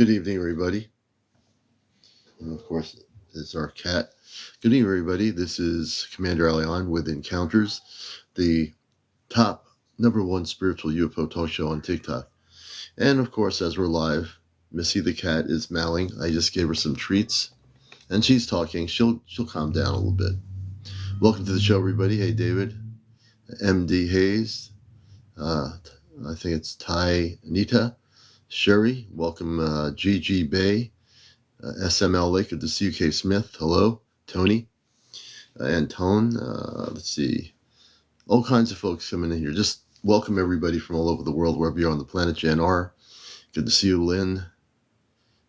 Good evening, everybody. And of course, it's our cat. Good evening, everybody. This is CmdrAleon with Encounters, the top #1 spiritual UFO talk show on TikTok. And of course, as we're live, Missy the cat is mowing. I just gave her some treats, and she's talking. She'll calm down a little bit. Welcome to the show, everybody. Hey, David, MD Hayes. I think it's Ty Anita, Sherry. Welcome, GG Bay. SML Lake, good to see you. K. Smith, hello. Tony, Antone, let's see. All kinds of folks coming in here. Just welcome everybody from all over the world, wherever you're on the planet. Jan R, good to see you. Lynn,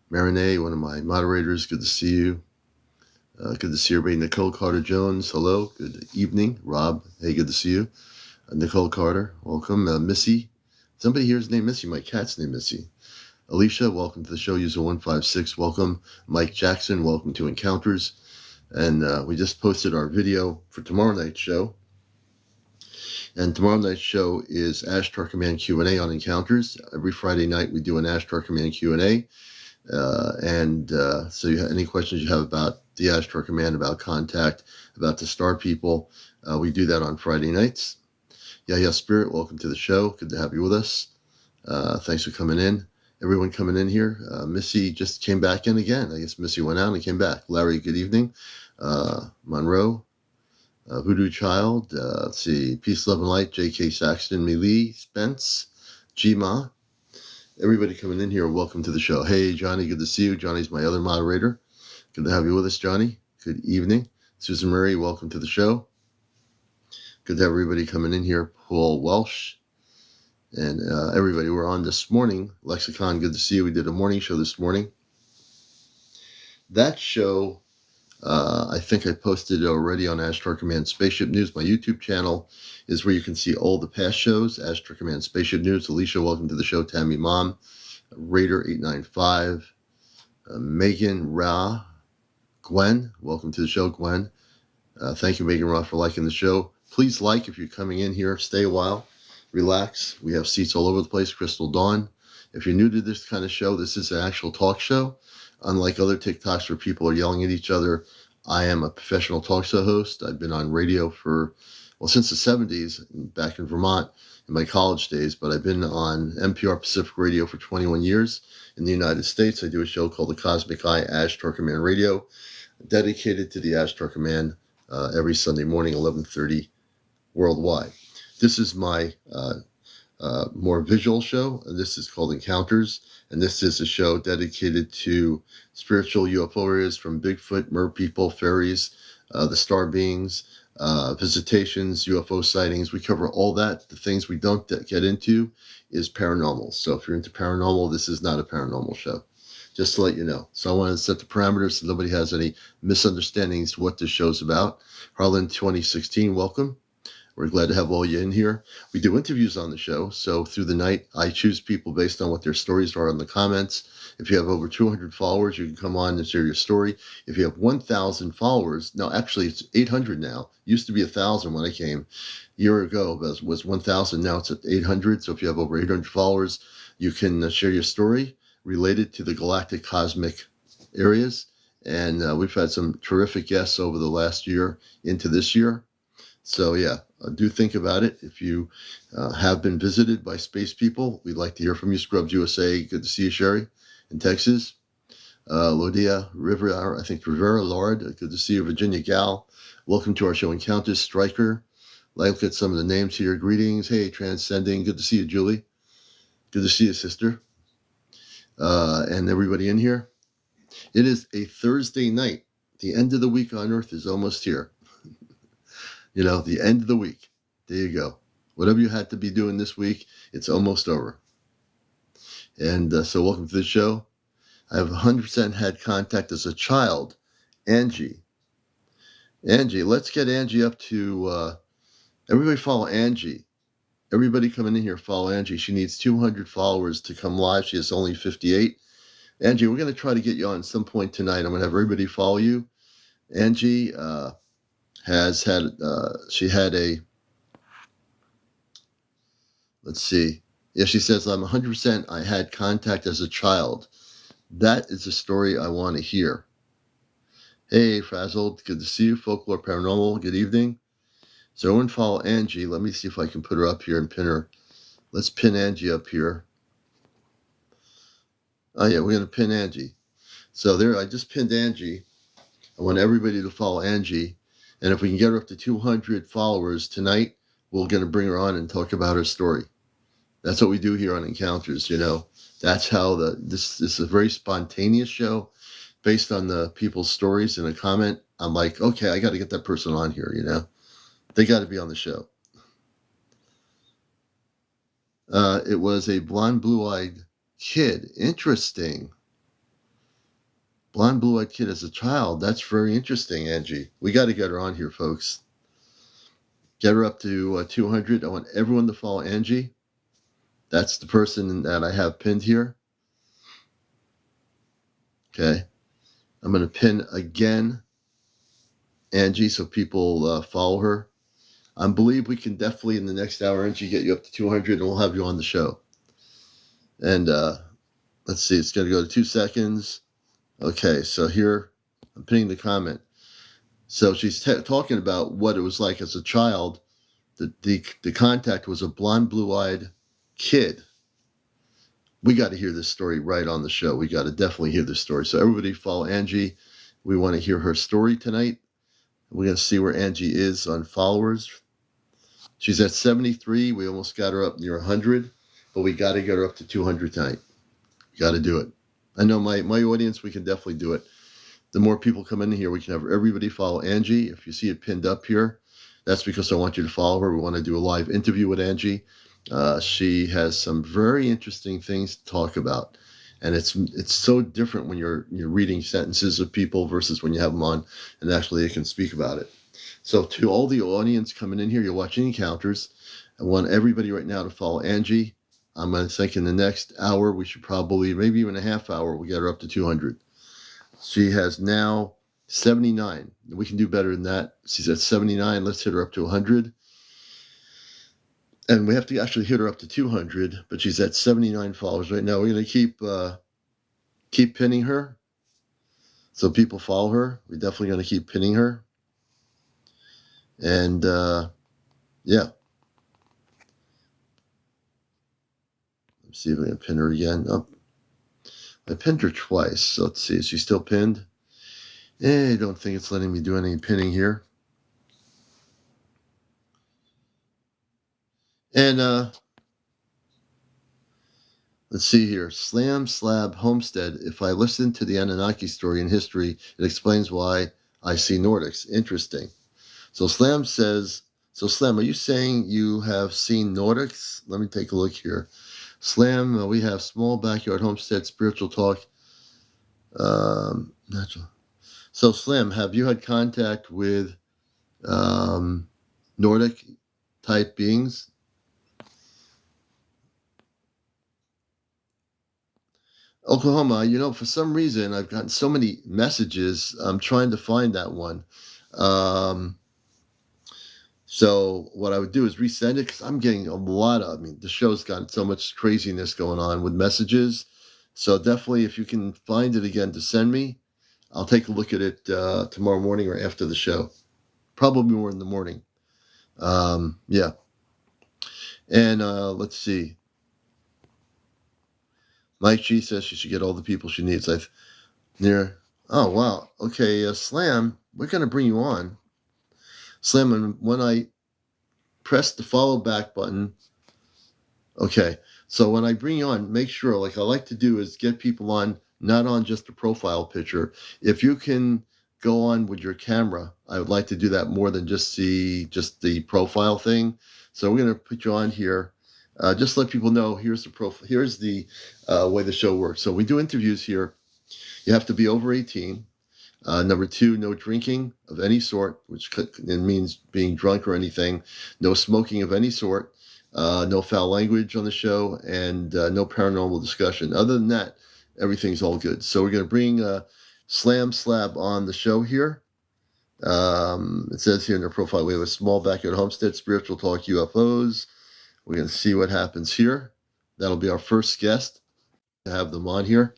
Marinee, one of my moderators, good to see you. Good to see everybody. Nicole Carter-Jones, hello. Good evening. Rob, hey, good to see you. Nicole Carter, welcome. Missy, somebody here's named Missy. My cat's named Missy. Alicia, welcome to the show, user 156, welcome. Mike Jackson, welcome to Encounters. And we just posted our video for tomorrow night's show. And tomorrow night's show is Ashtar Command Q&A on Encounters. Every Friday night we do an Ashtar Command Q&A. So you have any questions you have about the Ashtar Command, about contact, about the star people, we do that on Friday nights. Yeah, Spirit, welcome to the show. Good to have you with us. Thanks for coming in. Everyone coming in here. Missy just came back in again. I guess Missy went out and came back. Larry, good evening. Monroe, Voodoo Child, let's see, Peace, Love, and Light, J.K. Saxton, Melee, Spence, G-Ma. Everybody coming in here, welcome to the show. Hey, Johnny, good to see you. Johnny's my other moderator. Good to have you with us, Johnny. Good evening. Susan Murray, welcome to the show. Good to have everybody coming in here. Paul Welsh. And everybody, we're on this morning. Lexicon, good to see you. We did a morning show this morning. That show, I think I posted it already on Ashtar Command Spaceship News. My YouTube channel is where you can see all the past shows. Ashtar Command Spaceship News. Alicia, welcome to the show. Tammy Mom, Raider 895, Megan Ra, Gwen, welcome to the show, Gwen. Thank you, Megan Ra, for liking the show. Please like if you're coming in here. Stay a while. Relax. We have seats all over the place. Crystal Dawn. If you're new to this kind of show, this is an actual talk show. Unlike other TikToks where people are yelling at each other, I am a professional talk show host. I've been on radio since the 70s, back in Vermont in my college days, but I've been on NPR Pacific Radio for 21 years. In the United States, I do a show called The Cosmic Eye, Ashtar Command Radio, dedicated to the Ashtar Command every Sunday morning, 11:30 worldwide. This is my more visual show, and this is called Encounters, and this is a show dedicated to spiritual UFO areas from Bigfoot, mer people, fairies, the star beings, visitations, UFO sightings. We cover all that. The things we don't get into is paranormal. So if you're into paranormal, this is not a paranormal show, just to let you know. So I want to set the parameters so nobody has any misunderstandings what this show's about. Harlan 2016, welcome. We're glad to have all you in here. We do interviews on the show, so through the night, I choose people based on what their stories are in the comments. If you have over 200 followers, you can come on and share your story. If you have 1,000 followers, no, actually it's 800 now. Used to be 1,000 when I came a year ago, but was 1,000. Now it's at 800. So if you have over 800 followers, you can share your story related to the galactic cosmic areas. And we've had some terrific guests over the last year into this year. So yeah, do think about it. If you have been visited by space people, we'd like to hear from you. Scrubs USA, good to see you, Sherry, in Texas. Lodia Rivera, I think Rivera, Lord, good to see you, Virginia Gal. Welcome to our show, Encounters. Stryker, look at some of the names here. Greetings. Hey, Transcending, good to see you, Julie. Good to see you, sister. And everybody in here. It is a Thursday night. The end of the week on Earth is almost here. You know, the end of the week. There you go. Whatever you had to be doing this week, it's almost over. And so welcome to the show. I have 100% had contact as a child. Angie, let's get Angie up to, everybody follow Angie. Everybody coming in here, follow Angie. She needs 200 followers to come live. She has only 58. Angie, we're going to try to get you on some point tonight. I'm going to have everybody follow you. Angie, has had, she had a, let's see. Yeah, she says, I'm 100%, I had contact as a child. That is the story I want to hear. Hey, Frazzled, good to see you. Folklore Paranormal, good evening. So everyone follow Angie. Let me see if I can put her up here and pin her. Let's pin Angie up here. Oh yeah, we're going to pin Angie. So there, I just pinned Angie. I want everybody to follow Angie. And if we can get her up to 200 followers tonight, we're going to bring her on and talk about her story. That's what we do here on Encounters, you know. That's how this is a very spontaneous show based on the people's stories in a comment. I'm like, okay, I got to get that person on here, you know. They got to be on the show. It was a blonde, blue-eyed kid. Interesting. Blonde, blue-eyed kid as a child. That's very interesting, Angie. We got to get her on here, folks. Get her up to 200. I want everyone to follow Angie. That's the person that I have pinned here. Okay. I'm going to pin again Angie so people follow her. I believe we can definitely in the next hour, Angie, get you up to 200 and we'll have you on the show. And let's see, it's going to go to 2 seconds. Okay, so here I'm pinning the comment. So she's talking about what it was like as a child. The contact was a blonde, blue-eyed kid. We got to hear this story right on the show. We got to definitely hear this story. So everybody follow Angie. We want to hear her story tonight. We're going to see where Angie is on followers. She's at 73. We almost got her up near 100, but we got to get her up to 200 tonight. Got to do it. I know my audience, we can definitely do it. The more people come in here, we can have everybody follow Angie. If you see it pinned up here, that's because I want you to follow her. We want to do a live interview with Angie. She has some very interesting things to talk about. And it's so different when you're reading sentences of people versus when you have them on and actually they can speak about it. So to all the audience coming in here, you're watching Encounters. I want everybody right now to follow Angie. I'm going to think in the next hour, we should probably, maybe even a half hour, we'll get her up to 200. She has now 79. We can do better than that. She's at 79. Let's hit her up to 100. And we have to actually hit her up to 200, but she's at 79 followers right now. We're going to keep pinning her so people follow her. We're definitely going to keep pinning her. And, yeah. Let's see if we can pin her again. Oh, I pinned her twice. So let's see. Is she still pinned? I don't think it's letting me do any pinning here. And let's see here. Slam Slab Homestead. If I listen to the Anunnaki story in history, it explains why I see Nordics. Interesting. So Slam says, so Slam, are you saying you have seen Nordics? Let me take a look here. Slam, we have small backyard homestead, spiritual talk. Natural. So Slam, have you had contact with Nordic type beings? Oklahoma, you know, for some reason, I've gotten so many messages. I'm trying to find that one. So what I would do is resend it because I'm getting a lot of, the show's gotten so much craziness going on with messages. So definitely, if you can find it again to send me, I'll take a look at it tomorrow morning or after the show. Probably more in the morning. Yeah. And let's see. Mike G says she should get all the people she needs. Oh, wow. Okay, Slam, we're going to bring you on. Slam, and when I press the follow back button, okay, so when I bring you on, make sure, like I like to do is get people on, not on just a profile picture. If you can go on with your camera, I would like to do that more than just the profile thing. So we're going to put you on here. Just let people know, here's the profile, here's the way the show works. So we do interviews here. You have to be over 18. Number 2, no drinking of any sort, which means being drunk or anything. No smoking of any sort. No foul language on the show, and no paranormal discussion. Other than that, everything's all good. So we're going to bring Slam Slab on the show here. It says here in their profile, we have a small backyard homestead, spiritual talk, UFOs. We're going to see what happens here. That'll be our first guest to have them on here.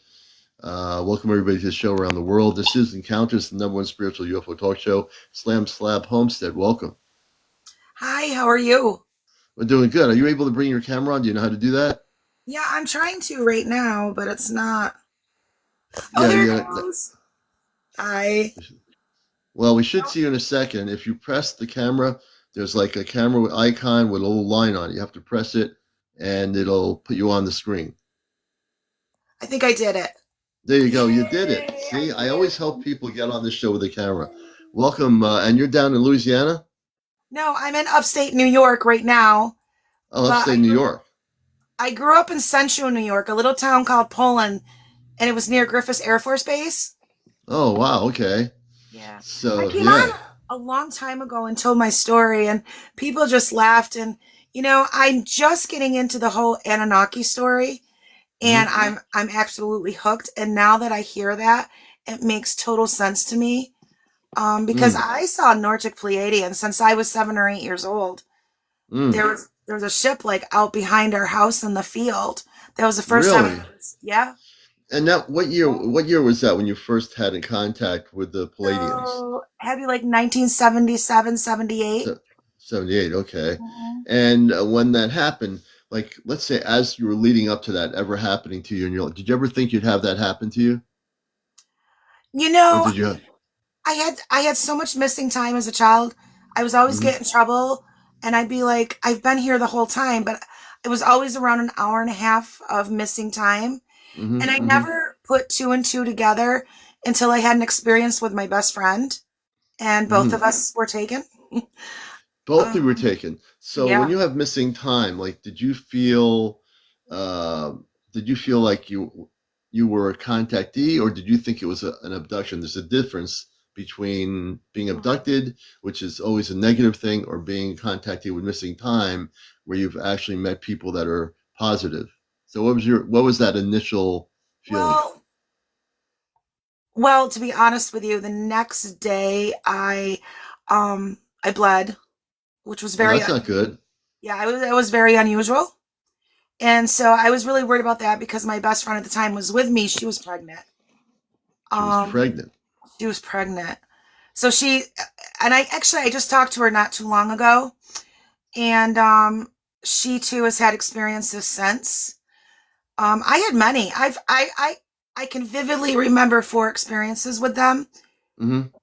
Welcome everybody to the show around the world. This is Encounters, the #1 spiritual UFO talk show. Slam Slab Homestead, welcome. Hi, how are you? We're doing good. Are you able to bring your camera on? Do you know how to do that? Yeah, I'm trying to right now, but it's not. Oh, Yeah, there yeah. it goes. Hi. Well, we should see you in a second. If you press the camera, there's like a camera icon with a little line on it. You have to press it, and it'll put you on the screen. I think I did it. There you go. You did it. Yay, I See, I always help did. people get on this show with a camera. Welcome. And you're down in Louisiana? No, I'm in upstate New York right now, Oh, but upstate New York. I grew up in central New York, a little town called Poland, and it was near Griffiths Air Force Base. Oh, wow. Okay. Yeah. I So, came yeah. on a long time ago and told my story, and people just laughed. And, I'm just getting into the whole Anunnaki story. Hmm. And I'm absolutely hooked. And now that I hear that, it makes total sense to me. Because Mm, I saw Nordic Pleiadians since I was 7 or 8 years old. mm. There was a ship like out behind our house in the field. That was the first time. Really? Yeah. And that what year was that when you first had in contact with the Palladians? So had to be like 1977, 78. Se- 78, okay. Mhm. And when that happened, like let's say as you were leading up to that ever happening to you in your life, did you ever think you'd have that happen to you? You Or know, did you have, I had so much missing time as a child. I was always hmm getting in trouble, and I'd be like, I've been here the whole time, but it was always around an hour and a half of missing time. hmm And I hmm never put two and two together until I had an experience with my best friend, and both hmm of us were taken. Both of you were Um, taken. So when yeah. you have missing time, like uh, did you feel like you were a contactee, or did you think it was an abduction? There's a difference between being abducted, which is always a negative thing, or being a contactee with missing time, where you've actually met people that are positive. So what was that initial feeling? Well, well, to be honest with you, the next day I bled, which was Oh, very that's not good. yeah, it was very unusual. And so I was really worried about that because my best friend at the time was with me. She was pregnant. She was Um, pregnant. she was pregnant. So and I just talked to her not too long ago, and she too has had experiences since. I had many. I can vividly remember 4 experiences with them. Hmm.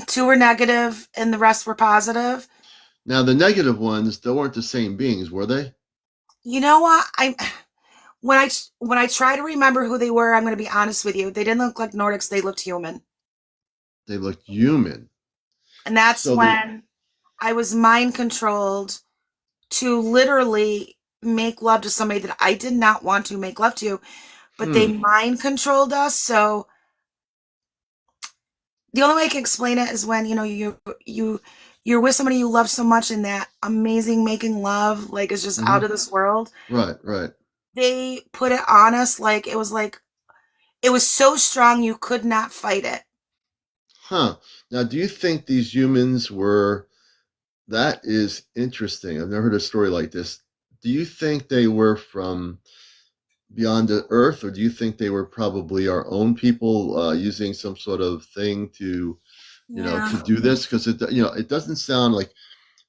2 were negative, and the rest were positive. Now the negative ones, they weren't the same beings, were they? You know what? When I try to remember who they were, I'm going to be honest with you. They didn't look like Nordics. They looked human. They looked human. And that's So the when I was mind controlled to literally make love to somebody that I did not want to make love to, but they hmm. mind controlled us. So the only way I can explain it is when you're with somebody you love so much and that amazing making love like is just Hmm. out of this world. Right, right. They put it on us like it was so strong you could not fight it. Huh. Now, do you think these humans were, that is interesting. I've never heard a story like this. Do you think they were from beyond the earth, or do you think they were probably our own people using some sort of thing to, to Yeah. do this? Because it doesn't sound like,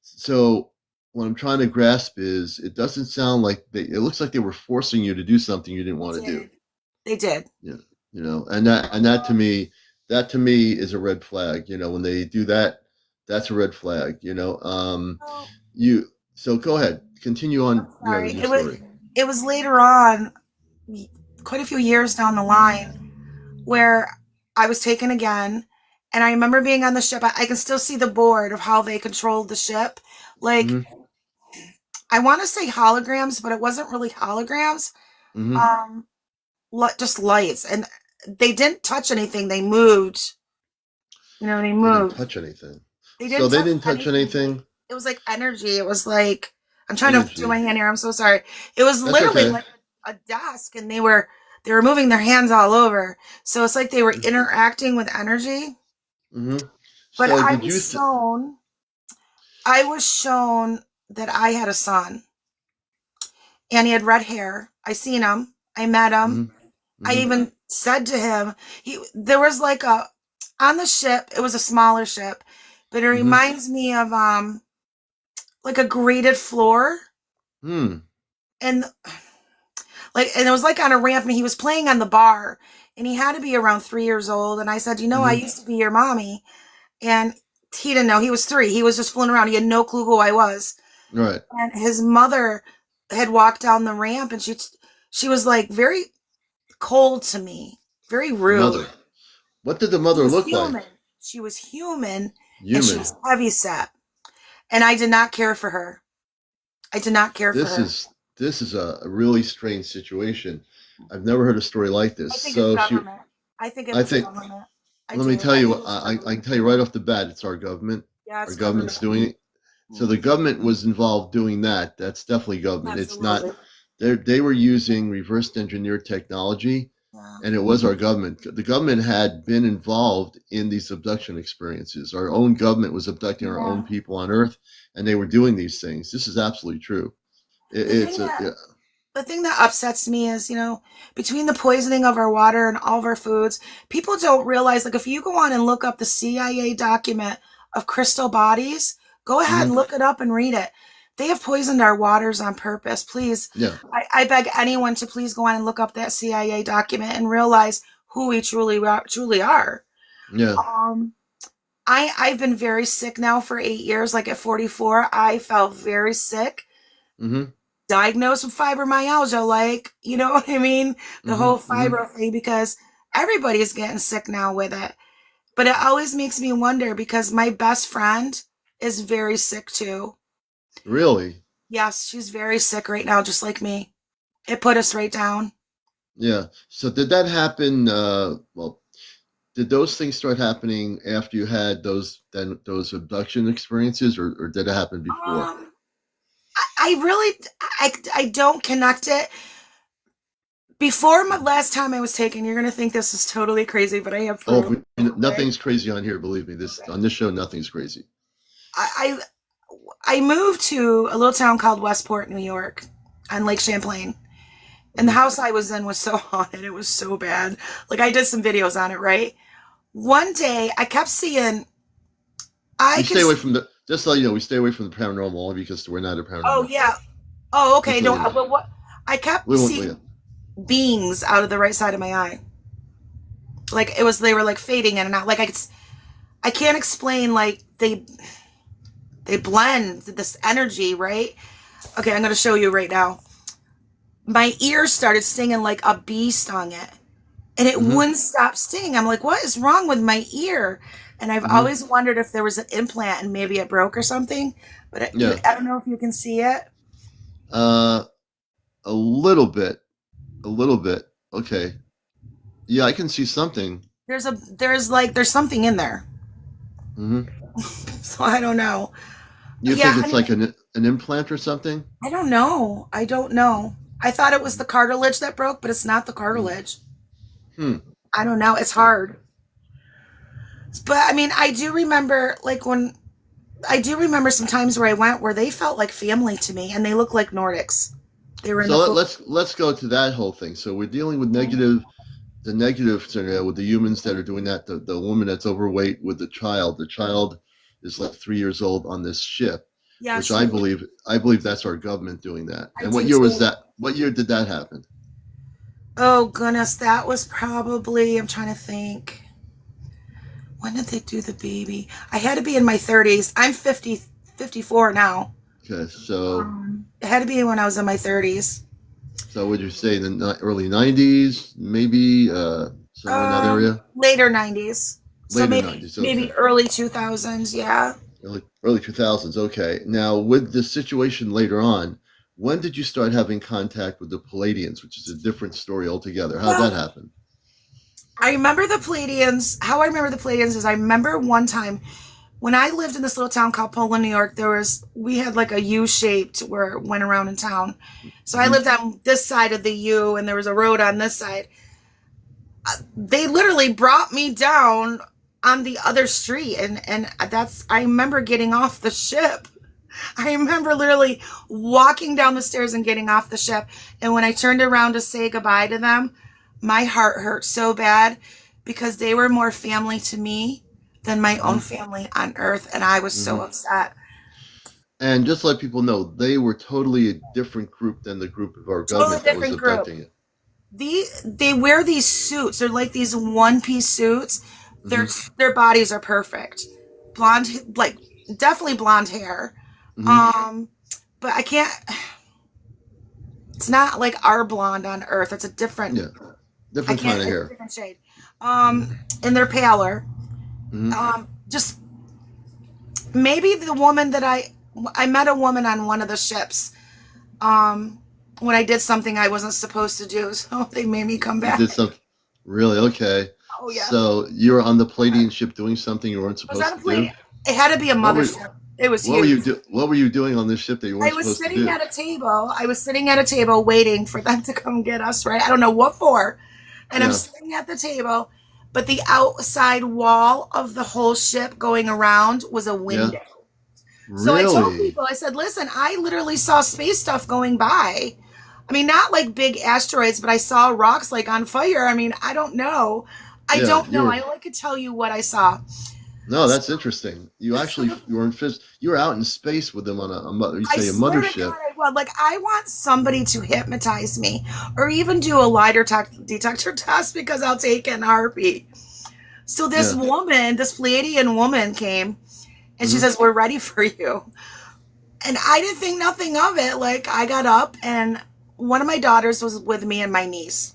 so what I'm trying to grasp is it doesn't sound like it looks like they were forcing you to do something you didn't They want to do. did. They did. Yeah, and that to me is a red flag. When they do that, that's a red flag. Oh, You so go ahead, continue I'm on. sorry. Your It was story. it was later on, quite a few years down the line, where I was taken again, and I remember being on the ship. I can still see the board of how they controlled the ship. Like Mm-hmm. I want to say holograms, but it wasn't really holograms. Mm-hmm. Um, just lights, and they didn't touch anything. They moved. They They didn't moved. touch anything. They So didn't they touch didn't touch anything. anything. It was like energy. It was like I'm trying to do Energy. my hand here. I'm so sorry. It was That's literally okay. like a desk, and they were moving their hands all over. So it's like they were interacting with energy. Mm-hmm. But So did you? I was shown that I had a son, and he had red hair. I seen him. I met him. Mm-hmm. Mm-hmm. said to him, there was like on the ship, it was a smaller ship, but it Mm-hmm. reminds me of like a grated floor. Hmm. And and it was like on a ramp, and he was playing on the bar, and he had to be around 3 years old. And I said, I Mm-hmm. used to be your mommy. And he didn't know. He was 3. He was just fooling around. He had no clue who I was. Right. And his mother had walked down the ramp, and she was like very cold to me, very The rude. mother. What did the She mother was look like? human. She was human, and she Human. was heavy set. And I did not care for her. I did not care for This her. is this is a really strange situation. I've never heard a story like I this. think it's So she, government. I think it I was think, government. I let me do. tell I you, think it's I government. can tell you right off the bat, it's our government. Yeah, Our it's government's government. doing it. So the government was involved doing that. That's definitely government. It's not. Absolutely. They were using reverse engineered technology, Yeah. and it was our government. The government had been involved in these abduction experiences. Our own government was abducting our own Yeah. people on Earth, and they were doing these things. This is absolutely true. The It's thing a that yeah. the thing that upsets me is, between the poisoning of our water and all of our foods, people don't realize, like, if you go on and look up the CIA document of crystal bodies, go ahead Mhm. and look it up and read it. They have poisoned our waters on purpose. Please, Yeah. I beg anyone to please go on and look up that CIA document and realize who we truly are. Yeah. Um, I've been very sick now for 8 years. Like at 44, I felt very sick, Mhm. diagnosed with fibromyalgia, like, you know what I mean? The whole Mhm. Mhm. fibro thing, because everybody's getting sick now with it. But it always makes me wonder because my best friend is very sick too. Really? Yes, she's very sick right now, just like me. It put us right down. Yeah. So did that happen? Well, did those things start happening after you had those abduction experiences, or did it happen before? Um, I really, I don't connect it. Before my last time I was taken, you're gonna think this is totally crazy, but I have Oh, proof. Okay. nothing's crazy on here. Believe me, this Okay. on this show, nothing's crazy. I I moved to a little town called Westport, New York, on Lake Champlain. And the Mhm. house I was in was so haunted. It was so bad. Like I did some videos on it, right? One day I kept seeing I We can stay away from the. Just to let you know, we stay away from the paranormal only because we're not a oh paranormal show. yeah. Oh, Just okay. to let No, you know, but what I kept we won't. seeing Yeah. beings out of the right side of my eye. Like they were like fading in and out. Like I can't explain, like they blend this energy, right? Okay, I'm gonna show you right now. My ears started stinging like a bee stung it, and it Mm-hmm. wouldn't stop stinging. I'm like, what is wrong with my ear? And I've Mm-hmm. always wondered if there was an implant and maybe it broke or something. But Yeah. I don't know if you can see it. Uh, a little bit. A little bit. Okay. Yeah, I can see something. There's something in there. Mm-hmm. So I don't know. You think Yeah, it's like an implant or something? I don't know. I don't know. I thought it was the cartilage that broke, but it's not the Mm-hmm. cartilage. Hmm. I don't know. It's Okay. hard. But I mean, I do remember some times where I went where they felt like family to me, and they look like Nordics. They were in So the food. let's go to that whole thing. So we're dealing with Mhm. the negative scenario with the humans that are doing that. The woman that's overweight with the child. The child is like 3 years old on this ship, Yeah, which she. I believe that's our government doing that. I And what do year was too. that? What year did that happen? Oh goodness, that was probably. I'm trying to think. When did they do the baby? I had to be in my 30s. I'm 50, 54 now. Okay, so It had to be when I was in my 30s. would you say the early '90s, maybe somewhere in that area? Later 90s. So Later maybe '90s. Okay. maybe early 2000s. Yeah. Early 2000s. Okay. Now, with the situation later on, when did you start having contact with the Pleiadians, which is a different story altogether? How'd that Well, happen? I remember the Pleiadians. How I remember the Pleiadians is I remember one time when I lived in this little town called Poland, New York. We had like a U shaped where it went around in town. So I Hmm. lived on this side of the U, and there was a road on this side. They literally brought me down on the other street, and I remember getting off the ship. I remember literally walking down the stairs and getting off the ship, and when I turned around to say goodbye to them, my heart hurt so bad because they were more family to me than my own Hmm. family on earth, and I was so Hmm. upset. And just to let people know, they were totally a different group than the group of our Totally government that was different group. abducting it. They wear these suits. They're like these one piece suits. Their Hmm. their bodies are perfect. Blonde, like definitely blonde hair. Hmm. Um, but I can't. It's not like our blonde on Earth. It's a different. Yeah, I different kind can't. of It's a hair. different shade. And they're paler. Hmm. Just maybe the woman that I met a woman on one of the ships. Um, when I did something I wasn't supposed to do, so they made me come You did back. something really okay. Oh yeah. So you were on the Pleiadian ship doing something you weren't Was supposed that a to do. plane? It had to be a What were mothership. It was what were you huge. do? What were you doing on this ship that you I weren't was supposed to sitting do? at a table. I was sitting at a table waiting for them to come get us, right? I don't know what for. And I'm Yeah, sitting at the table, but the outside wall of the whole ship going around was a yeah, window. So I told really. people, I said, listen, I literally saw space stuff going by. I mean, not like big asteroids, but I saw rocks like on fire. I mean, I don't know. I Yeah, don't you know. were. I only could tell you what I saw. No, So, that's interesting. You so actually you were in you were out in space with them on you I say a swear to God, mothership. I would. Like, I want somebody to hypnotize me or even do a lie detector test because I'll take it in a heartbeat. So this Yeah. woman, this Pleiadian woman came and she Hmm. says, we're ready for you. And I didn't think nothing of it. Like, I got up and one of my daughters was with me and my niece.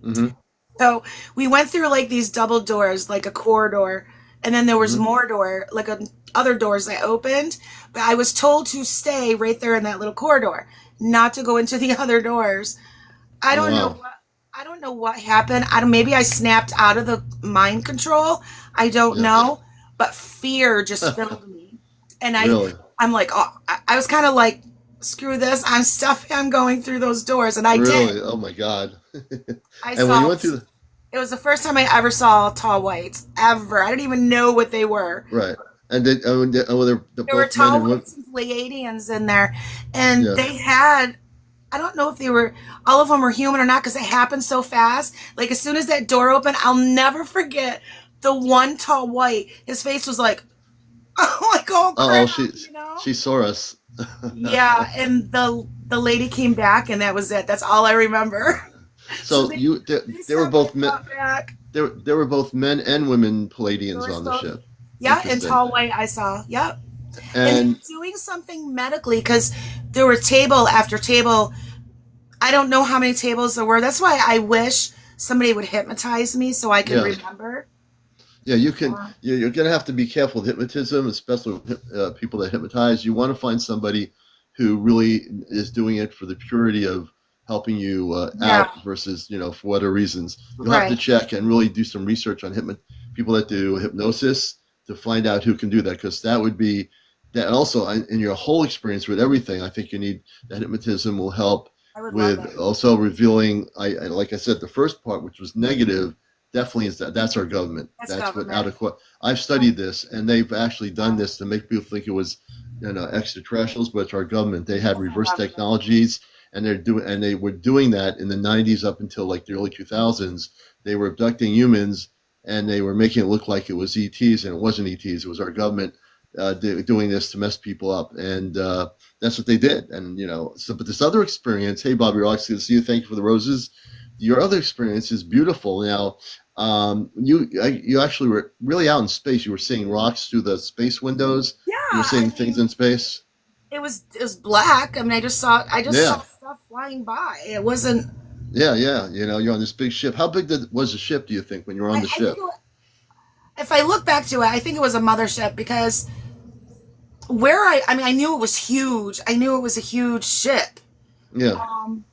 Hmm. So we went through like these double doors, like a corridor, and then there was Hmm. more door, like other doors that opened. But I was told to stay right there in that little corridor, not to go into the other doors. I Oh don't know wow. what I don't know what happened. I don't maybe I snapped out of the mind control. I don't Yeah. know, but fear just filled me, and Really. I'm like, oh, I was kind of like, screw this. I'm stuck. I'm going through those doors, and I did. Really. Oh my God. I And when you saw. went through the It was the first time I ever saw tall whites ever. I didn't even know what they were. right, and did were they're There were both men tall and women? whites and Pleiadians in there, and Yeah. they had. I don't know if they were all of them were human or not because it happened so fast. Like as soon as that door opened, I'll never forget the one tall white. His face was like, oh, like all Oh, crap, you know? she saw us. Yeah, and the lady came back, and that was it. That's all I remember. So So you they they were sent me both men. back. There were both men and women There Palladians was on the both. ship. Yeah, and Interesting. tall white I saw. Yep. And they were And doing something medically because there were table after table. I don't know how many tables there were. That's why I wish somebody would hypnotize me so I could yeah, remember. yeah, you can. Uh, You're going to have to be careful with hypnotism, especially with people that hypnotize. You want to find somebody who really is doing it for the purity of helping you yeah, out versus, for whatever reasons. You'll have to right. check and really do some research on people that do hypnosis to find out who can do that, because that would be that. And also, in your whole experience with everything, I think you need that hypnotism will help I would love with it. also revealing. Like I said, the first part, which was negative, definitely is that's our government. That's That's government. without a question. I've Yeah, studied this, and they've actually done this to make people think it was, extraterrestrials, but it's our government. They had that's our reverse government. technologies, and they were doing that in the '90s up until like the early 2000s. They were abducting humans, and they were making it look like it was ETs, and it wasn't ETs. It was our government doing this to mess people up, and that's what they did. And so, but this other experience, hey Bobby Rox, good to see you. Thank you for the roses. Your other experience is beautiful. Now, you actually were really out in space. You were seeing rocks through the space windows. Yeah, You were I seeing things mean, in space. it was black. I mean, I just saw Yeah, stuff flying by. It wasn't. yeah, yeah. You're on this big ship. How big was the ship? Do you think when you were on the I think ship? if I look back to it, I think it was a mothership because I mean, I knew it was huge. I knew it was a huge ship. Yeah, Um,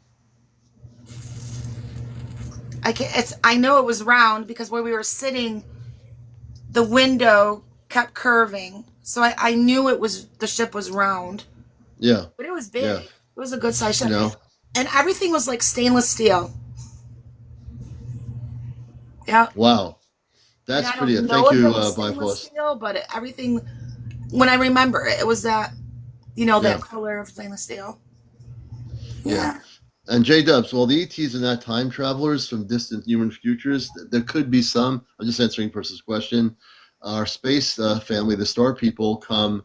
I know it was round because where we were sitting, the window kept curving. So I knew the ship was round, yeah, but it was yeah. big. It was a good size You ship. know, And everything was like stainless steel. Yeah. wow, And that's I pretty. don't know Thank if it you, was Bonnie stainless Plus. steel, but everything, when I remember it, it was that, that Yeah, color of stainless steel. yeah. Yeah. And J Dubs, well, the ETs are not time travelers from distant human futures. There could be some. I'm just answering person's question. Our space family, the star people, come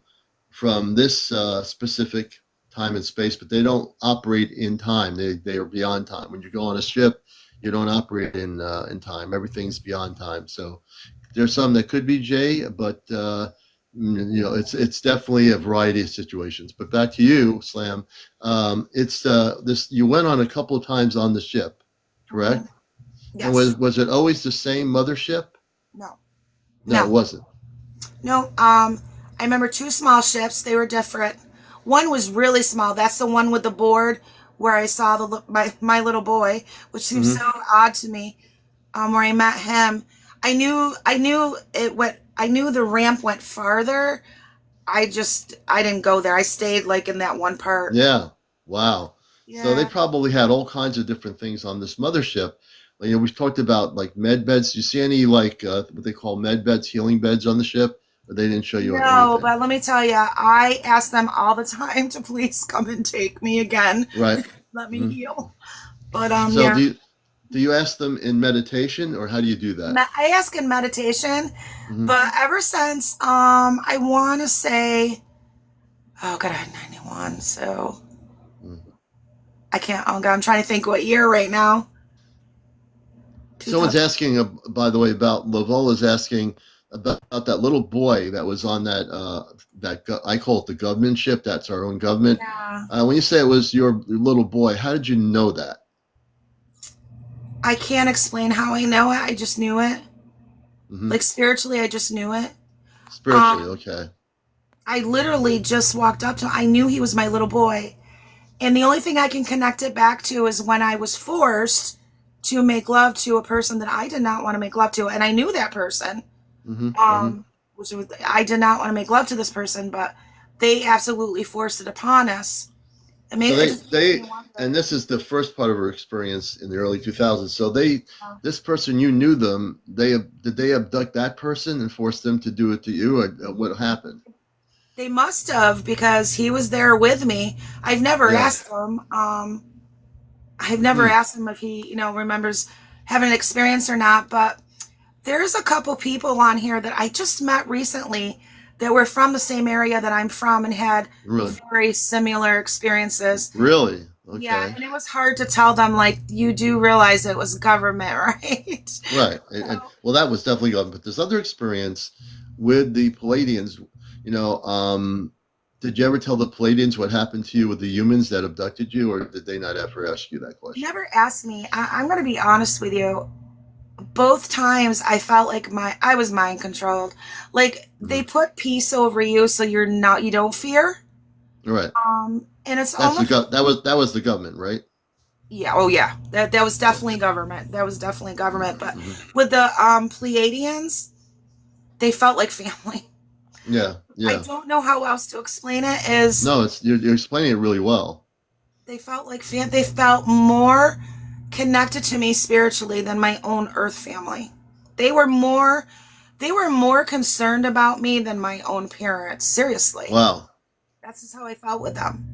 from this specific time and space, but they don't operate in time. They are beyond time. When you go on a ship, you don't operate in time. Everything's beyond time. So there's some that could be Jay, but it's definitely a variety of situations. But back to you, Slam. It's this. You went on a couple of times on the ship, Mhm. correct? And Yes. was it always the same mothership? No. No, No. it wasn't. No. I remember two small ships. They were different. One was really small. That's the one with the board where I saw my little boy, which seems Hmm. so odd to me. Where I met him, I knew the ramp went farther. I didn't go there. I stayed like in that one part. Yeah. Wow. So they Yeah. probably had all kinds of different things on this mothership. We've talked about like med beds. Do you see any like what they call med beds, healing beds on the ship? Or they didn't show you No, anything, but let me tell you, I ask them all the time to please come and take me again. right? Let me Hmm. heal. But So yeah. do you ask them in meditation, or how do you do that? I ask in meditation, Hmm. but ever since I want to say, oh god, I had 91, so I can't. Oh god, I'm trying to think what year right now. Someone's 2000. asking, by the way, about Lavola's asking about that little boy that was on that I call it the government ship. That's our own government. Yeah. When you say it was your little boy, how did you know that? I can't explain how I know it. I just knew it. Hmm. Like spiritually, I just knew it. Spiritually, Um, okay. I literally just walked up to him. I knew he was my little boy. And the only thing I can connect it back to is when I was forced to make love to a person that I did not want to make love to. And I knew that person. Hmm. Hmm. Um, I did not want to make love to this person, but they absolutely forced it upon us. So It just makes me and wonder. this is the first part of her experience in the early 2000s. So uh, this person, you knew them. Did they abduct that person and force them to do it to you, or what happened? They must have because he was there with me. I've never Yeah. asked him. I've never Hmm. asked him if he, remembers having an experience or not. But there's a couple people on here that I just met recently that were from the same area that I'm from and had Really? very similar experiences. Really? Yeah, Okay. and it was hard to tell them, like, you do realize it was government, right? Right. And So, well, that was definitely good. But this other experience with the Pleiadians, you know, um, did you ever tell the Pleiadians what happened to you with the humans that abducted you, or did they not ever ask you that question? never asked me. I'm going to be honest with you. Both times I felt like I was mind controlled. Like they Hmm. put peace over you so you don't fear. All right. And it's almost That was the government, right? yeah, oh yeah. That was Yeah. definitely government. That was definitely government. But Hmm. with the Pleiadians, they felt like family. Yeah. I Yeah. don't know how else to explain it is No, you're explaining it really well. they felt like they felt more connected to me spiritually than my own earth family. They were more they were more concerned about me than my own parents. Seriously. Wow. That's just how I felt with them.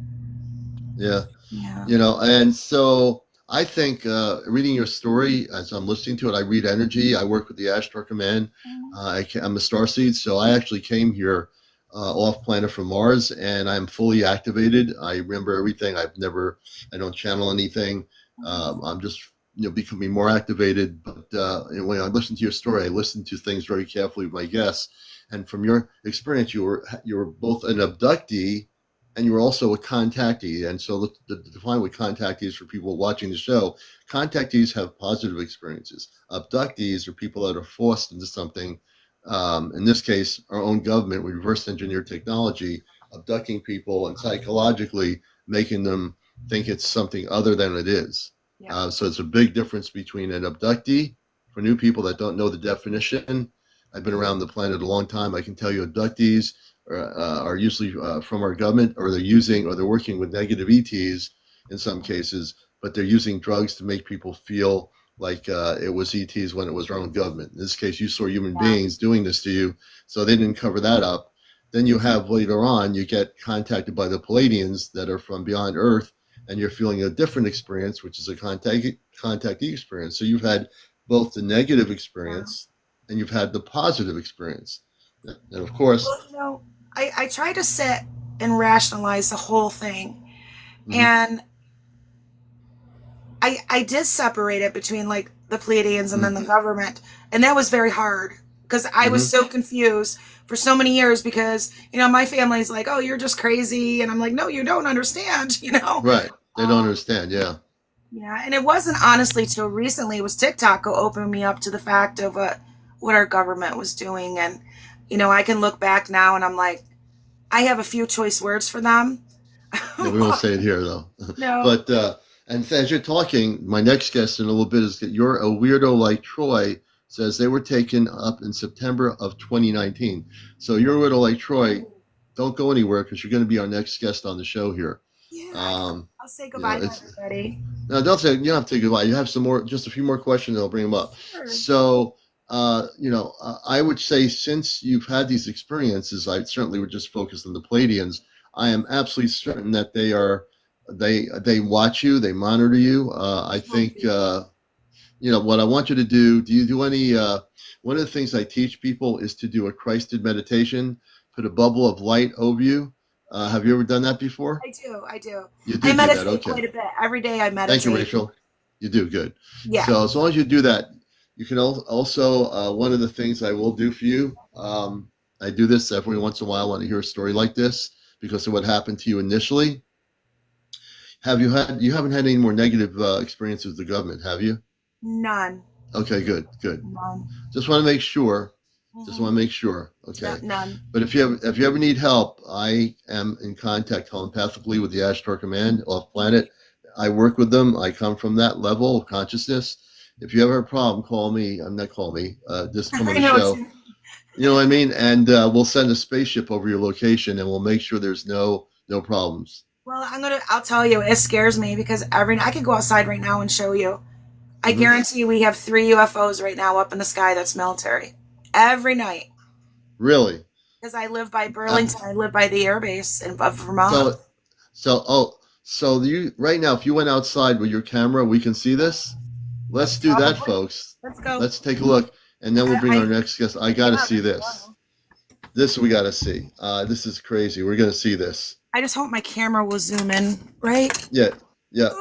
Yeah. Yeah. And so I think reading your story as I'm listening to it, I read energy. I work with the Ashtar Command. I'm a starseed, so I actually came here off planet from Mars, and I'm fully activated. I remember everything. I don't channel anything. I'm just becoming more activated. But when I listen to your story, I listen to things very carefully with my guests. And from your experience, you were both an abductee and you were also a contactee. And so the define what contactees for people watching the show, contactees have positive experiences. Abductees are people that are forced into something. In this case, our own government, we reverse engineer technology, abducting people and psychologically making them think it's something other than it is. Yeah. So it's a big difference between an abductee, for new people that don't know the definition. I've been around the planet a long time. I can tell you abductees are usually from our government, or they're working with negative ETs in some cases, but they're using drugs to make people feel like it was ETs when it was our own government. In this case, you saw human Yeah. beings doing this to you, so they didn't cover that up. Then you have later on, you get contacted by the Pleiadians that are from beyond Earth, and you're feeling a different experience, which is a contactee experience. So you've had both the negative experience and you've had the positive experience. And of course, Well, I try to sit and rationalize the whole thing. mm-hmm, And I did separate it between like the Pleiadians and then the government. And that was very hard because I was mm-hmm, so confused for so many years because, my family's like, oh, you're just crazy. And I'm like, no, you don't understand, right. They don't understand. Yeah. Yeah, and it wasn't honestly till recently. It was TikTok who opened me up to the fact of what our government was doing. And, I can look back now and I'm like, I have a few choice words for them. Yeah, we won't say it here though. No. But and as you're talking, my next guest in a little bit is that you're a weirdo like Troy says they were taken up in September of 2019. So you're a weirdo like Troy. Don't go anywhere because you're going to be our next guest on the show here. Yeah, I'll say You know, goodbye to everybody. no, don't say you don't have to say goodbye. You have some more, just a few more questions. I'll bring them up. Sure. So, I would say since you've had these experiences, I certainly would just focus on the Pleiadians. I am absolutely certain that they watch you, they monitor you. I think what I want you to do. Do you do any? One of the things I teach people is to do a Christed meditation. Put a bubble of light over you. Have you ever done that before? I do. You do I meditate that, okay. quite a bit. Every day I meditate. Thank you, Rachel. You do good. Yeah. So as long as you do that, you can also, one of the things I will do for you, I do this every once in a while. I want to hear a story like this because of what happened to you initially. You haven't had any more negative experiences with the government, have you? None. Okay, good. None. Just want to make sure. Okay. None. But if you ever need help, I am in contact telepathically with the Ashtar Command off planet. I work with them. I come from that level of consciousness. If you ever have a problem, call me. Just come on the show. You know what I mean? And we'll send a spaceship over your location, and we'll make sure there's no problems. Well, I'll tell you, it scares me because I could go outside right now and show you. I guarantee we have 3 UFOs right now up in the sky that's military. Every night. Really? Because I live by Burlington. I live by the air base of Vermont. So you right now, if you went outside with your camera, we can see this. Let's do that, folks. Let's go. Let's take a look, and then we'll bring our next guest. I got to see this. This we got to see. This is crazy. We're going to see this. I just hope my camera will zoom in, right? Yeah.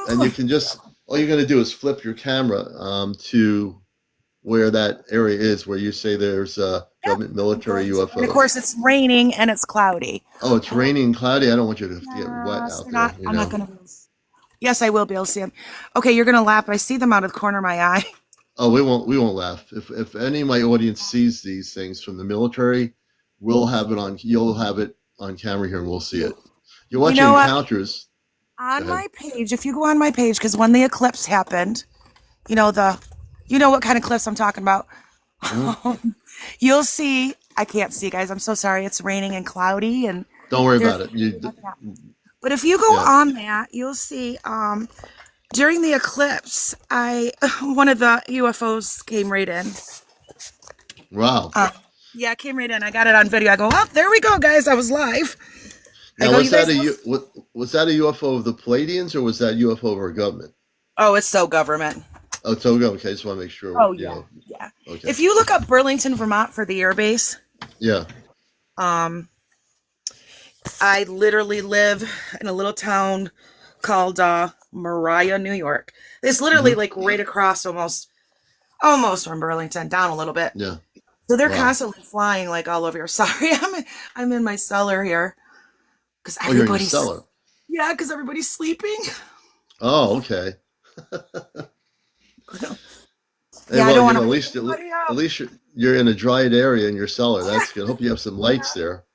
And you can just, all you're going to do is flip your camera to where that area is where you say there's government military UFO. And of course, it's raining and it's cloudy. Oh, it's raining and cloudy? I don't want you to get wet out there. I'm not going to. Yes, I will be able to see them. Okay, you're going to laugh. I see them out of the corner of my eye. Oh, we won't laugh. If any of my audience sees these things from the military, you'll have it on camera here and we'll see it. You're watching Encounters. On my page, if you go on my page, because when the eclipse happened, you know what kind of eclipse I'm talking about. Mm-hmm. You'll see. I can't see, guys. I'm so sorry. It's raining and cloudy, and don't worry about it. But if you go on that, you'll see. During the eclipse, one of the UFOs came right in. Wow. Yeah, it came right in. I got it on video. I go, oh, there we go, guys. I was live. Now, was that a UFO of the Pleiadians or was that UFO of our government? Oh, it's so government. Oh, it's so government. Okay, I just want to make sure. Oh, yeah. Yeah. Okay. If you look up Burlington, Vermont for the air base. Yeah. I literally live in a little town called Mariah, New York. It's literally like right across almost from Burlington, down a little bit. Yeah. So they're constantly flying like all over here. Sorry, I'm in my cellar here. You're in your cellar? Yeah, because everybody's sleeping. Oh, okay. Yeah, I don't want to. At least you're in a dried area in your cellar. That's good. I hope you have some lights there.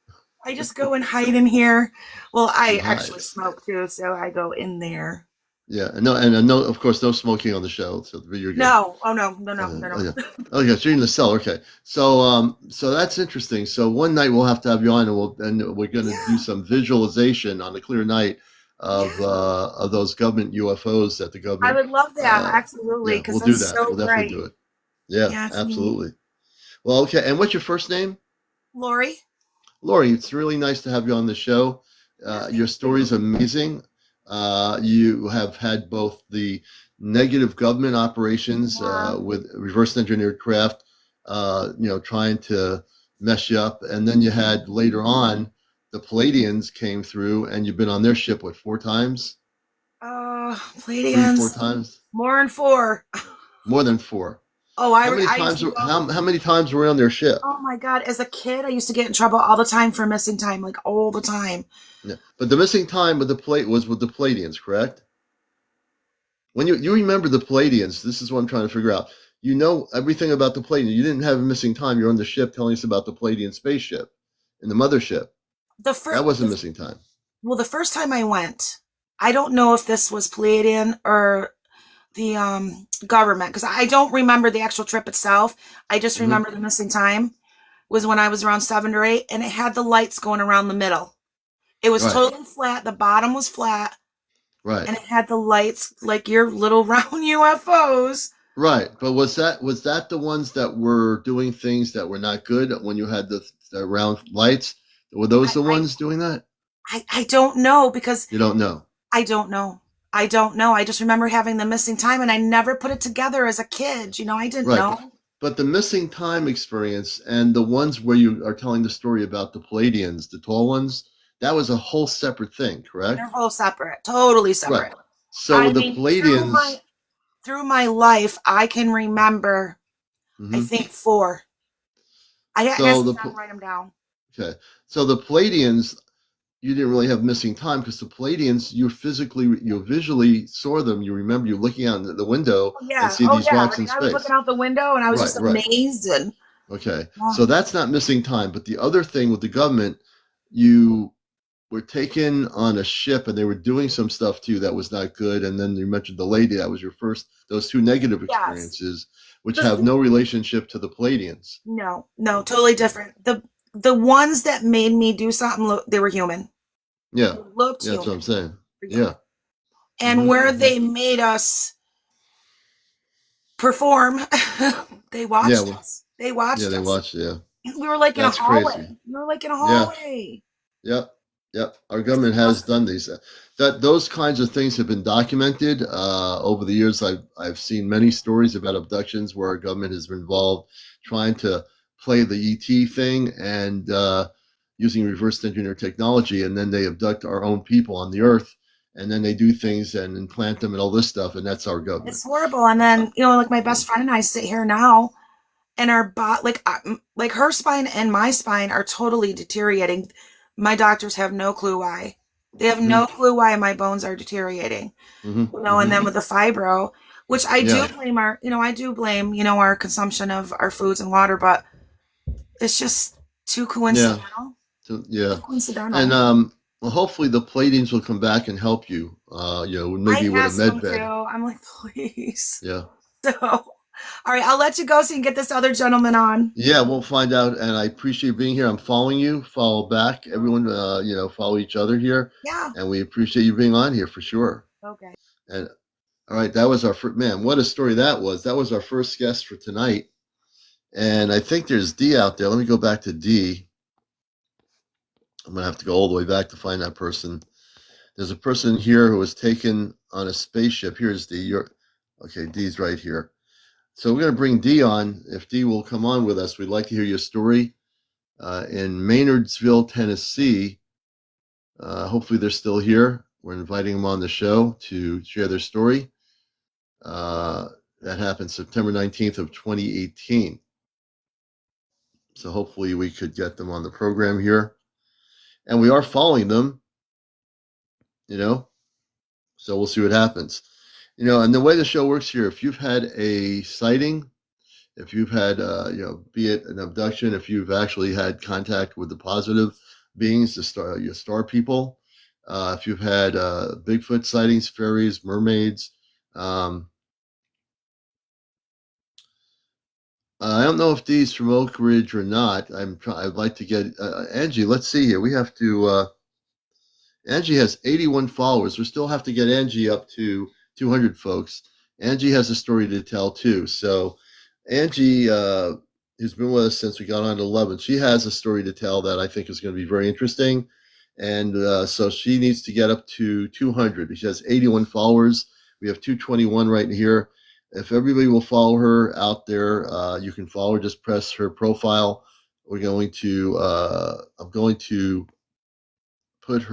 I just go and hide in here. Well, I actually smoke too, so I go in there. Yeah, and no, of course, no smoking on the show. So you're good. No, no. Yeah. Okay, so you're in the cellar. Okay, so that's interesting. So one night we'll have to have you on, and we're going to do some visualization on a clear night of those government UFOs that the government. I would love that, absolutely. We'll do that. We'll definitely do it. Yeah, absolutely. Well, okay. And what's your first name? Lorie. Lorie, it's really nice to have you on the show. Your story is amazing. You have had both the negative government operations Yeah. with reverse engineered craft, trying to mess you up, and then you had later on the Pleiadians came through, and you've been on their ship what 4 times, three, four Pleiadians, times, more than four. more than four. Oh, How many I used times? to go. How many times were we on their ship? Oh my God. As a kid, I used to get in trouble all the time for missing time, like all the time. Yeah. But the missing time with the plate was with the Pleiadians, correct? When you remember the Pleiadians, this is what I'm trying to figure out. You know everything about the Pleiadians. You didn't have a missing time. You're on the ship telling us about the Pleiadian spaceship and the mothership. The That first, wasn't missing time. well, the first time I went, I don't know if this was Pleiadian or the government because I don't remember the actual trip itself. I just Hmm. remember the missing time was when I was around 7 or 8, and it had the lights going around the middle. It was Right, totally flat. The bottom was flat, right, and it had the lights like your little round UFOs. right. But was that the ones that were doing things that were not good when you had the round lights? Were those I, the I ones doing that? I don't know because You don't know. I don't know. I don't know. I just remember having the missing time, and I never put it together as a kid. I didn't Right, know. but the missing time experience and the ones where you are telling the story about the Palladians, the tall ones, that was a whole separate thing, They're correct? whole separate, totally Right. separate. So I with the mean, through my Palladians, through my life, I can remember. I mhm. think four. I so sit the down and write them down. okay, so the Palladians, you didn't really have missing time because the Palladians, you visually saw them. You remember you looking out the window and see Oh these yeah. rocks Like in I was looking space. out the window, and I was Right, just right. amazed. And Okay, oh, so that's not missing time. But the other thing with the government, you were taken on a ship and they were doing some stuff to you that was not good. And then you mentioned the lady, that was your first, those two negative yes. experiences, which The have no relationship to the Palladians. No, no, totally different. The ones that made me do something, they were human. Yeah. They looked Yeah, that's what I'm human. saying. They were Yeah. human. And Hmm. where Hmm. they made us perform, they Yeah. watched Well, us. They yeah, watched they us. watched. Yeah. We were like in a That's hallway. crazy. We were like in a Yeah. hallway. Yep. Yep. Our It was government has awesome. done these. That those kinds of things have been documented over the years. I've seen many stories about abductions where our government has been involved trying to play the ET thing and using reverse engineer technology, and then they abduct our own people on the Earth, and then they do things and implant them and all this stuff, and that's our government. It's horrible. And Uh, then, like my best friend and I sit here now, and our bot, like her spine and my spine are totally deteriorating. My doctors have no clue why. They have mm-hmm, no clue why my bones are deteriorating. mm-hmm, And mm-hmm. then with the fibro, which I do Yeah, blame I do blame, our consumption of our foods and water, but it's just too yeah, coincidental. yeah. Too And coincidental. well, hopefully the Pleiadians will come back and help you. I Maybe with a asked med them to. bed. I'm like, please. Yeah, So, all right, I'll let you go so you can get this other gentleman on. yeah. We'll find out. And I appreciate you being here. I'm following you. Follow back. Everyone, follow each other here, Yeah. and we appreciate you being on here for sure. Okay. And all right, that was our first man. What a story that was. That was our first guest for tonight. And I think there's D out there. Let me go back to D. I'm gonna have to go all the way back to find that person. There's a person here who was taken on a spaceship. Here's D. Okay, D's right here. So we're going to bring D on. If D will come on with us, we'd like to hear your story in Maynardsville, Tennessee. Hopefully they're still here. We're inviting them on the show to share their story. That happened September 19th of 2018. So hopefully we could get them on the program here. And we are following them, so we'll see what happens. And the way the show works here, if you've had a sighting, if you've had, be it an abduction, if you've actually had contact with the positive beings, your star people, if you've had Bigfoot sightings, fairies, mermaids, I don't know if Dee's from Oak Ridge or not. I'd like to get Angie. Let's see here. We have to. Angie has 81 followers. We still have to get Angie up to 200 folks. Angie has a story to tell too. So Angie, who's been with us since we got on to 11, she has a story to tell that I think is going to be very interesting. And so she needs to get up to 200. She has 81 followers. We have 221 right here. If everybody will follow her out there, you can follow her. Just press her profile. I'm going to put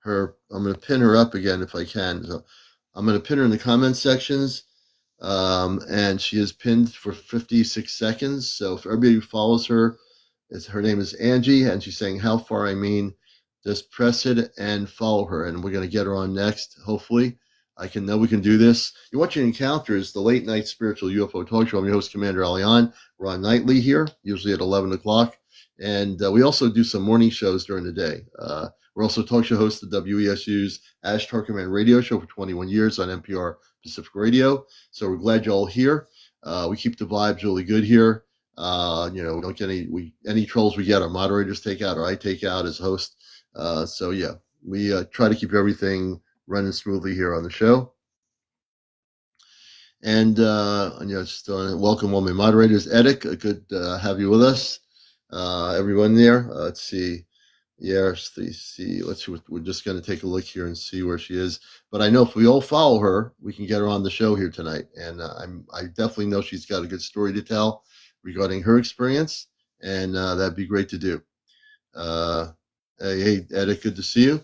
I'm going to pin her up again if I can. So I'm going to pin her in the comment sections. And she is pinned for 56 seconds. So if everybody who follows her, her name is Angie, and she's saying how far I mean. Just press it and follow her, and we're going to get her on next. Hopefully, we can do this. You're watching Encounters, the late night spiritual UFO talk show. I'm your host, CmdrAleon. We're on nightly here, usually at 11 o'clock, and we also do some morning shows during the day. We're also talk show hosts of WESU's Ashtar Command radio show for 21 years on NPR Pacific Radio. So we're glad you're all here. We keep the vibes really good here. We don't get any trolls we get. Our moderators take out, or I take out as host. So yeah, we try to keep everything running smoothly here on the show. And just welcome all my moderators. Edic, good to have you with us. Everyone there. Let's see. Yes, see. We're just going to take a look here and see where she is. But I know if we all follow her, we can get her on the show here tonight. And I definitely know she's got a good story to tell regarding her experience, and that'd be great to do. Hey, Edic, good to see you.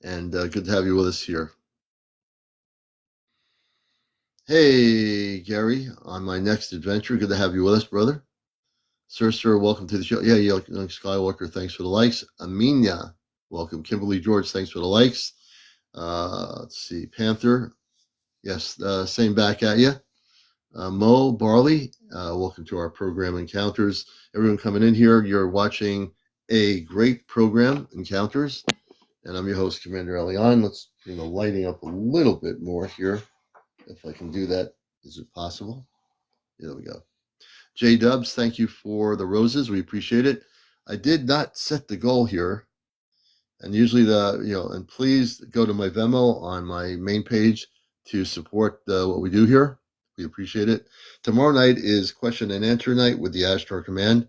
And good to have you with us here. Hey, Gary, on my next adventure. Good to have you with us, brother. Sir, welcome to the show. Yeah, Young Skywalker, thanks for the likes. Aminia, welcome. Kimberly George, thanks for the likes. Let's see, Panther, yes, same back at you. Mo Barley, welcome to our program Encounters. Everyone coming in here, you're watching a great program, Encounters, and I'm your host, CmdrAleon. Let's bring the lighting up a little bit more here, if I can do that. Is it possible? There we go. J Dubs, thank you for the roses. We appreciate it. I did not set the goal here, and usually and please go to my Venmo on my main page to support what we do here. We appreciate it. Tomorrow night is question and answer night with the Ashtar Command.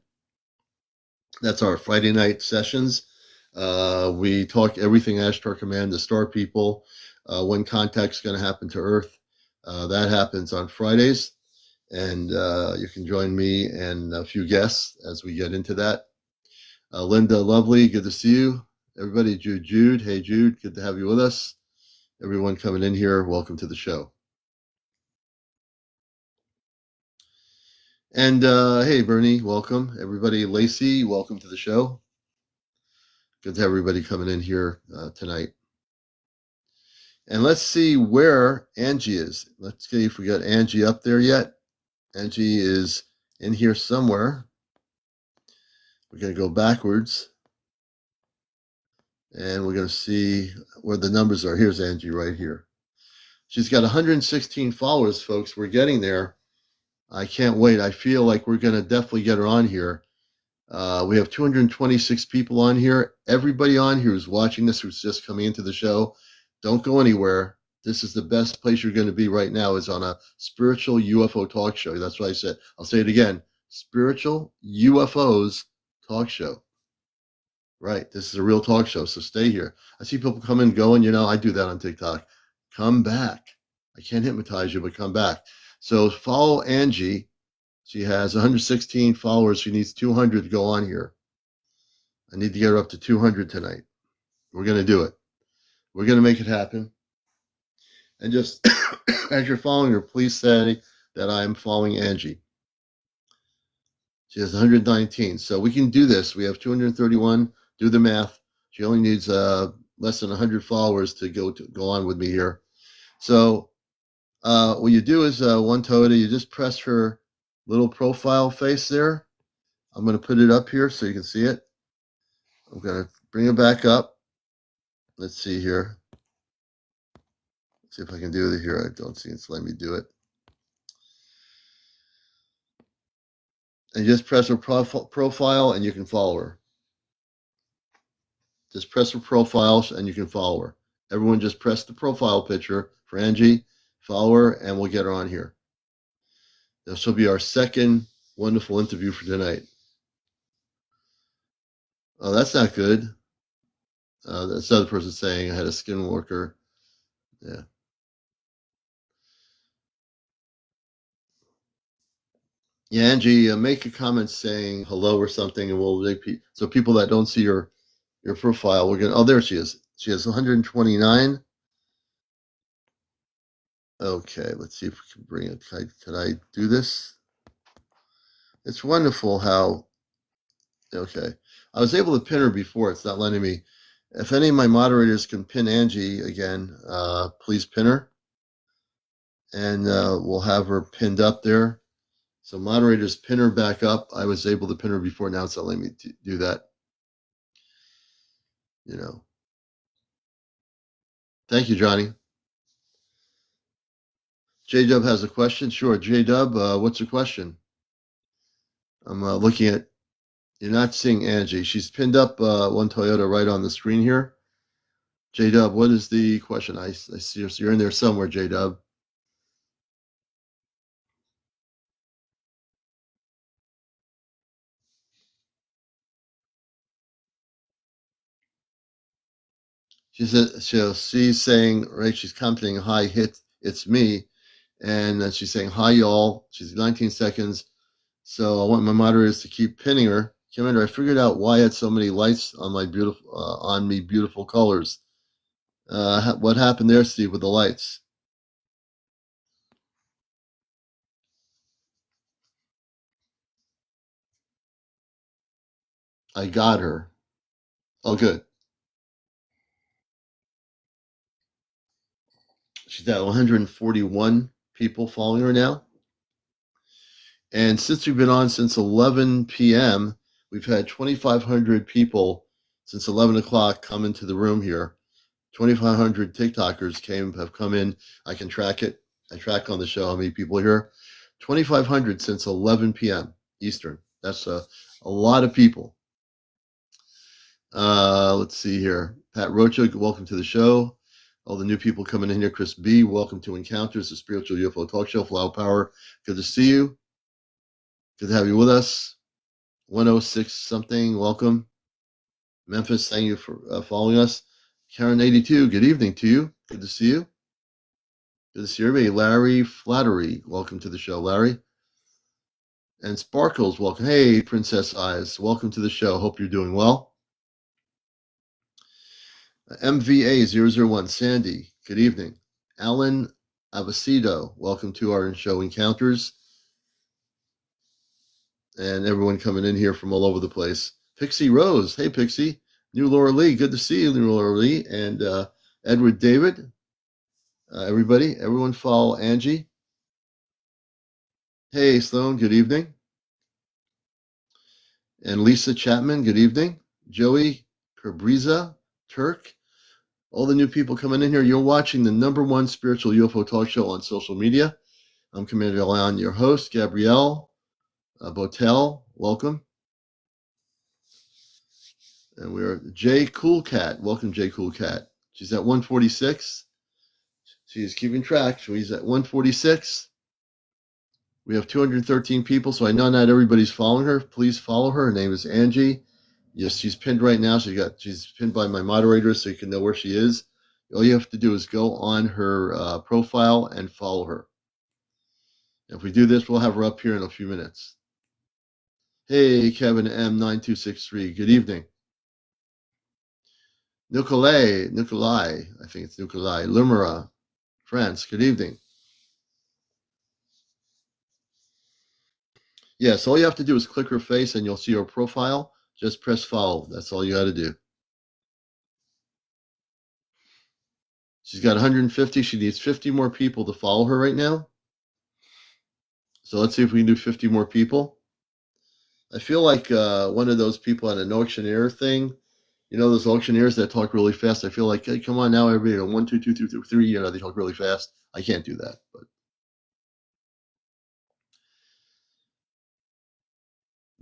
That's our Friday night sessions. We talk everything Ashtar Command, the star people, when contact's going to happen to Earth. That happens on Fridays. And you can join me and a few guests as we get into that. Linda, lovely, good to see you. Everybody, Jude. Hey, Jude, good to have you with us. Everyone coming in here, welcome to the show. And hey, Bernie, welcome. Everybody, Lacey, welcome to the show. Good to have everybody coming in here tonight. And let's see where Angie is. Let's see if we got Angie up there yet. Angie is in here somewhere. We're going to go backwards. And we're going to see where the numbers are. Here's Angie right here. She's got 116 followers, folks. We're getting there. I can't wait. I feel like we're going to definitely get her on here. We have 226 people on here. Everybody on here who's watching this, who's just coming into the show, don't go anywhere. This is the best place you're going to be right now, is on a spiritual UFO talk show. That's what I said. I'll say it again. Spiritual UFOs talk show. Right. This is a real talk show, so stay here. I see people come and go, and I do that on TikTok. Come back. I can't hypnotize you, but come back. So follow Angie. She has 116 followers. She needs 200 to go on here. I need to get her up to 200 tonight. We're going to do it. We're going to make it happen. And just as you're following her, please say that I'm following Angie. She has 119. So we can do this. We have 231. Do the math. She only needs less than 100 followers to go on with me here. So what you do is one Toda, you just press her little profile face there. I'm going to put it up here so you can see it. I'm going to bring it back up. Let's see here. Let's see if I can do it here. I don't see it's letting me do it. And just press her profile and you can follow her. Just press her profile and you can follow her. Everyone just press the profile picture for Angie, follow her, and we'll get her on here. This will be our second wonderful interview for tonight. Oh, that's not good. That's another person saying I had a skin worker. Yeah. Yeah, Angie, make a comment saying hello or something, and we'll so people that don't see your profile, we're gonna. Oh, there she is. She has 129. Okay, let's see if we can bring it. Can I do this? It's wonderful how. Okay, I was able to pin her before. It's not letting me. If any of my moderators can pin Angie again, please pin her, and we'll have her pinned up there. So moderators pin her back up. I was able to pin her before. Now it's not letting me do that. You know. Thank you, Johnny. J Dub has a question. Sure, J Dub, what's your question? I'm looking at. You're not seeing Angie. She's pinned up one Toyota right on the screen here. J Dub, what is the question? I see you're in there somewhere, J Dub. She said she's saying, right, she's commenting, hi, it's me. And then she's saying, hi, y'all. She's 19 seconds. So I want my moderators to keep pinning her. Commander, I figured out why I had so many lights on my beautiful colors. What happened there, Steve, with the lights? I got her. Oh, good. She's at 141 people following her now. And since we've been on since 11 p.m., we've had 2,500 people since 11 o'clock come into the room here. 2,500 TikTokers have come in. I can track it. I track on the show how many people are here. 2,500 since 11 p.m. Eastern. That's a lot of people. Let's see here. Pat Rocha, welcome to the show. All the new people coming in here. Chris B, welcome to Encounters, the Spiritual UFO Talk Show. Flower Power, good to see you. Good to have you with us. 106 something, welcome. Memphis, thank you for following us. Karen 82, good evening to you. Good to see you. Good to see everybody. Larry Flattery, welcome to the show, Larry. And Sparkles, welcome. Hey, Princess Eyes, welcome to the show. Hope you're doing well. MVA001, Sandy, good evening. Alan Avasido, welcome to our show Encounters. And everyone coming in here from all over the place. Pixie Rose, hey Pixie. New Laura Lee, good to see you, New Laura Lee. And Edward David, everyone follow Angie. Hey Sloan, good evening. And Lisa Chapman, good evening. Joey Kerbriza, Turk. All the new people coming in here. You're watching the #1 spiritual UFO talk show on social media. I'm CmdrAleon, your host. Gabrielle Botel, welcome. And we're Jay Cool Cat. Welcome, Jay Cool Cat. She's at 146. She's keeping track. She's at 146. We have 213 people, so I know not everybody's following her. Please follow her. Her name is Angie. Yes, she's pinned right now. She's pinned by my moderators, so you can know where she is. All you have to do is go on her profile and follow her. If we do this, we'll have her up here in a few minutes. Hey, Kevin M9263. Good evening. Nikolai, I think it's Nikolai, Limera, France. Good evening. Yes, all you have to do is click her face and you'll see her profile. Just press follow. That's all you got to do. She's got 150. She needs 50 more people to follow her right now. So let's see if we can do 50 more people. I feel like one of those people at an auctioneer thing. You know, those auctioneers that talk really fast. I feel like, hey, come on now, everybody. 1, 2, 2, 2, 3. You know, they talk really fast. I can't do that, but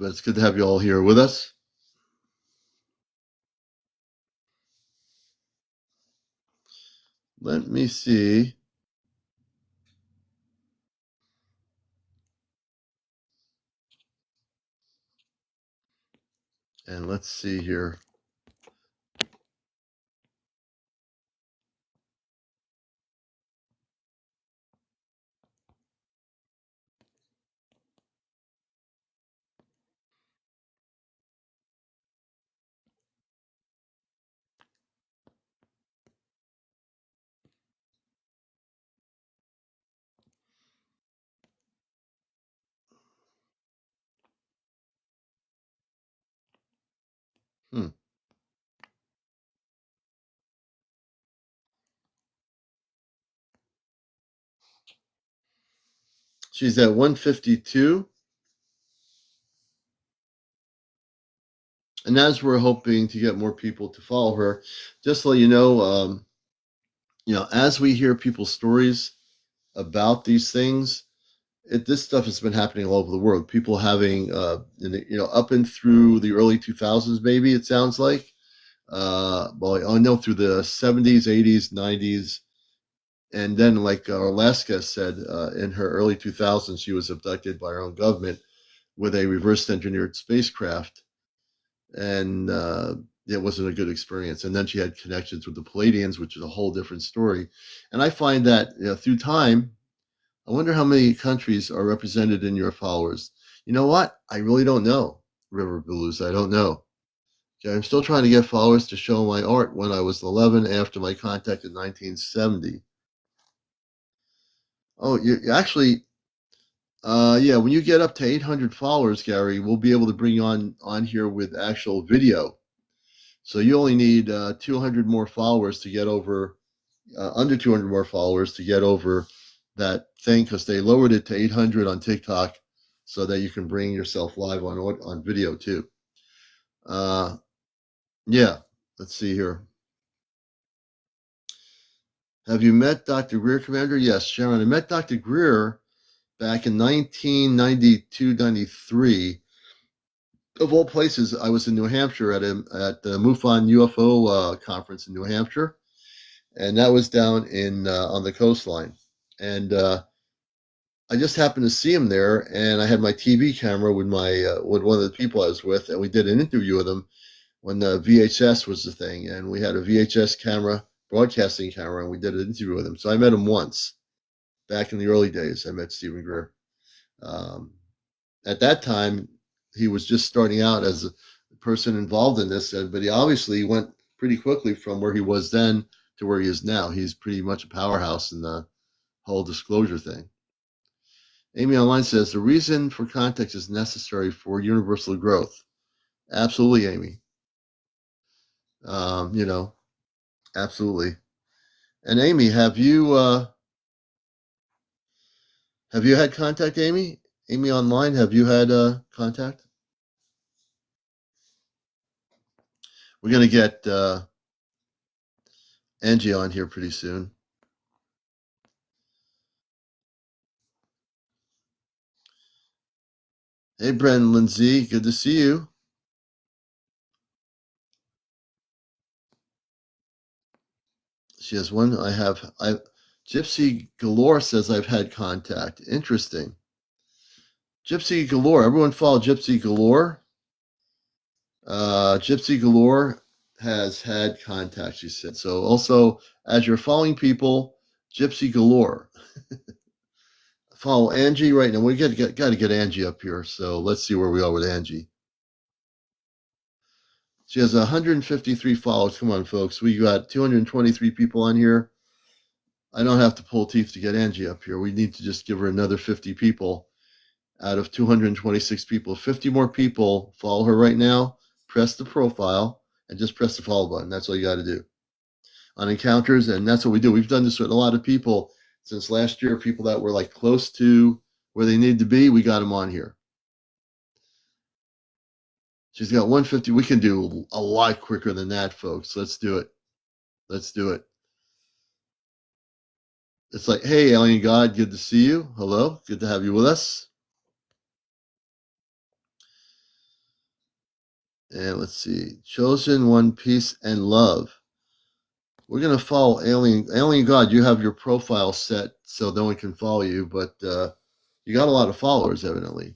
it's good to have you all here with us. Let me see. And let's see here. Hmm. She's at 152. And as we're hoping to get more people to follow her, just to let you know, as we hear people's stories about these things, this stuff has been happening all over the world. People having, up and through the early 2000s, maybe it sounds like. Well, I know through the 70s, 80s, 90s, and then, like our last guest said, in her early 2000s, she was abducted by her own government with a reverse engineered spacecraft, and it wasn't a good experience. And then she had connections with the Pleiadians, which is a whole different story. And I find that through time, I wonder how many countries are represented in your followers. You know what? I really don't know, River Blues. I don't know. Okay, I'm still trying to get followers to show my art when I was 11 after my contact in 1970. Oh, you actually, yeah, when you get up to 800 followers, Gary, we'll be able to bring you on here with actual video. So you only need 200 more followers to get over, under 200 more followers to get over that thing, because they lowered it to 800 on TikTok so that you can bring yourself live on video too. Yeah, let's see here. Have you met Dr. Greer, Commander? Yes, Sharon. I met Dr. Greer back in 1992, 93. Of all places, I was in New Hampshire at the MUFON UFO conference in New Hampshire, and that was down in on the coastline. And I just happened to see him there, and I had my TV camera with with one of the people I was with, and we did an interview with him when the VHS was the thing, and we had a VHS camera, broadcasting camera, and we did an interview with him. So I met him once back in the early days. I met Stephen Greer. Um, at that time, he was just starting out as a person involved in this, but he obviously went pretty quickly from where he was then to where he is now. He's pretty much a powerhouse in the whole disclosure thing. Amy Online says the reason for context is necessary for universal growth. Absolutely, Amy. You know, absolutely. And Amy, have you had contact, Amy? Amy Online, have you had contact? We're gonna get Angie on here pretty soon. Hey, Bren Lindsay, good to see you. She has one. Gypsy Galore says I've had contact. Interesting. Gypsy Galore. Everyone follow Gypsy Galore. Gypsy Galore has had contact, she said. So also, as you're following people, Gypsy Galore. Follow Angie right now. We got to get Angie up here. So let's see where we are with Angie. She has 153 followers. Come on, folks. We got 223 people on here. I don't have to pull teeth to get Angie up here. We need to just give her another 50 people out of 226 people. 50 more people follow her right now. Press the profile and just press the follow button. That's all you got to do on encounters. And that's what we do. We've done this with a lot of people since last year. People that were like close to where they need to be, we got them on here. She's got 150. We can do a lot quicker than that, folks. Let's do it. Let's do it. It's like, hey, Alien God, good to see you. Hello, good to have you with us. And let's see, chosen, one, peace, and love. We're gonna follow Alien God. You have your profile set so no one can follow you, but you got a lot of followers, evidently.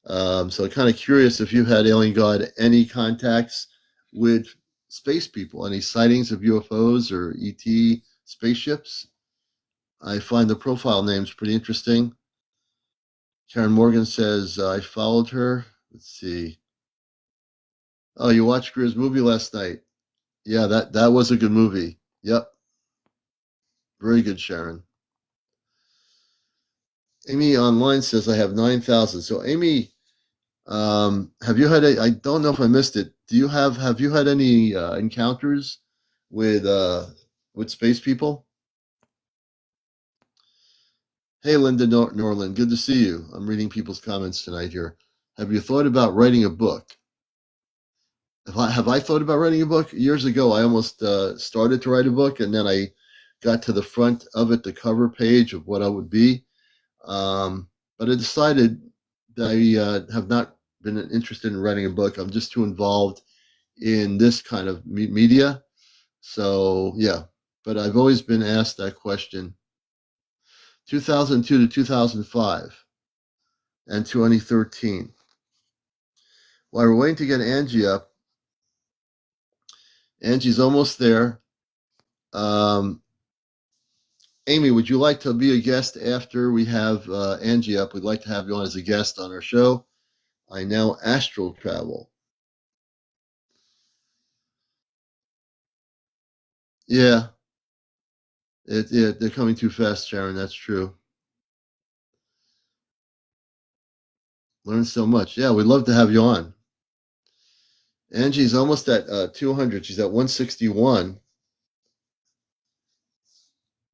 So kind of curious if you had Alien God any contacts with space people, any sightings of UFOs or ET spaceships. I find the profile names pretty interesting. Karen Morgan says, I followed her. Let's see. Oh, you watched Greer's movie last night. Yeah, that was a good movie. Yep. Very good, Sharon. Amy online says, I have 9,000. So, Amy, have you had I don't know if I missed it. Have you had any encounters with space people? Hey, Linda Norland, good to see you. I'm reading people's comments tonight here. Have you thought about writing a book? Have I thought about writing a book? Years ago, I almost started to write a book, and then I got to the front of it, the cover page of what I would be. But I decided that I have not been interested in writing a book. I'm just too involved in this kind of media. So, yeah, but I've always been asked that question. 2002 to 2005 and 2013. While we're waiting to get Angie up, Angie's almost there. Amy, would you like to be a guest after we have Angie up? We'd like to have you on as a guest on our show. I now astral travel. Yeah, they're coming too fast, Sharon. That's true. Learn so much. Yeah, we'd love to have you on. Angie's almost at 200. She's at 161.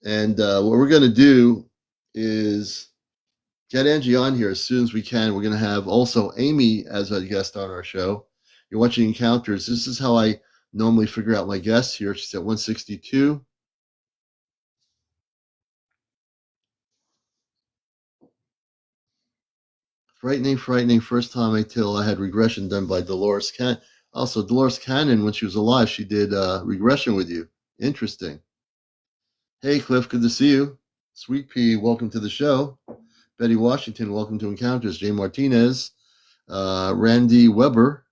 And what we're going to do is get Angie on here as soon as we can. We're going to have also Amy as a guest on our show. You're watching Encounters. This is how I normally figure out my guests here. She's at 162. Frightening, frightening. First time I had regression done by Dolores Cannon. Also, Dolores Cannon, when she was alive, she did regression with you. Interesting. Hey, Cliff, good to see you. Sweet Pea, welcome to the show. Betty Washington, welcome to Encounters. Jay Martinez, Randy Weber,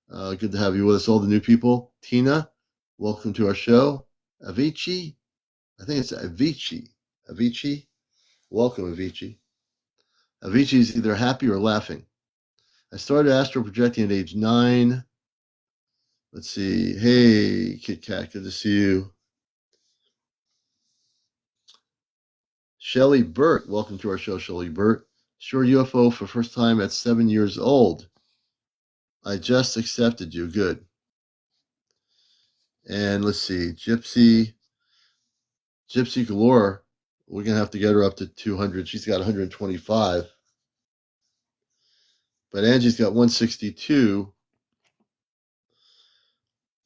good to have you with us. All the new people. Tina, welcome to our show. Avicii, I think it's Avicii. Avicii, welcome, Avicii. Avicii is either happy or laughing. I started astral projecting at age 9. Let's see. Hey, Kit Kat, good to see you. Shelly Burt, welcome to our show, Shelly Burt. Sure UFO for first time at 7 years old. I just accepted you. Good. And let's see. Gypsy Galore. We're going to have to get her up to 200. She's got 125. But Angie's got 162.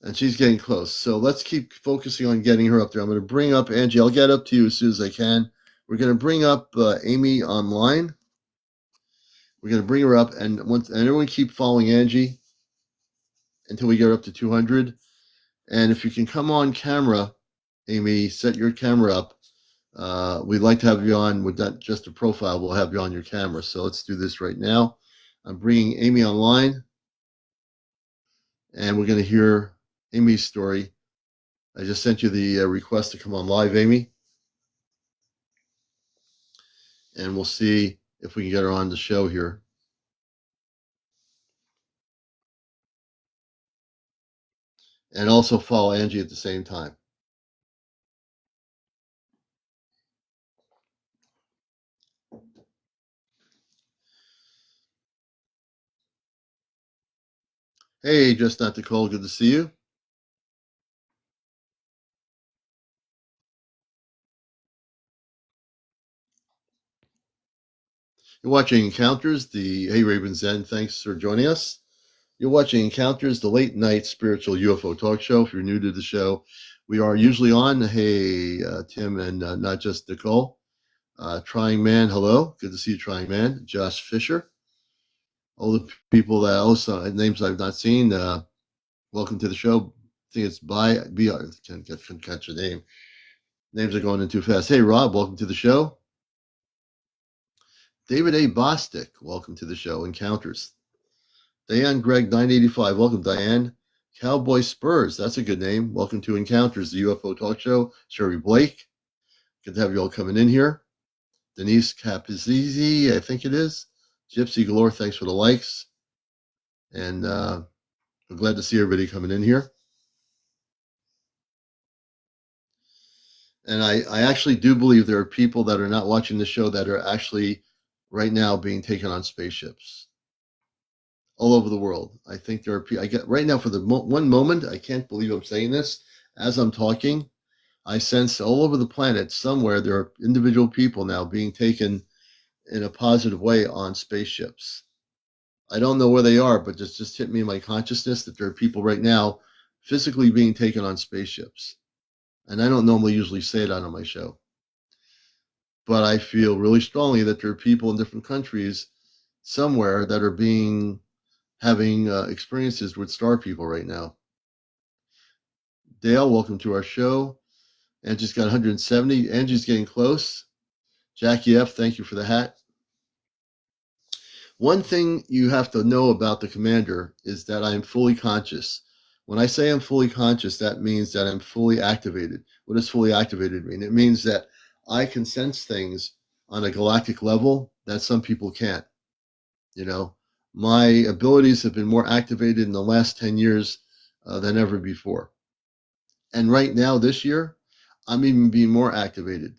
And she's getting close. So let's keep focusing on getting her up there. I'm going to bring up Angie. I'll get up to you as soon as I can. We're going to bring up Amy online. We're going to bring her up. And everyone keep following Angie until we get her up to 200. And if you can come on camera, Amy, set your camera up. We'd like to have you on with not just a profile. We'll have you on your camera. So let's do this right now. I'm bringing Amy online. And we're going to hear Amy's story. I just sent you the request to come on live, Amy. And we'll see if we can get her on the show here. And also follow Angie at the same time. Hey, Just Not Nicole, good to see you. You're watching Encounters, Hey Raven Zen, thanks for joining us. You're watching Encounters, the late night spiritual UFO talk show. If you're new to the show, we are usually on. Hey, Tim and Not Just Nicole. Trying Man, hello. Good to see you, Trying Man. Josh Fisher. All the people that also, names I've not seen, welcome to the show. I think it's can't catch your name. Names are going in too fast. Hey, Rob, welcome to the show. David A. Bostic, welcome to the show. Encounters. Diane Gregg 985, welcome Diane. Cowboy Spurs, that's a good name. Welcome to Encounters, the UFO talk show. Sherry Blake, good to have you all coming in here. Denise Capizzi, I think it is. Gypsy Galore, thanks for the likes. And I'm glad to see everybody coming in here. And I actually do believe there are people that are not watching the show that are actually right now being taken on spaceships all over the world. I think there are people, I get right now for the one moment, I can't believe I'm saying this. As I'm talking, I sense all over the planet somewhere there are individual people now being taken in a positive way on spaceships. I don't know where they are, but just hit me in my consciousness that there are people right now physically being taken on spaceships. And I don't normally usually say that on my show. But I feel really strongly that there are people in different countries somewhere that are having experiences with star people right now. Dale, welcome to our show. Angie's got 170. Angie's getting close. Jackie F., thank you for the hat. One thing you have to know about the commander is that I am fully conscious. When I say I'm fully conscious, that means that I'm fully activated. What does fully activated mean? It means that I can sense things on a galactic level that some people can't. You know, my abilities have been more activated in the last 10 years than ever before. And right now, this year, I'm even being more activated,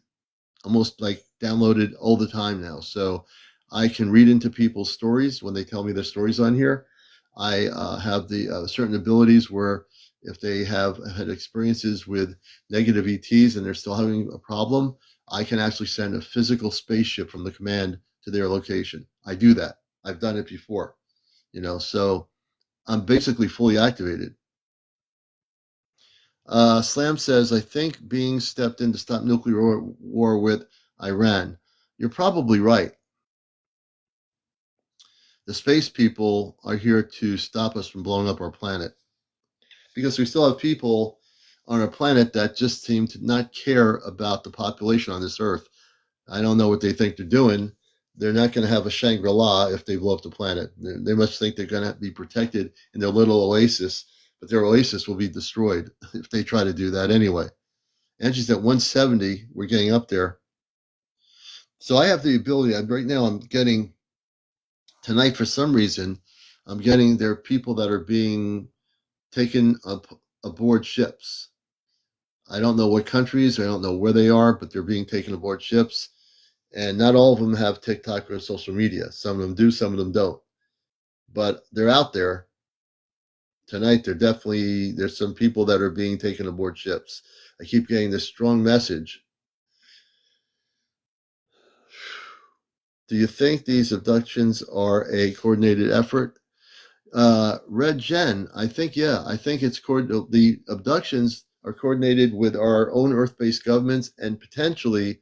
almost like downloaded all the time now. So I can read into people's stories when they tell me their stories on here. I have the certain abilities where if they have had experiences with negative ETs and they're still having a problem, I can actually send a physical spaceship from the command to their location. I do that. I've done it before, so I'm basically fully activated. Slam says, I think being stepped in to stop nuclear war with Iran. You're probably right. The space people are here to stop us from blowing up our planet because we still have people on our planet that just seem to not care about the population on this earth. I don't know what they think they're doing. They're not going to have a Shangri-La if they blow up the planet. They must think they're going to be protected in their little oasis, but their oasis will be destroyed if they try to do that anyway. Angie's at 170. We're getting up there. So I have the ability. Right now I'm getting, tonight for some reason, there are people that are being taken up aboard ships. I don't know what countries, I don't know where they are, but they're being taken aboard ships. And not all of them have TikTok or social media. Some of them do, some of them don't. But they're out there. Tonight, there's some people that are being taken aboard ships. I keep getting this strong message. Do you think these abductions are a coordinated effort? Red Jen, I think it's the abductions are coordinated with our own Earth-based governments and potentially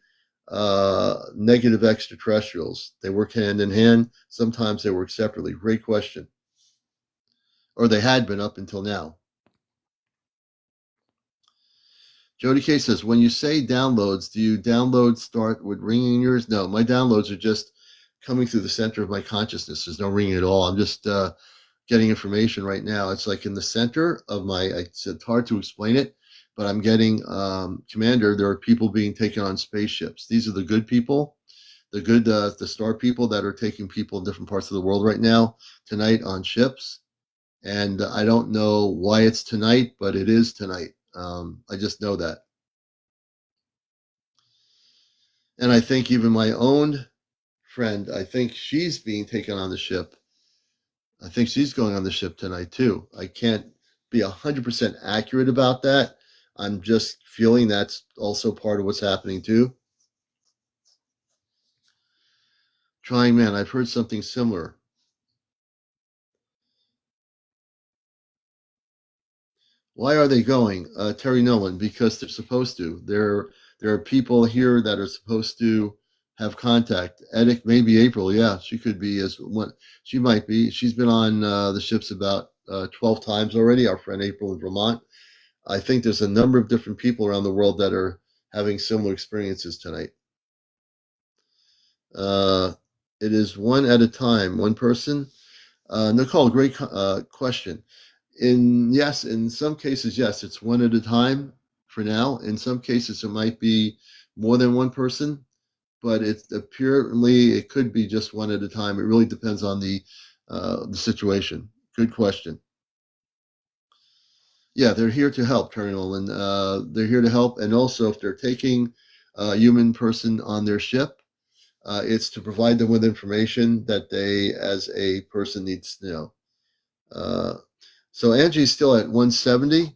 negative extraterrestrials. They work hand in hand. Sometimes they work separately. Great question. Or they had been up until now. Jody K says, when you say downloads, do you downloads start with ringing in yours? No, my downloads are just coming through the center of my consciousness. There's no ringing at all. I'm just getting information right now. It's like in the center of it's hard to explain it, but I'm getting, Commander, there are people being taken on spaceships. These are the good people, the star people that are taking people in different parts of the world right now, tonight on ships. And I don't know why it's tonight, but it is tonight. I just know that. And I think even my own friend, I think she's being taken on the ship. I think she's going on the ship tonight too. I can't be 100% accurate about that. I'm just feeling that's also part of what's happening too. Trying man, I've heard something similar. Why are they going? Terry Nolan, because they're supposed to. There are people here that are supposed to have contact. Edic, maybe April, yeah, she could be as one. She might be. She's been on the ships about 12 times already. Our friend April in Vermont. I think there's a number of different people around the world that are having similar experiences tonight. it is one at a time, one person. Nicole, great question. In some cases, yes, it's one at a time for now. In some cases, it might be more than one person, but it could be just one at a time. It really depends on the situation. Good question. Yeah, they're here to help, Terminal, and they're here to help. And also, if they're taking a human person on their ship, it's to provide them with information that they, as a person, needs to know. So Angie's still at 170.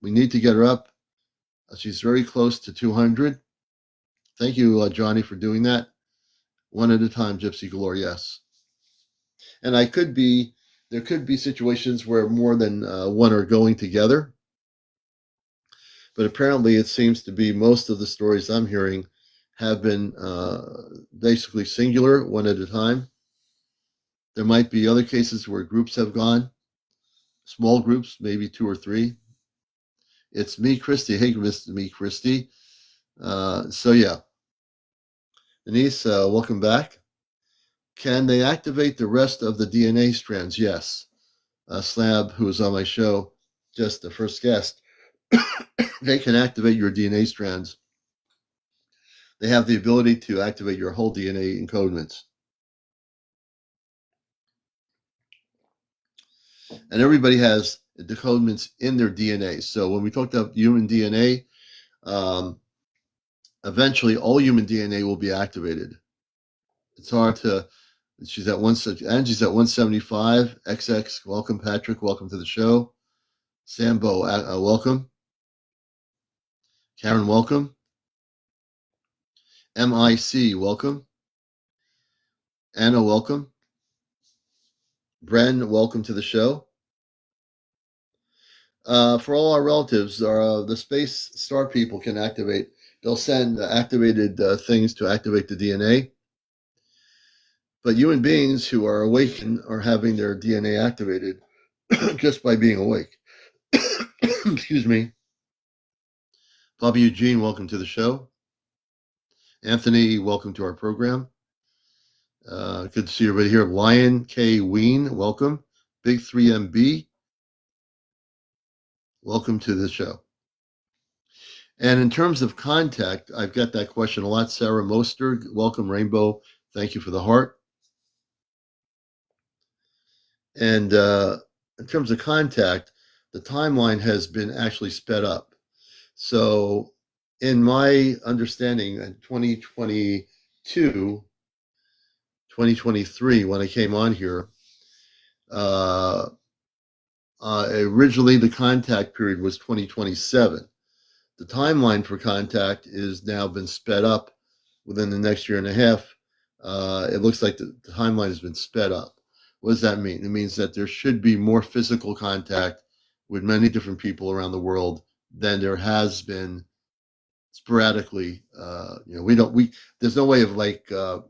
We need to get her up. She's very close to 200. Thank you, Johnny, for doing that. One at a time, Gypsy Galore, yes. And there could be situations where more than one are going together. But apparently it seems to be most of the stories I'm hearing have been basically singular, one at a time. There might be other cases where groups have gone, small groups, maybe 2 or 3. It's me, Christy. Hey, me, Christy. So yeah. Denise, welcome back. Can they activate the rest of the DNA strands? Yes. Slab, who was on my show, just the first guest, they can activate your DNA strands. They have the ability to activate your whole DNA encodements. And everybody has decodements in their DNA. So when we talked about human DNA, eventually all human DNA will be activated. It's hard to. Angie's at 175. XX, welcome, Patrick. Welcome to the show. Sambo, welcome. Karen, welcome. MIC, welcome. Anna, welcome. Bren, welcome to the show. For all our relatives, the space star people can activate. They'll send activated things to activate the DNA. But human beings who are awakened are having their DNA activated just by being awake. Excuse me. Bobby Eugene, welcome to the show. Anthony, welcome to our program. Good to see everybody here. Lion K. Ween, welcome. Big 3MB, welcome to the show. And in terms of contact, I've got that question a lot. Sarah Moster, welcome. Rainbow, thank you for the heart. And in terms of contact, the timeline has been actually sped up. So in my understanding, in 2022, 2023, when I came on here, originally the contact period was 2027. The timeline for contact is now been sped up within the next year and a half. It looks like the timeline has been sped up. What does that mean? It means that there should be more physical contact with many different people around the world than there has been sporadically. There's no way of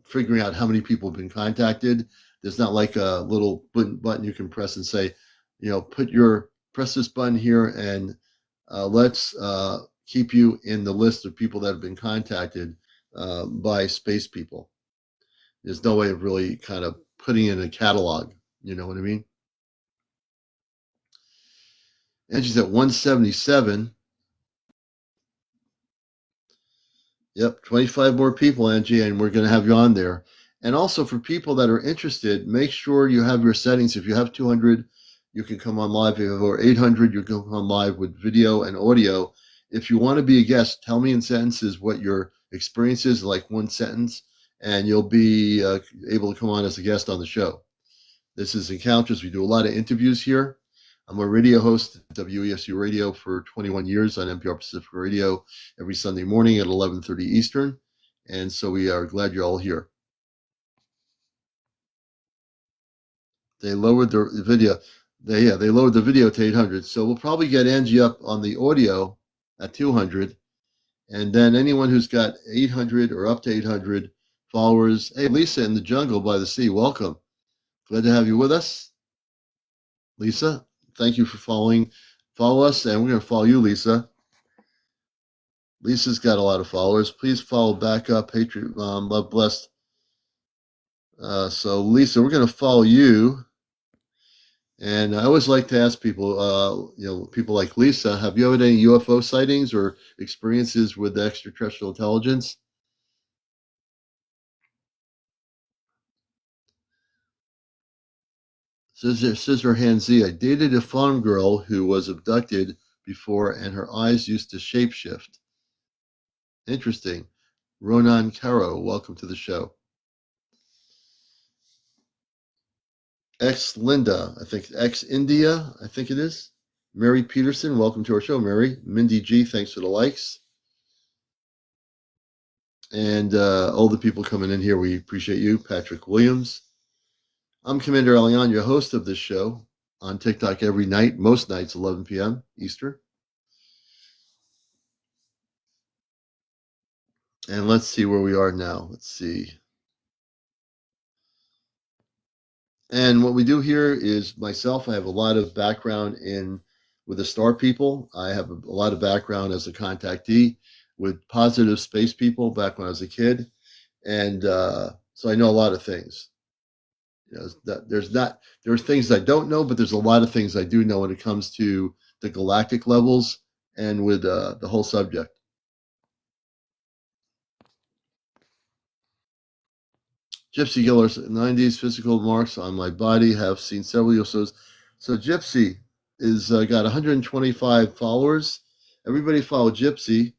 figuring out how many people have been contacted. There's not like a little button you can press and say, press this button here and let's keep you in the list of people that have been contacted by space people. There's no way of really kind of putting in a catalog. You know what I mean? Angie's at 177. Yep, 25 more people, Angie, and we're going to have you on there. And also for people that are interested, make sure you have your settings. If you have 200, you can come on live. If you have over 800, you can come on live with video and audio. If you want to be a guest, tell me in sentences what your experience is, like one sentence, and you'll be able to come on as a guest on the show. This is Encounters. We do a lot of interviews here. I'm a radio host at WESU Radio for 21 years on NPR Pacific Radio every Sunday morning at 11:30 Eastern. And so we are glad you're all here. They lowered the video. They lowered the video to 800. So we'll probably get Angie up on the audio at 200. And then anyone who's got 800 or up to 800 followers. Hey, Lisa in the jungle by the sea, welcome. Glad to have you with us. Lisa, thank you for following. Follow us, and we're going to follow you, Lisa. Lisa's got a lot of followers. Please follow back up. Patriot Love Blessed. So Lisa, we're going to follow you. And I always like to ask people, people like Lisa, have you had any UFO sightings or experiences with extraterrestrial intelligence? Scissor Hand Z, I dated a farm girl who was abducted before and her eyes used to shapeshift. Interesting. Ronan Caro, welcome to the show. Ex Linda, I think ex India, I think it is. Mary Peterson, welcome to our show, Mary. Mindy G, thanks for the likes. And all the people coming in here, we appreciate you. Patrick Williams. I'm CmdrAleon, your host of this show on TikTok every night, most nights, 11 p.m. Eastern. And let's see where we are now. Let's see. And what we do here is myself, I have a lot of background in with the star people. I have a lot of background as a contactee with positive space people back when I was a kid. And so I know a lot of things. You know, there's things I don't know, but there's a lot of things I do know when it comes to the galactic levels and with the whole subject. Gypsy Giller's 90s physical marks on my body have seen several UFOs. So Gypsy is got 125 followers. Everybody follow Gypsy.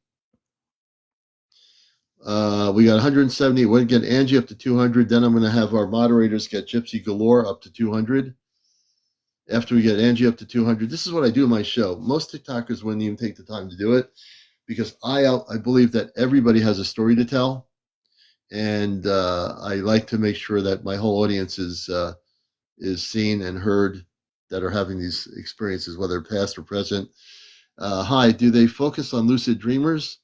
We got 170. We're going to get Angie up to 200. Then I'm going to have our moderators get Gypsy Galore up to 200. After we get Angie up to 200, this is what I do in my show. Most TikTokers wouldn't even take the time to do it because I believe that everybody has a story to tell. And I like to make sure that my whole audience is seen and heard that are having these experiences, whether past or present. Hi, do they focus on lucid dreamers?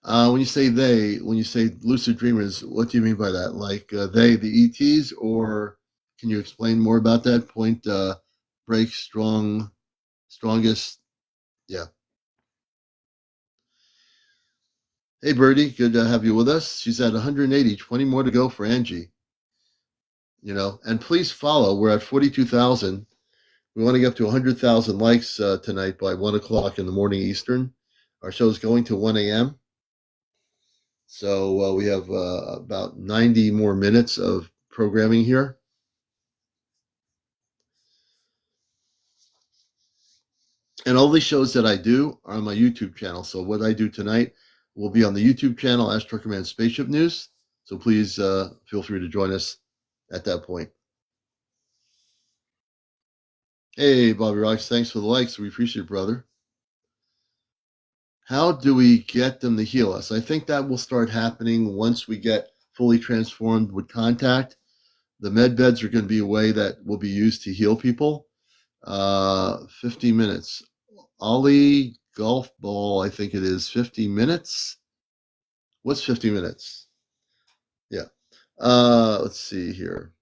When you say lucid dreamers, what do you mean by that? Like they, the ETs, or can you explain more about that? Point break, strongest. Yeah. Hey, Birdie, good to have you with us. She's at 180, 20 more to go for Angie. You know, and please follow. We're at 42,000. We want to get up to 100,000 likes tonight by 1 o'clock in the morning Eastern. Our show is going to 1 a.m. So we have about 90 more minutes of programming here. And all these shows that I do are on my YouTube channel. So what I do tonight will be on the YouTube channel, Astro Command Spaceship News. So please feel free to join us at that point. Hey, Bobby Rocks, thanks for the likes. We appreciate it, brother. How do we get them to heal us? I think that will start happening once we get fully transformed with contact. The med beds are going to be a way that will be used to heal people. 50 minutes. Ollie golf ball, I think it is 50 minutes. What's 50 minutes? Yeah. Let's see here.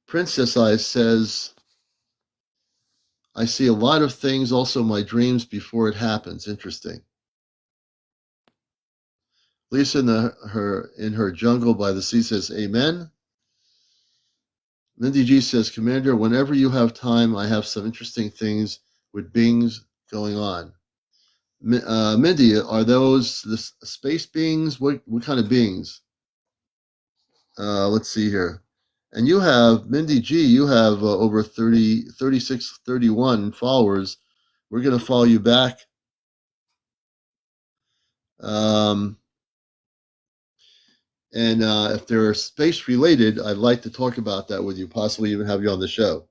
Princess Eyes says, I see a lot of things, also my dreams before it happens. Interesting. Lisa in her jungle by the sea says, Amen. Mindy G says, Commander, whenever you have time, I have some interesting things with beings going on. Mindy, are those the space beings? What kind of beings? Let's see here. And you have, Mindy G, you have over 36, 31 followers. We're going to follow you back. And if they're space related, I'd like to talk about that with you, possibly even have you on the show.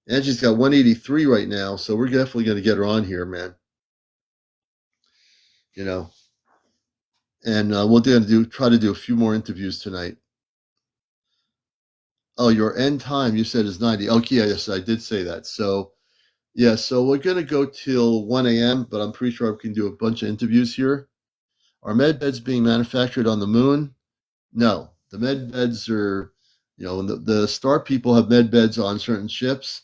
Angie's got 183 right now, so we're definitely going to get her on here, man. You know, and we're going to try to do a few more interviews tonight. Oh, your end time you said is 90. Okay, yes, I did say that. So, yeah, so we're going to go till 1 a.m., but I'm pretty sure we can do a bunch of interviews here. Are med beds being manufactured on the moon? No, the med beds are, you know, the star people have med beds on certain ships.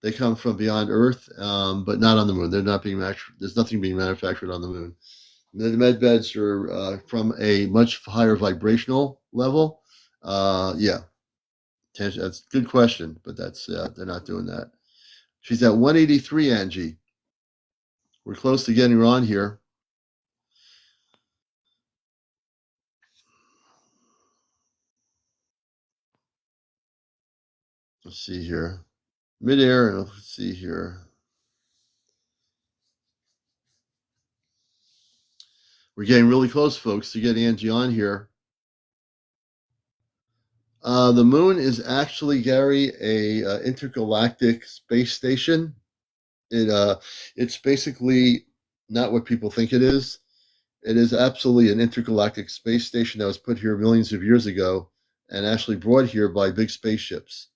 They come from beyond Earth, but not on the moon. They're not being there's nothing being manufactured on the moon. The med beds are from a much higher vibrational level. Yeah, that's a good question, but that's they're not doing that. She's at 183, Angie. We're close to getting her on here. Let's see here. Midair, let's see here. We're getting really close, folks, to get Angie on here. The moon is actually, Gary, a intergalactic space station. It's basically not what people think it is. It is absolutely an intergalactic space station that was put here millions of years ago and actually brought here by big spaceships.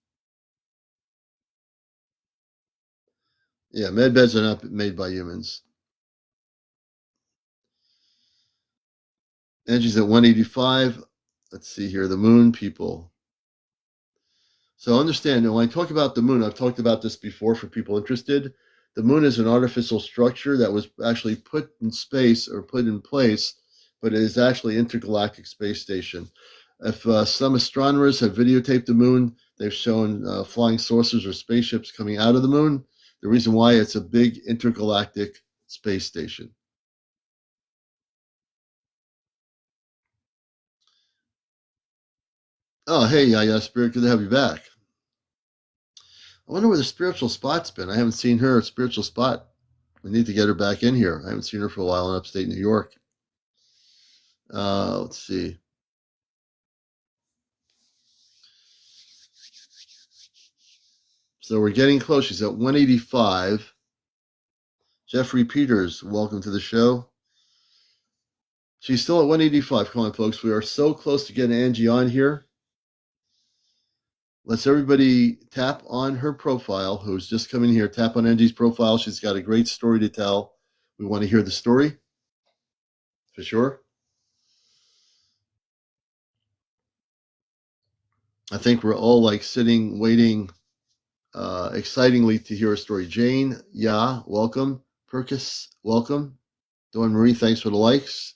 Yeah, med beds are not made by humans. Angie's at 185. Let's see here, the moon people. So understand, when I talk about the moon, I've talked about this before for people interested. The moon is an artificial structure that was actually put in space or put in place, but it is actually an intergalactic space station. If some astronomers have videotaped the moon, they've shown flying saucers or spaceships coming out of the moon. The reason why, it's a big intergalactic space station. Oh, hey, yeah, Spirit, good to have you back. I wonder where the spiritual spot's been. I haven't seen her at spiritual spot. We need to get her back in here. I haven't seen her for a while in upstate New York. Let's see. So we're getting close. She's at 185. Jeffrey Peters, welcome to the show. She's still at 185. Come on, folks. We are so close to getting Angie on here. Let's everybody tap on her profile, who's just coming here. Tap on Angie's profile. She's got a great story to tell. We want to hear the story, for sure. I think we're all like sitting, waiting excitingly to hear a story. Jane, yeah, welcome. Perkis, welcome. Dawn Marie, thanks for the likes.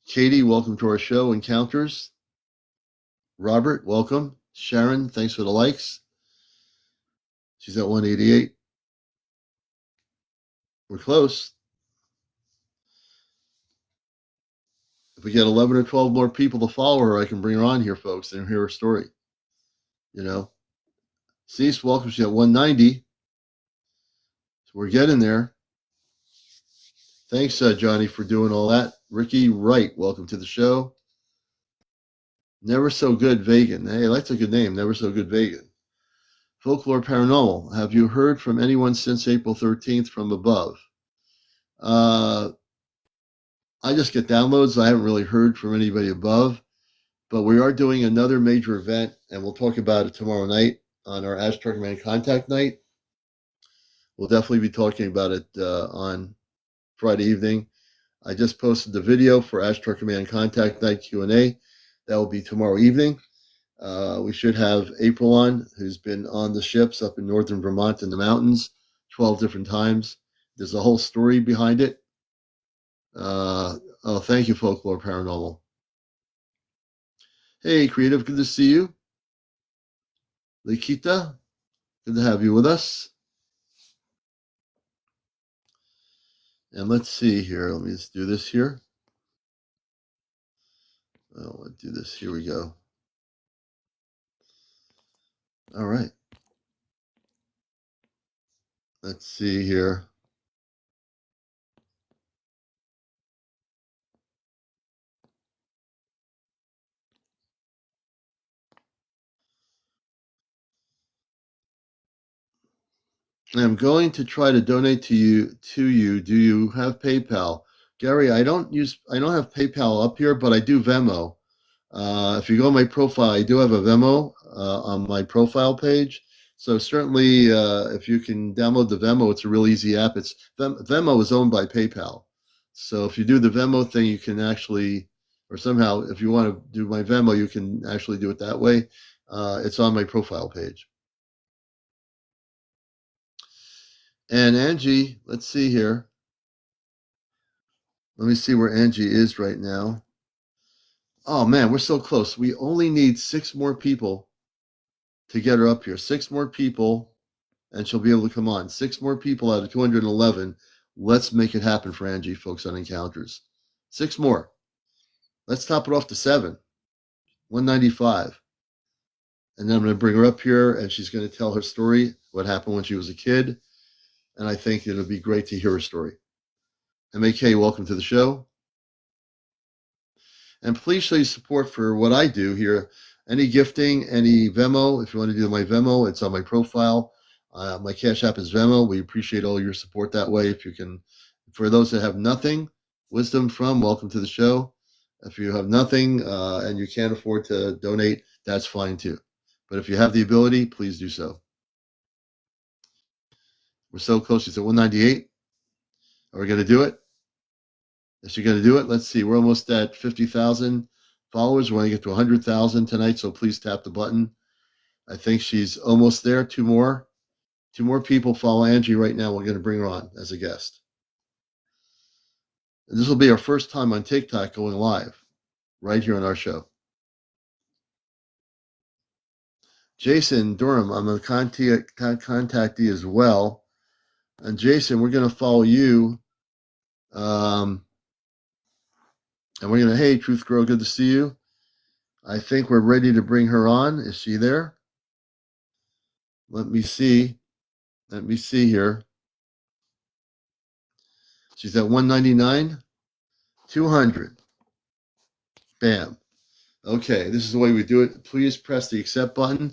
Katie, welcome to our show, Encounters. Robert, welcome. Sharon, thanks for the likes. She's at 188. We're close. If we get 11 or 12 more people to follow her, I can bring her on here, folks, and hear her story. You know, Cease, welcome. She's at 190. So we're getting there. Thanks, Johnny, for doing all that. Ricky Wright, welcome to the show. Never So Good Vegan. Hey, that's a good name. Never So Good Vegan. Folklore Paranormal. Have you heard from anyone since April 13th from above? I just get downloads. I haven't really heard from anybody above, but we are doing another major event, and we'll talk about it tomorrow night on our Ask Trucker Man Contact Night. We'll definitely be talking about it on Friday evening. I just posted the video for Ask Trucker Man Contact Night Q&A. That will be tomorrow evening. We should have April on, who's been on the ships up in northern Vermont in the mountains 12 different times. There's a whole story behind it. Thank you, Folklore Paranormal. Hey, Creative, good to see you. Likita, good to have you with us. And let's see here. Let me just do this here. Let's do this. Here we go. All right. Let's see here. I'm going to try to donate to you. Do you have PayPal? Gary, I don't have PayPal up here, but I do Venmo. If you go on my profile, I do have a Venmo on my profile page. So certainly, if you can download the Venmo, it's a real easy app. Venmo is owned by PayPal. So if you do the Venmo thing, you can actually, or somehow, if you want to do my Venmo, you can actually do it that way. It's on my profile page. And Angie, let's see here. Let me see where Angie is right now. Oh man, we're so close. We only need 6 more people to get her up here. 6 more people, and she'll be able to come on. 6 more people out of 211. Let's make it happen for Angie, folks, on Encounters. 6 more. Let's top it off to 7. 195. And then I'm going to bring her up here, and she's going to tell her story, what happened when she was a kid. And I think it'll be great to hear her story. MAK, welcome to the show. And please show your support for what I do here. Any gifting, any Venmo, if you want to do my Venmo, it's on my profile. My Cash App is Venmo. We appreciate all your support that way. If you can, for those that have nothing, wisdom from, welcome to the show. If you have nothing and you can't afford to donate, that's fine too. But if you have the ability, please do so. We're so close. It's at 198. Are we going to do it? Is she going to do it? Let's see. We're almost at 50,000 followers. We want to get to 100,000 tonight, so please tap the button. I think she's almost there. 2 more. 2 more people follow Angie right now. We're going to bring her on as a guest. And this will be our first time on TikTok going live right here on our show. Jason Durham, I'm a contactee as well. And Jason, we're going to follow you. And we're going to, hey, Truth Girl, good to see you. I think we're ready to bring her on. Is she there? Let me see. Let me see here. She's at 199, 200. Bam. Okay, this is the way we do it. Please press the accept button.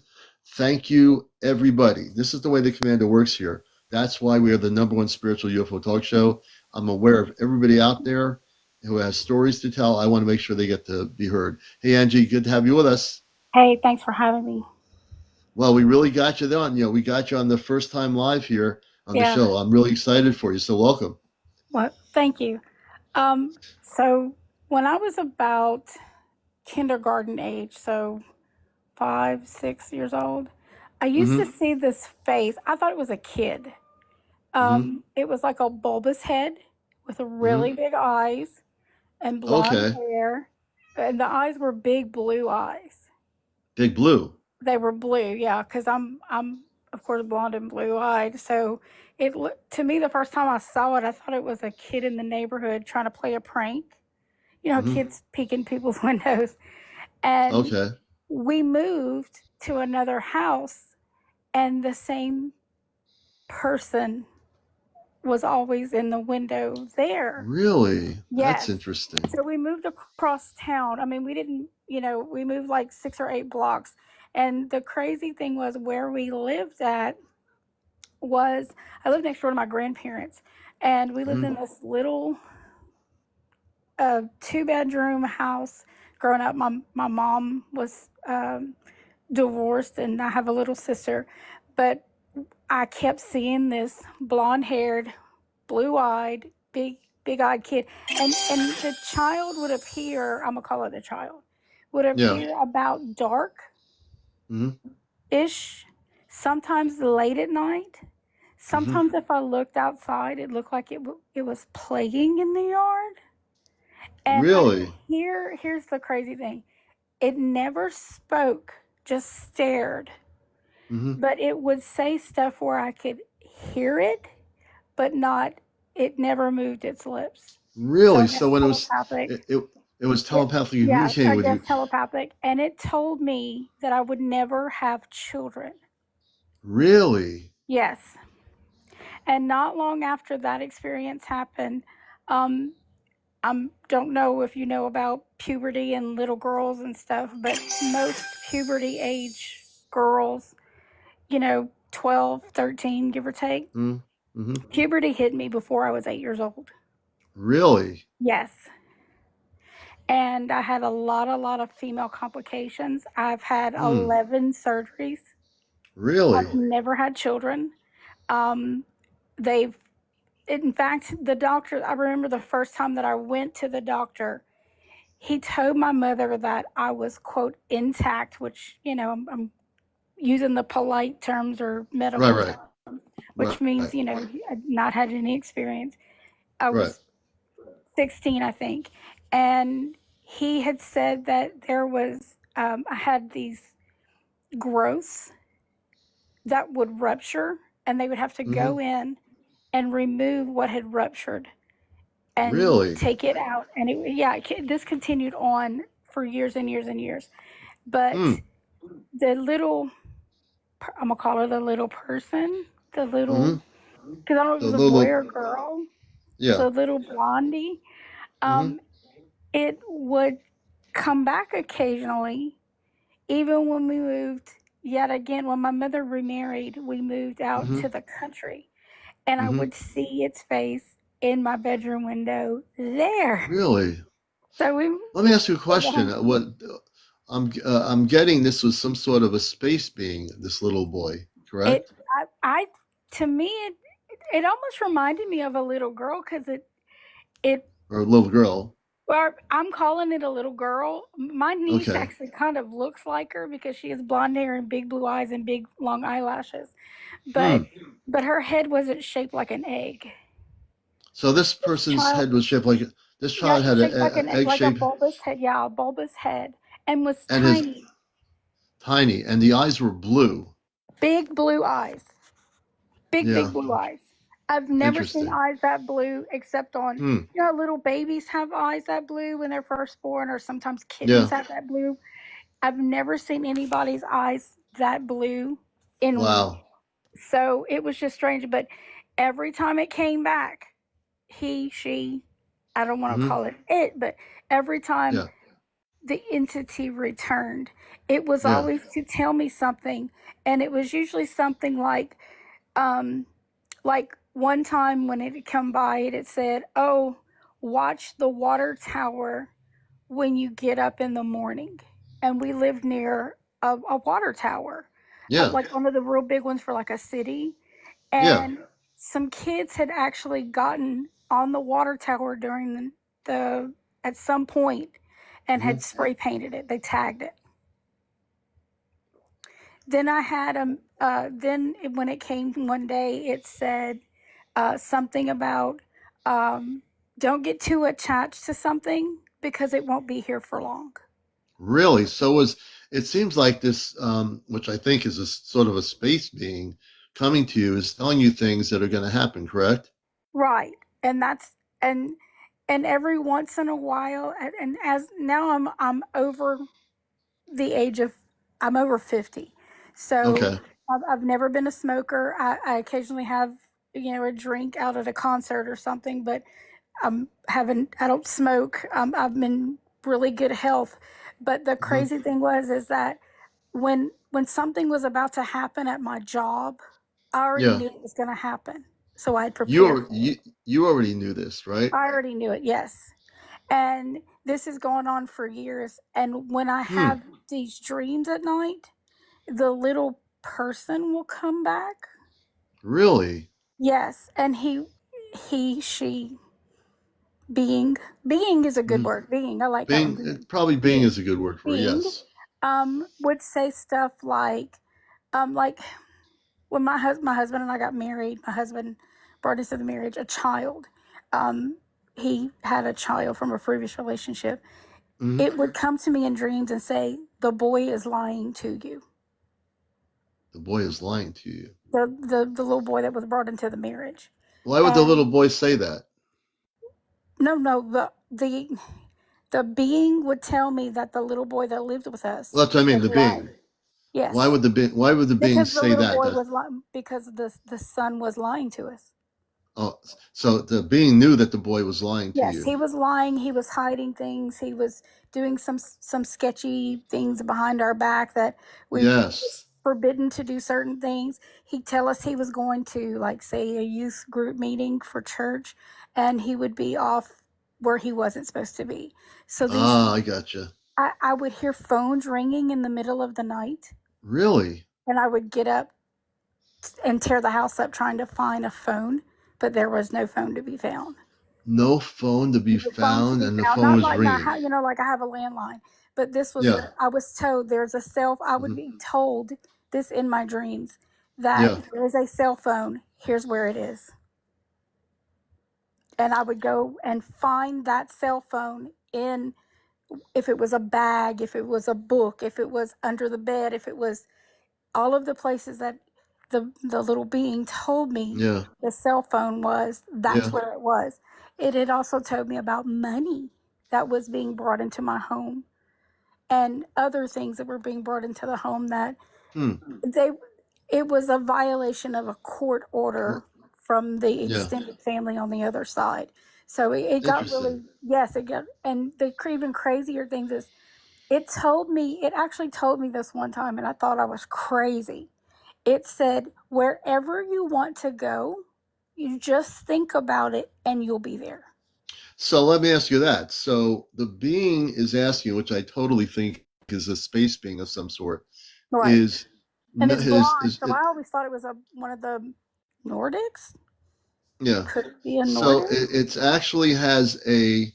Thank you, everybody. This is the way the Commander works here. That's why we are the #1 spiritual UFO talk show. I'm aware of everybody out there who has stories to tell. I want to make sure they get to be heard. Hey, Angie, good to have you with us. Hey, thanks for having me. Well, we really got you on. We got you on the first time live here on the show. I'm really excited for you. So welcome. Well, thank you. So when I was about kindergarten age, so 5, 6 years old, I used to see this face. I thought it was a kid. It was like a bulbous head with really big eyes and blonde hair. And the eyes were big blue eyes. Big blue? They were blue, yeah, because I'm of course blonde and blue eyed. So it looked to me, the first time I saw it, I thought it was a kid in the neighborhood trying to play a prank. You know, kids peeking people's windows. And we moved to another house, and the same person was always in the window there. Really? Yes. That's interesting. So we moved across town. I mean, we didn't, we moved like 6 or 8 blocks. And the crazy thing was, where we lived at was, I lived next door to my grandparents, and we lived in this little 2-bedroom house. Growing up, my mom was divorced, and I have a little sister, but I kept seeing this blonde-haired, blue-eyed, big-eyed kid, and the child would appear. I'm gonna call it a child. Would appear about dark-ish. Sometimes late at night. Sometimes if I looked outside, it looked like it was playing in the yard. And really? Here's the crazy thing. It never spoke, just stared. But it would say stuff where I could hear it, but it never moved its lips. Really? So when it was telepathically communicating with you. Telepathic. And it told me that I would never have children. Really? Yes. And not long after that experience happened, I don't know if you know about puberty and little girls and stuff, but most puberty age girls, 12, 13, give or take. Puberty hit me before I was 8 years old. Really? Yes. And I had a lot of female complications. I've had 11 surgeries. Really? I've never had children. In fact, the doctor, I remember the first time that I went to the doctor, he told my mother that I was, quote, intact, which, I'm using the polite terms or medical terms, which means, I've not had any experience. I was 16, I think. And he had said that there was, I had these growths that would rupture, and they would have to go in and remove what had ruptured and Really? take it out. And this continued on for years and years and years. But the little, I'm gonna call it a little person, the little, because I don't know if it was a boy or a girl. Yeah. The little blondie. It would come back occasionally, even when we moved. Yet again, when my mother remarried, we moved out to the country, and I would see its face in my bedroom window there. Really? So let me ask you a question. What I'm getting, this was some sort of a space being, this little boy, correct? To me, it almost reminded me of a little girl, because it or a little girl. Well, I'm calling it a little girl. My niece actually kind of looks like her, because she has blonde hair and big blue eyes and big long eyelashes. But her head wasn't shaped like an egg. So this person's head was shaped like, this child had an egg shape. Like a bulbous head, a bulbous head, and was tiny. Tiny, and the eyes were blue. Big blue eyes. Big blue eyes. I've never seen eyes that blue, except on, little babies have eyes that blue when they're first born, or sometimes kittens have that blue. I've never seen anybody's eyes that blue. Wow. So it was just strange. But every time it came back, she, I don't want to call it, but every time the entity returned, it was always to tell me something. And it was usually something like one time when it had come by, it said, "Oh, watch the water tower when you get up in the morning." And we lived near a water tower, like one of the real big ones for like a city. And some kids had actually gotten on the water tower during at some point, and had spray painted it. They tagged it. Then I had then when it came one day, it said something about don't get too attached to something, because it won't be here for long. Really? So it seems like this, which I think is a sort of a space being coming to you, is telling you things that are going to happen, correct? Right. And that's, and every once in a while, and as now I'm over the age of, I'm over 50. So I've never been a smoker. I occasionally have, a drink out at a concert or something, but I don't smoke. I've been really good health. But the crazy thing is that when something was about to happen at my job, I already knew it was going to happen. So I had prepared. You already knew this, right? I already knew it, yes. And this has gone on for years. And when I have these dreams at night, the little person will come back. Really? Yes. And she, being is a good word. Being, I like being, that one. Probably being is a good word for it, yes. Would say stuff like when my husband and I got married, my husband brought us into the marriage a child. He had a child from a previous relationship. It would come to me in dreams and say, "The boy is lying to you." The boy is lying to you. The little boy that was brought into the marriage. Why would the little boy say that? No, the being would tell me that the little boy that lived with us. Well, that's what I mean, the being. Yes. Why would the being say that? Because the son was lying to us. Oh, so the being knew that the boy was lying to you. Yes, he was lying. He was hiding things. He was doing some sketchy things behind our back that we was forbidden to do certain things. He'd tell us he was going to, like, say, a youth group meeting for church, and he would be off where he wasn't supposed to be. So I gotcha. I would hear phones ringing in the middle of the night. Really? And I would get up and tear the house up trying to find a phone, but there was no phone to be found. No phone to be found, and the phone was ringing. Like I have a landline, but this was, I was told there's a I would be told this in my dreams, that there is a cell phone. Here's where it is. and I would go and find that cell phone in, if it was a bag, if it was a book, if it was under the bed, if it was all of the places that the little being told me Yeah. the cell phone was, that's Yeah. where it was. It had also told me about money that was being brought into my home and other things that were being brought into the home that Hmm. they it was a violation of a court order from the Yeah. extended family on the other side. So it got Interesting. really, yes, it got, and the even crazier things is it actually told me this one time and I thought I was crazy. It said, wherever you want to go, you just think about it and you'll be there. So let me ask you that. So the being is asking, which I totally think is a space being of some sort, Right. is And it's blonde. is So I always thought it was one of the Nordics. yeah. Could it be a So Nordic? it's actually has a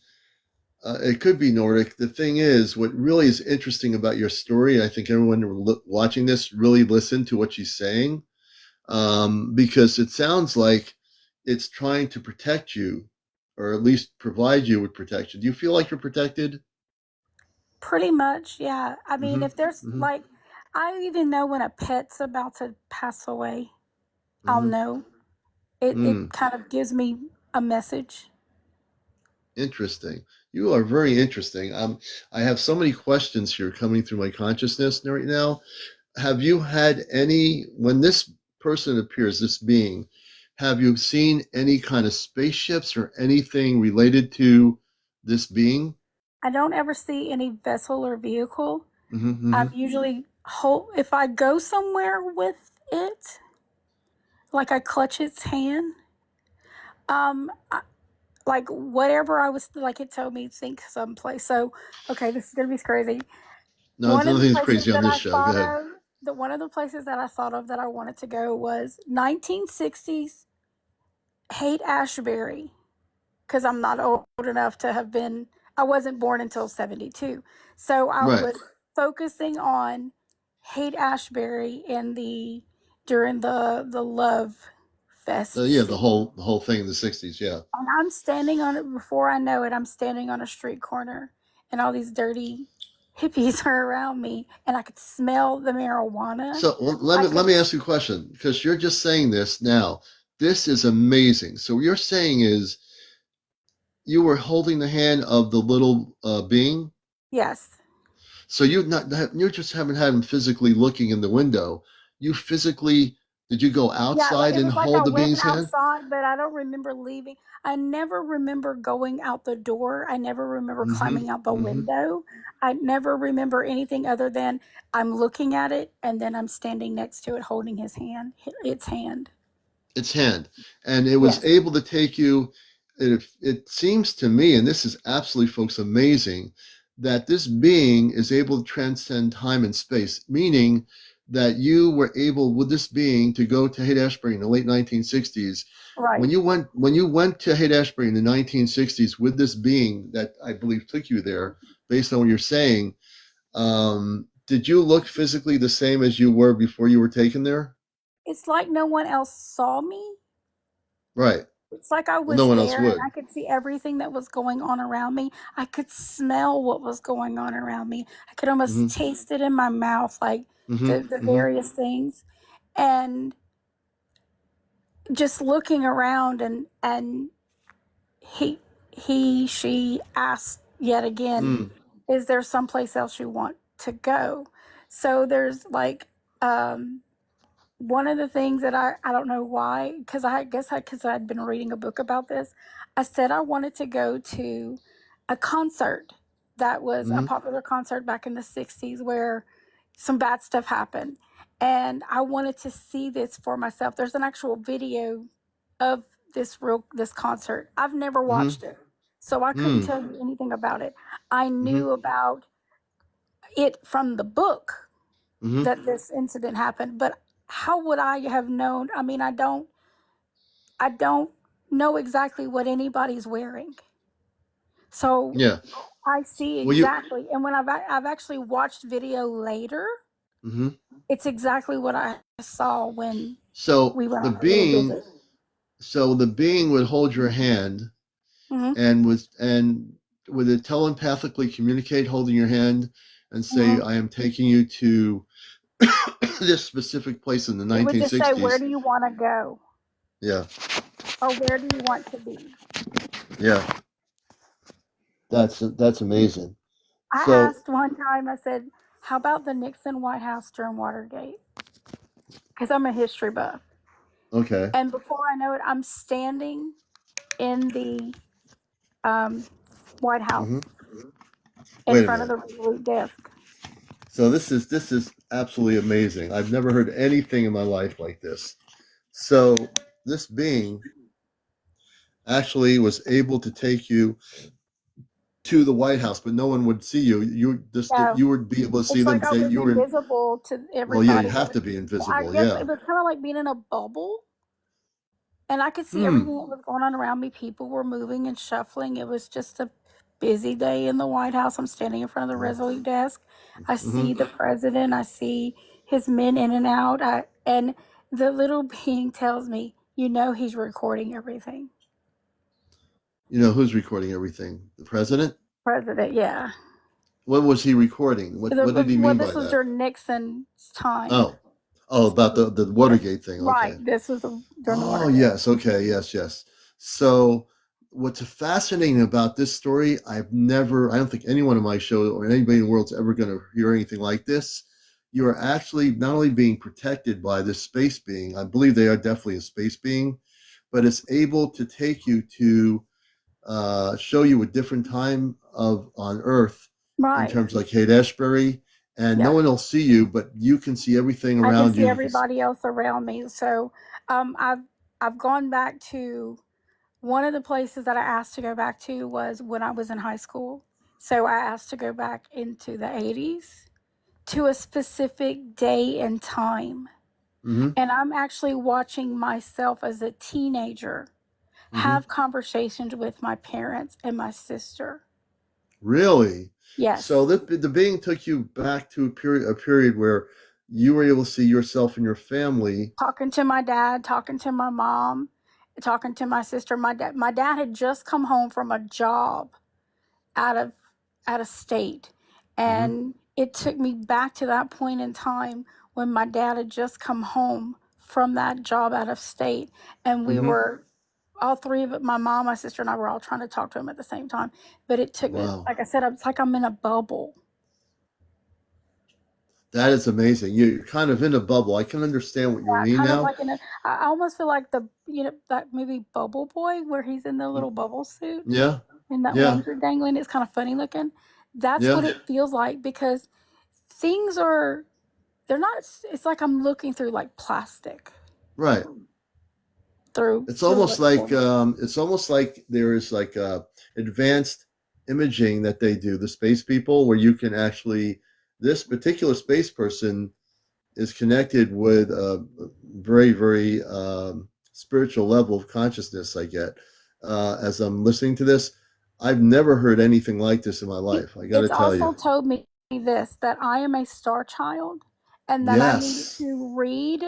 it could be Nordic. The thing is, what really is interesting about your story, and I think everyone watching this really listen to what she's saying, because it sounds like it's trying to protect you, or at least provide you with protection. Do you feel like you're protected? Pretty much, yeah. I mean, Mm-hmm. if there's Mm-hmm. like, I even know when a pet's about to pass away, I'll Mm-hmm. know. It Mm. kind of gives me a message. Interesting. You are very interesting. I have so many questions here coming through my consciousness right now. Have you had any, when this person appears, this being, have you seen any kind of spaceships or anything related to this being? I don't ever see any vessel or vehicle. Mm-hmm, I'm mm-hmm. usually if I go somewhere with it, like I clutch its hand, um, like whatever I was like, it told me think someplace. So, okay, this is gonna be crazy. No, One of the nothing's places crazy on that this I show. Go thought ahead. of, one of the places that I thought of that I wanted to go was 1960s Haight Ashbury, because I'm not old enough to have been. I wasn't born until 72, so I Right. was focusing on Haight Ashbury in during the Love Fest Yeah, scene. the whole thing in the 60s. Yeah. And I'm standing on it before I know it. I'm standing on a street corner, and all these dirty hippies are around me, and I could smell the marijuana. So I let could, me ask you a question, because you're just saying this now. This is amazing. So what you're saying is you were holding the hand of the little being. yes, So you just haven't had him physically looking in the window. You physically did you go yeah. outside It and was like I hold the went being's hand? outside, but I don't remember leaving. I never remember going out the door. I never remember Mm-hmm. climbing out the Mm-hmm. window. I never remember anything other than I'm looking at it, and then I'm standing next to it, holding its hand. Its hand, and it was Yes, able to take you. It seems to me, and this is absolutely, folks, amazing, that this being is able to transcend time and space, meaning that you were able with this being to go to Haight-Ashbury in the late 1960s. right. When you went to Haight-Ashbury in the 1960s with this being that I believe took you there, based on what you're saying, did you look physically the same as you were before you were taken there? It's like no one else saw me. Right. It's like I Well, no was one else there and would. I could see everything that was going on around me. I could smell what was going on around me. I could Mm-hmm. almost taste it in my mouth, like Mm-hmm. the Mm-hmm. various things. And just looking around and he she asked yet again, Mm. is there someplace else you want to go? So there's like one of the things that I don't know why, because I guess because I'd been reading a book about this, I said I wanted to go to a concert that was a Mm-hmm. popular concert back in the 60s where some bad stuff happened. And I wanted to see this for myself. There's an actual video of this concert. I've never Mm-hmm. watched it. So I couldn't Mm. tell you anything about it. I Mm-hmm. knew about it from the book Mm-hmm. that this incident happened, but how would I have known? I mean, I don't know exactly what anybody's wearing. So Yeah. I see Well, you. exactly. And when I've actually watched video later, Mm-hmm. it's exactly what I saw when So we went the on a little being. visit. So the being would hold your hand, and would it telepathically communicate, holding your hand, and say, "I am taking you to this specific place in the 1960s"? It would just say, "Where do you want to go?" Yeah. Or "Where do you want to be?" Yeah. That's amazing. I asked one time, I said, "How about the Nixon White House during Watergate?" Because I'm a history buff. Okay. And before I know it, I'm standing in the White House in front of the Resolute desk. So this is absolutely amazing. I've never heard anything in my life like this. So this being actually was able to take you to the White House, but no one would see you. You would be able to see it's them. Like I was invisible to everybody. Well, yeah, you have to be invisible. I guess it was kind of like being in a bubble. And I could see everything that was going on around me. People were moving and shuffling. It was just a busy day in the White House. I'm standing in front of the Resolute desk. I see the president. I see his men in and out. And the little being tells me, he's recording everything. You know who's recording everything? The president? President, yeah. What was he recording? What did he mean by that? This was during Nixon's time. Oh, about the Watergate thing. Okay. Right. This was during the Watergate. Oh, yes. Okay. Yes. So what's fascinating about this story, I don't think anyone on my show or anybody in the world's ever going to hear anything like this. You are actually not only being protected by this space being, I believe they are definitely a space being, but it's able to take you to show you a different time on Earth, right, in terms of like Haight-Ashbury, and no one will see you, but you can see everything around you. I can see everybody else around me. So I've gone back to one of the places that I asked to go back to was when I was in high school. So I asked to go back into the 80s to a specific day and time. And I'm actually watching myself as a teenager have conversations with my parents and my sister. Really? Yes. So the being took you back to a period where you were able to see yourself and your family. Talking to my dad, talking to my mom, talking to my sister. My dad had just come home from a job out of state. And it took me back to that point in time when my dad had just come home from that job out of state. And we were all three of it, my mom, my sister, and I were all trying to talk to him at the same time. But it took me, like I said, it's like I'm in a bubble. That is amazing. You're kind of in a bubble. I can understand what you mean now. I almost feel like that movie Bubble Boy, where he's in the little bubble suit. Yeah. And that wings are dangling. It's kind of funny looking. That's what it feels like, because things they're not, it's like I'm looking through like plastic. Right. It's almost like there is like advanced imaging that they do, the space people, where you can actually, this particular space person is connected with a very, very spiritual level of consciousness. I get as I'm listening to this. I've never heard anything like this in my life. I got to tell you. It's also told me this, that I am a star child, and that I need to read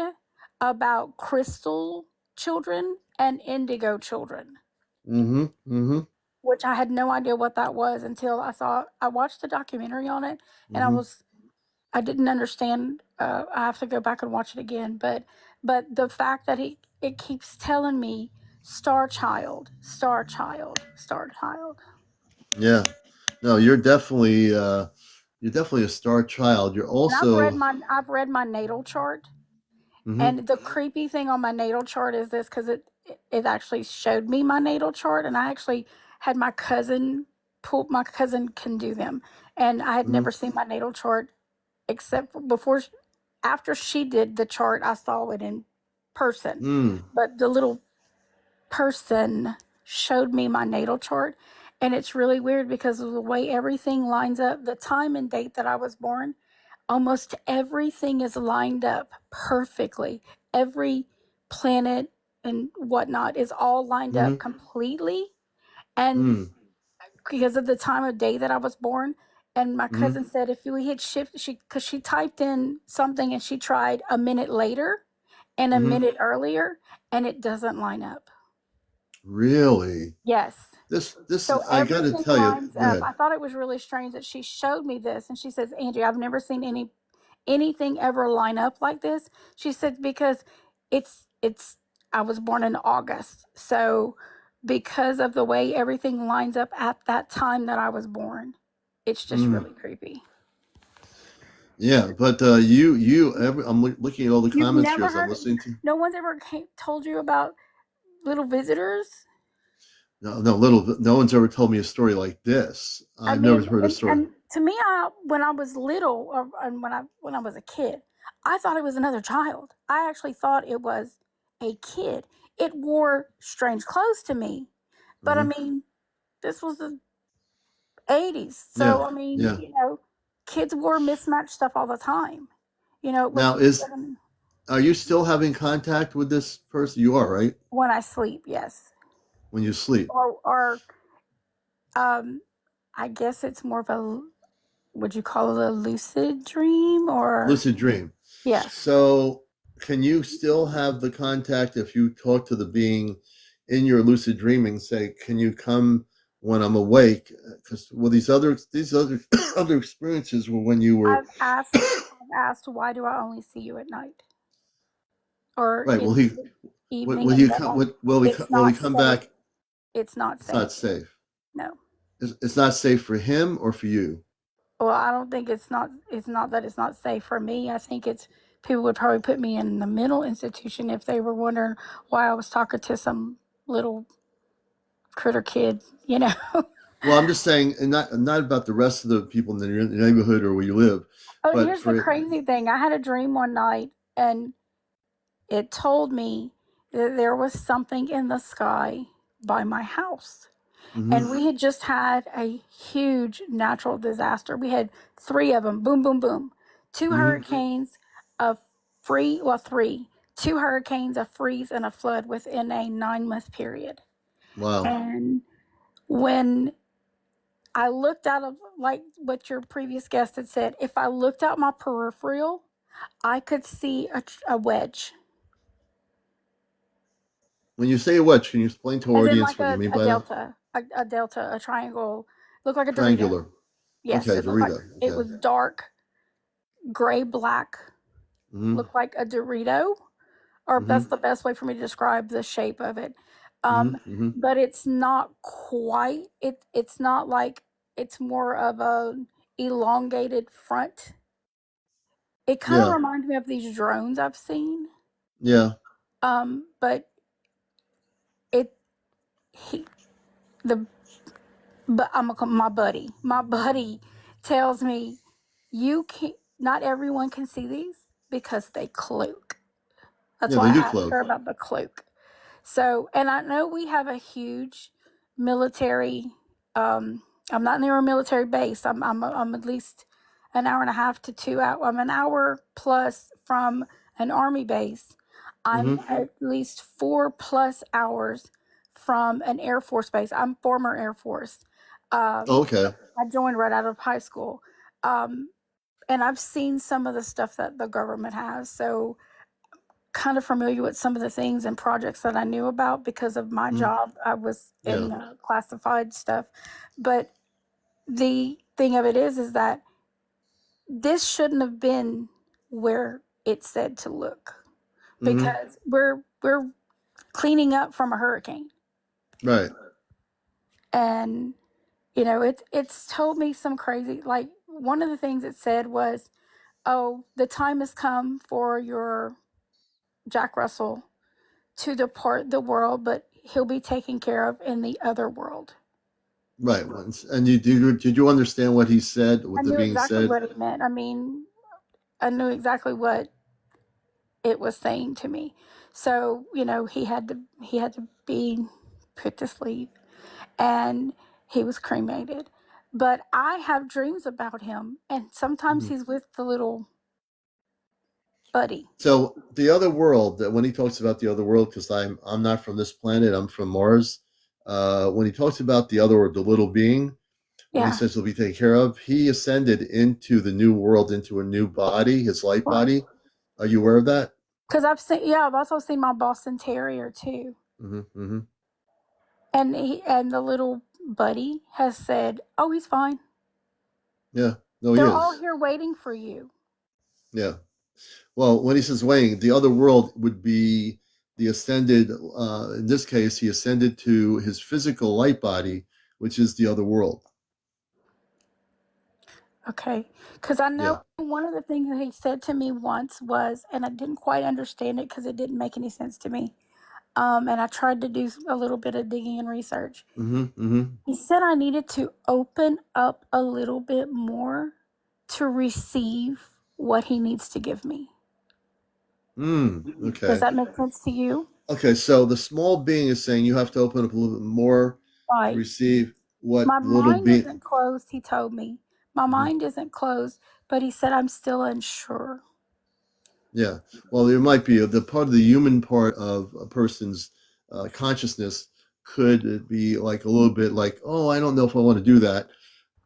about crystal children and indigo children. Which I had no idea what that was until I watched the documentary on it, and I didn't understand. I have to go back and watch it again. But the fact that it keeps telling me star child, star child, star child. Yeah. No, you're definitely a star child. You're also. I've read my natal chart, and the creepy thing on my natal chart is this, because it actually showed me my natal chart, and I actually had my cousin pull. My cousin can do them, and I had never seen my natal chart except after she did the chart. I saw it in person, but the little person showed me my natal chart. And it's really weird because of the way everything lines up, the time and date that I was born, almost everything is lined up perfectly. Every planet and whatnot is all lined up completely. And because of the time of day that I was born, and my cousin said if we hit shift, because she typed in something and she tried a minute later and a minute earlier, and it doesn't line up. Really? Yes. This So I got to everything tell you. lines Go up. ahead. I thought it was really strange that she showed me this, and she says, "Angie, I've never seen anything ever line up like this." She said because it's I was born in August, so because of the way everything lines up at that time that I was born, it's just Mm. really creepy. Yeah, but I'm looking at all the You've comments here never as I'm heard? listening to. No one's ever told you about little visitors? No one's ever told me a story like this. I I've never mean, heard a story. and to me, when I was little, and when I was a kid, I thought it was another child. I actually thought it was a kid. It wore strange clothes to me, but I Hmm. mean, this was the '80s, Yeah, so I mean, yeah. kids wore mismatched stuff all the time. It was Now, are you still having contact with this person? You are, right? when I sleep, yes, When you sleep, or um, I guess it's more of a, would you call it a lucid dream, or lucid dream. yes. So, can you still have the contact if you talk to the being in your lucid dreaming? Say, can you come when I'm awake? Because well, these other other experiences were when you were I've asked, why do I only see you at night or right. in the evening Will and he come? bed? It's Will he not come safe. back? It's not It's not safe. safe. No. It's not safe for him or for you. Well, I don't think it's not that it's not safe for me. I think it's people would probably put me in the mental institution if they were wondering why I was talking to some little critter kid. Well, I'm just saying, and not about the rest of the people in the neighborhood or where you live, Oh, and but here's the for crazy thing. I had a dream one night and it told me that there was something in the sky by my house. hmm And we had just had a huge natural disaster. We had three of them, boom, boom, boom. Two hmm hurricanes, a three, two hurricanes, a freeze, and a flood within a 9-month period. wow. And when I looked out of, like what your previous guest had said, if I looked out my peripheral, I could see a wedge, When you say a wedge, can you explain to our as in audience like what you mean a by that? delta, a delta, a triangle, looked like a Dorito. Triangular. Yes, Okay, it looked like Dorito. it Okay. was dark, gray, black, hmm looked like a Dorito, or hmm that's the best way for me to describe the shape of it. hmm Um, hmm but it's not quite. It's not like, it's more of a elongated front. It kind of Yeah. reminds me of these drones I've seen. Yeah. But it he the but I'm a, my buddy tells me you can't. Not everyone can see these because they cloak. That's Yeah. why They I do asked cloak. her about the cloak. So, and I know we have a huge military. Um, I'm not near a military base. I'm at least an hour and a half to 2 hours. I'm an hour plus from an army base. I'm hmm at least 4+ hours from an Air Force base. I'm former Air Force. Oh, Um, okay. I joined right out of high school. Um, and I've seen some of the stuff that the government has. So kind of familiar with some of the things and projects that I knew about because of my mm job. I was Yeah. in classified stuff. But the thing of it is that this shouldn't have been where it said to look, hmm because we're cleaning up from a hurricane. Right. And it's told me some crazy, like one of the things it said was, "Oh, the time has come for your Jack Russell to depart the world, but he'll be taken care of in the other world." Right. Once. And did you understand what he said? I What the knew being exactly said? what it meant. I mean, I knew exactly what it was saying to me. So, he had to be put to sleep, and he was cremated. But I have dreams about him, and sometimes Mhm. he's with the little buddy. So the other world, that when he talks about the other world, because I'm not from this planet, I'm from Mars. When he talks about the other world, the little being, when he Yeah. says he'll be taken care of, he ascended into the new world, into a new body, his light Right. body. Are you aware of that? Because I've also seen my Boston Terrier too. hmm hmm And the little buddy has said, "Oh, he's fine. Yeah. No, he They're all is. here waiting for you." Yeah. Well, when he says waiting, the other world would be the ascended. In this case, he ascended to his physical light body, which is the other world. Okay. Because I know Yeah. one of the things that he said to me once was, and I didn't quite understand it because it didn't make any sense to me. And I tried to do a little bit of digging and research. Mm-hmm. Mm-hmm. He said I needed to open up a little bit more to receive what he needs to give me. Okay. Does that make sense to you? Okay. So the small being is saying you have to open up a little bit more to Right. receive what My the little mind being. isn't closed, he told me. My mind isn't closed, but he said I'm still unsure. Yeah. Well, there might be the part of the human part of a person's consciousness could be like a little bit like, oh, I don't know if I want to do that.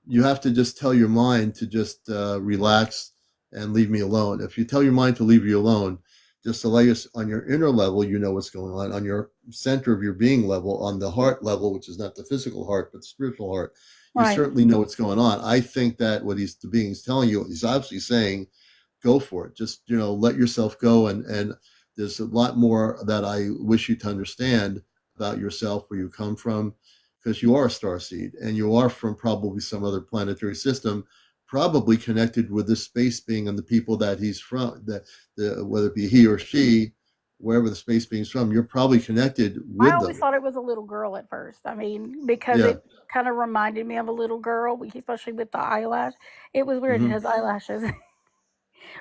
You have to just tell your mind to just relax and leave me alone. If you tell your mind to leave you alone, just allow us on your inner level, you know what's going on your center of your being level, on the heart level, which is not the physical heart, but the spiritual heart. You Right. certainly know what's going on. I think that what the being's telling you, he's obviously saying, go for it. Just, let yourself go. And there's a lot more that I wish you to understand about yourself, where you come from, because you are a star seed and you are from probably some other planetary system, probably connected with this space being and the people that he's from, whether it be he or she, wherever the space being's from, you're probably connected I with always them. thought it was a little girl at first. I mean, because Yeah. it kind of reminded me of a little girl, especially with the eyelash. It was weird. It Mm-hmm. has eyelashes,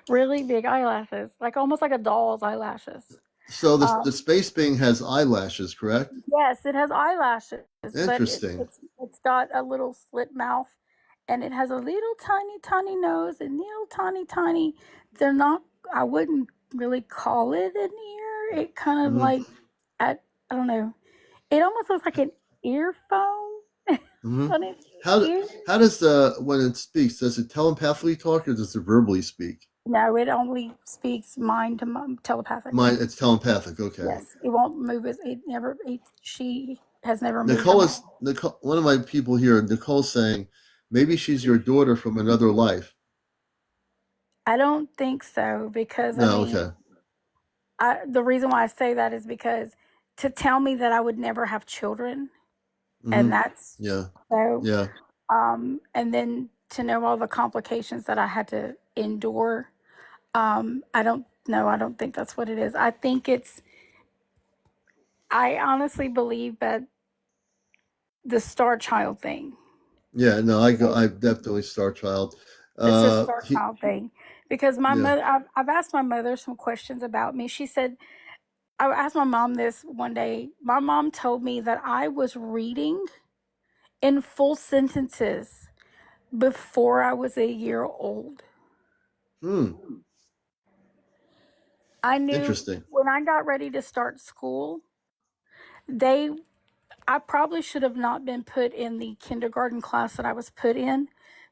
really big eyelashes, like almost like a doll's eyelashes. So the Um, space being has eyelashes, correct? yes, it has eyelashes, but Interesting. it's got a little slit mouth, and it has a little tiny nose and little tiny. They're not. I wouldn't really call it an ear. It kind of Mm-hmm. like I don't know. It almost looks like an earphone Mm-hmm. on its How ear. how does when it speaks, does it telepathically talk or does it verbally speak? No, it only speaks mind to mind telepathically. It's telepathic. Okay. Yes, it won't move. It never. She has never moved her Nicole mouth. is Nicole. One of my people here, Nicole's saying maybe she's your daughter from another life. I don't think so because I No. mean, Okay. the reason why I say that is because to tell me that I would never have children, Mm-hmm. and that's Yeah. so. Yeah. And then to know all the complications that I had to endure. I don't know. I don't think that's what it is. I think it's. I honestly believe that the Star Child thing. Yeah. No. I definitely Star Child. It's a Star He. Child thing because my Yeah. mother. I've asked my mother some questions about me. She said I asked my mom this one day. My mom told me that I was reading in full sentences before I was a year old. Hmm. I knew Interesting. when I got ready to start school, they I probably should have not been put in the kindergarten class that I was put in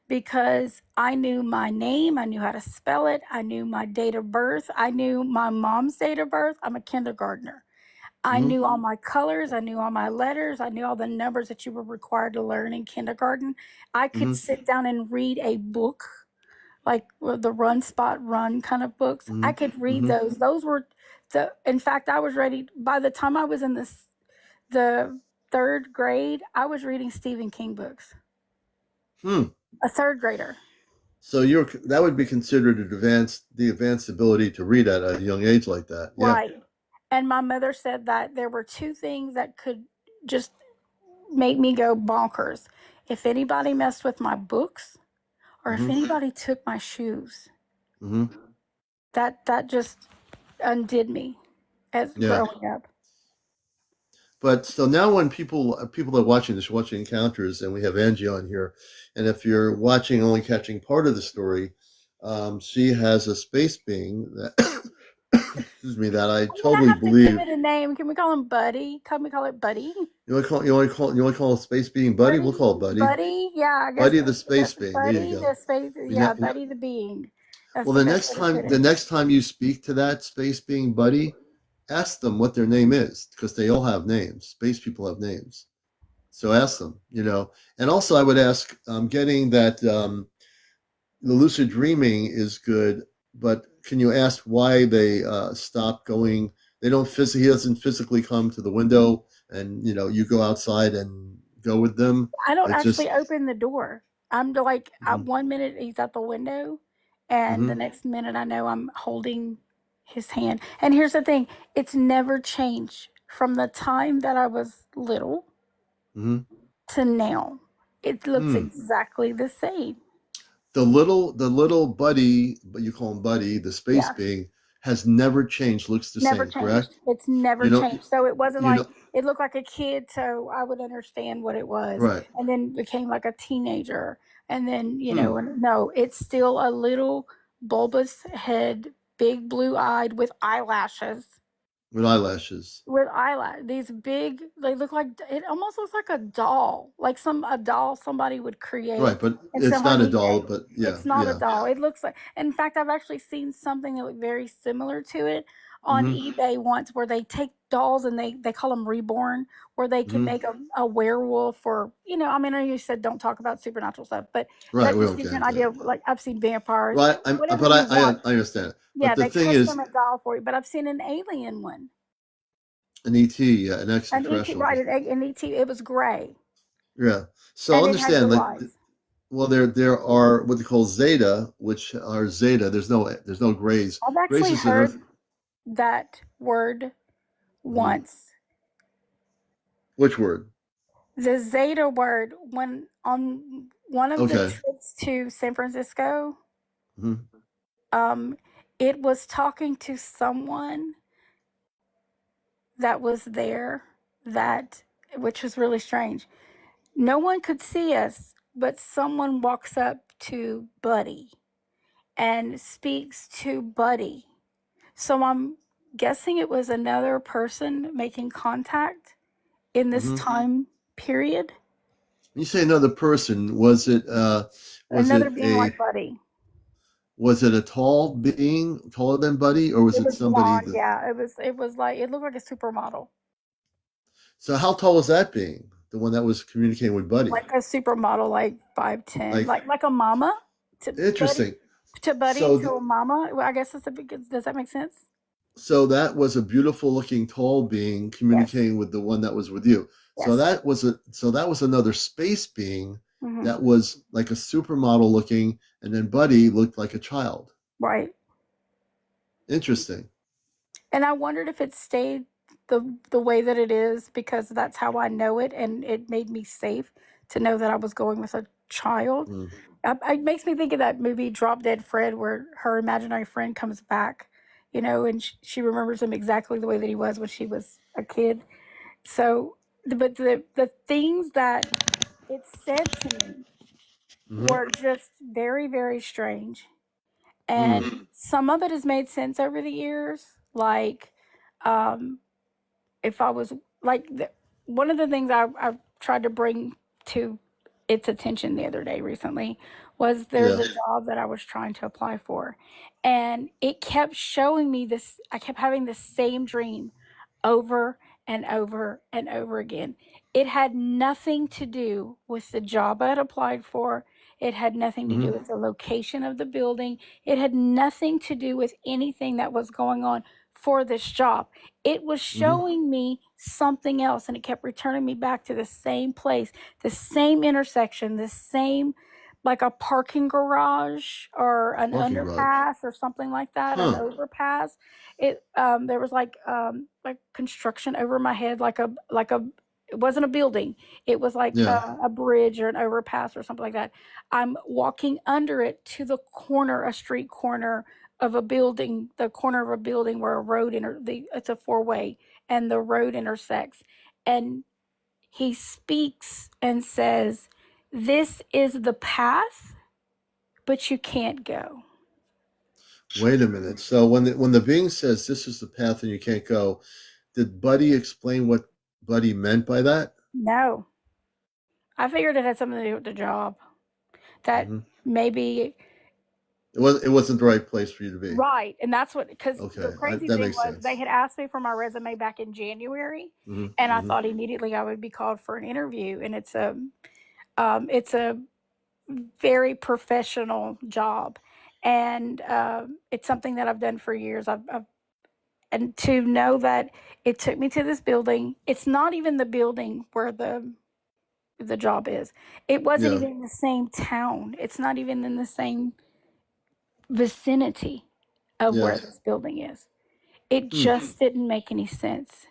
because I knew my name, I knew how to spell it, I knew my date of birth, I knew my mom's date of birth. I'm a kindergartner. I Mm-hmm. knew all my colors, I knew all my letters, I knew all the numbers that you were required to learn in kindergarten. I could Mm-hmm. sit down and read a book like the Run Spot Run kind of books. I could read Mm-hmm. those. Those were in fact I was ready by the time I was in the third grade, I was reading Stephen King books. Hmm. A third grader. So that would be considered the advanced ability to read at a young age like that. Yeah. Right. And my mother said that there were two things that could just make me go bonkers. If anybody messed with my books or if Mm-hmm. anybody took my shoes. Mm-hmm. That just undid me as Yeah. growing up. But so now when people are watching this, watching Encounters, and we have Angie on here, and if you're watching, only catching part of the story, she has a space being that, excuse me, that I I'm gonna totally have to give believe. it a name. Can we call him Buddy? Can we call it Buddy? You want to call a space being Buddy? We'll call it Buddy. Buddy. Yeah, I guess Buddy the space being. There you Buddy go. the space. Yeah, Buddy the being. That's Well, the best way to put the it. next time you speak to that space being Buddy, ask them what their name is because they all have names. Space people have names. So ask them, and also I would ask, getting that the lucid dreaming is good, but can you ask why they stop going? They don't physically. He doesn't physically come to the window, and you go outside and go with them. I don't It's actually just. open the door. I'm like, Mm-hmm, 1 minute he's at the window, and the mm-hmm, next minute I know I'm holding his hand. And here's the thing, it's never changed from the time that I was little mm-hmm. to now. It looks Hmm. exactly the same. The little buddy, but you call him Buddy, the space Yeah. being, has never changed. Looks the Never same, changed. correct? It's never You know, changed. So it wasn't you like, know, it looked like a kid, so I would understand what it was, right? and then became like a teenager, and then Hmm. and no, it's still a little bulbous head, big blue eyed with eyelashes. With eyelashes, With eyelash, these big, they look like, it almost looks like a doll, like a doll somebody would right? create But and it's sell on not a doll. eBay. But yeah, It's not a yeah. doll. It looks like, in fact, I've actually seen something that looked very similar to it on Mm-hmm, eBay once, where they take dolls and they call them reborn, where they can mm-hmm. make a werewolf, or I mean, I know you said don't talk about supernatural stuff, but Right. that We just don't gives get you an into idea that. of, like, I've seen vampires, Right. whatever But you I want. understand. But Yeah, the they thing is, custom a doll for you, but I've seen an alien one. an ET, yeah, an An ET, extraterrestrial. right? An ET. It was gray, Yeah. So and it had understand, blue like, eyes. well, there are what they call zeta, which are zeta. There's no grays. I've Grays actually is an earth. heard that word Mhm. once. Which word? The Zeta word, when on one of the Okay. trips to San Francisco, Hmm. um, it was talking to someone that was there, that which was really strange. No one could see us, but someone walks up to Buddy and speaks to Buddy. So I'm guessing it was another person making contact in this Hmm. time period. You say another person. Was it? Was Another it being a? like Buddy. Was it a tall being, taller than Buddy, or was It it was somebody blonde, that? yeah. It was like, it looked like a supermodel. So how tall was that being? The one that was communicating with Buddy? Like a supermodel, like 5'10", Like, like a mama to Buddy, interesting. to So, a mama. Well, I guess that's a big, does that make sense? so that was a beautiful looking tall being Yes. communicating with the one that was with you. So Yes. that was another space being Hmm. that was like a supermodel looking, and then Buddy looked like a child. Right. Interesting. And I wondered if it stayed the way that it is because that's how I know it, and it made me safe to know that I was going with a child. Mm. It makes me think of that movie Drop Dead Fred, where her imaginary friend comes back, and she remembers him exactly the way that he was when she was a kid. So, but the things that it said to me Hmm. were just very, very strange. And Mm. some of it has made sense over the years. Like, um, if I was like, one of the things I tried to bring to its attention the other day recently was there's Yeah. a job that I was trying to apply for. And it kept showing me this, I kept having the same dream over and over and over again. It had nothing to do with the job I'd applied for. It had nothing to do Hmm. with the location of the building. It had nothing to do with anything that was going on for this job. It was Hmm. showing me something else, and it kept returning me back to the same place, the same intersection, the same, like a parking garage or an Parking garage. underpass or something like that, an Huh. overpass. There was like construction over my head, like a it wasn't a building. It was like Yeah. a bridge or an overpass or something like that. I'm walking under it to the corner, a street corner of a building, the corner of a building where a road it's a four-way, and the road intersects. And he speaks and says, "This is the path, but you can't go." Wait a minute. So when the being says this is the path and you can't go, did Buddy explain what Buddy meant by that? No. I figured it had something to do with the job. That Hmm. maybe It wasn't the right place for you to be. Right, and that's what, because Okay, the crazy that thing makes was sense. they had asked me for my resume back in January, Mm-hmm, and I mm-hmm. thought immediately I would be called for an interview, and it's a very professional job, and it's something that I've done for years. And to know that it took me to this building, it's not even the building where the job is. It wasn't Yeah. even in the same town. It's not even in the same vicinity of Yeah. where this building is. It Hmm. just didn't make any sense.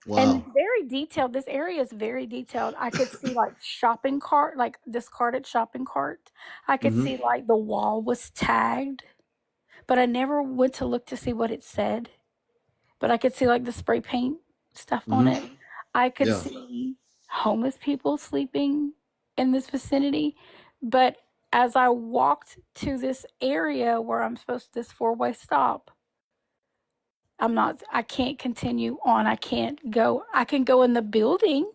And Wow. very detailed. This area is very detailed. I could see like shopping cart, like discarded shopping cart. I could Mm-hmm. see like the wall was tagged, but I never went to look to see what it said. But I could see like the spray paint stuff on Mm-hmm. it. I could Yeah. see homeless people sleeping in this vicinity. But as I walked to this area where I'm supposed to, this four-way stop, I can't continue on. I can't go. I can go in the building,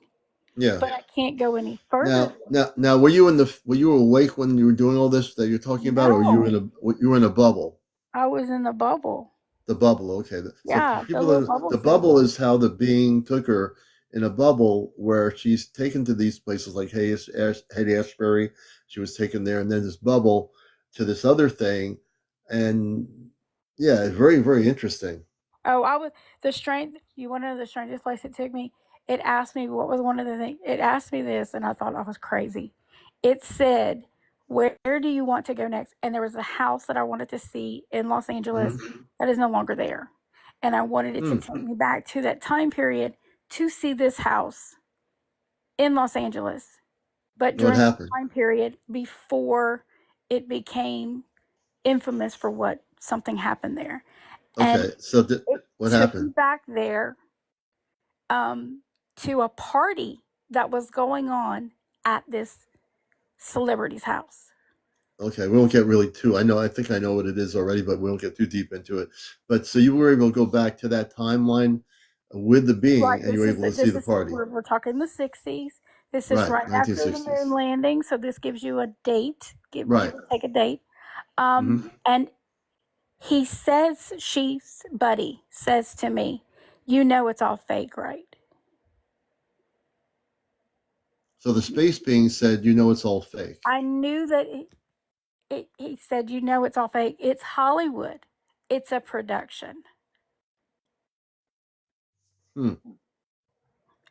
Yeah. but I can't go any further. Now, were you awake when you were doing all this that you're talking about, or No, you were in a bubble? I was in the bubble. The bubble, okay. So for Yeah, the people little that bubble the suit. bubble is how the being took her in a bubble where she's taken to these places like Haight-Ashbury. She was taken there, and then this bubble to this other thing, and yeah, it's very, very interesting. Oh, I was the strange. You want to know the strangest place it took me? It asked me what was one of the things. It asked me this, and I thought I was crazy. It said, "Where do you want to go next?" And there was a house that I wanted to see in Los Angeles that is no longer there, and I wanted it to Hmm. take me back to that time period to see this house in Los Angeles, but What during the happened? time period before it became infamous for what something happened there, and Okay, so it what took me happened? back there um, to a party that was going on at this celebrity's house. Okay, we won't get really too. I think I know what it is already, but we won't get too deep into it. But so you were able to go back to that timeline with the being, Right. and you were able to see the party. We're talking the 60s. This is Right, right after the 1960s. moon landing, so this gives you a date. Give Right. or take a date. Mm-hmm. And he says, buddy says to me, "You know it's all fake, right?" So the space being said, you know, it's all fake. I knew that he said, "You know it's all fake. It's Hollywood. It's a production." Hmm.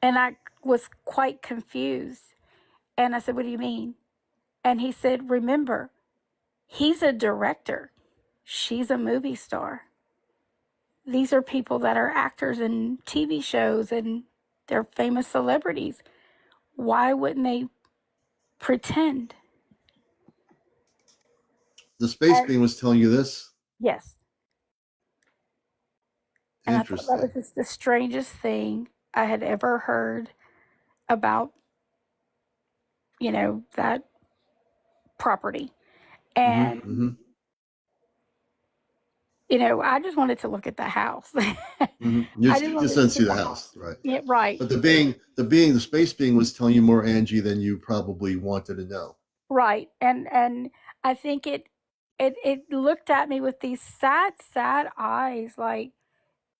And I was quite confused. And I said, "What do you mean?" And he said, "Remember, he's a director. She's a movie star. These are people that are actors in TV shows and they're famous celebrities. Why wouldn't they pretend?" The space And being was telling you this. yes. And I thought that was Interesting. just the strangest thing I had ever heard about, that property. Mm-hmm. And, Mm-hmm. I just wanted to look at the house. Mm-hmm. I just You just wanted to didn't look see at the the house. house, right? Yeah, right. But the space being was telling you more Angie than you probably wanted to know. Right. And I think it looked at me with these sad eyes, like,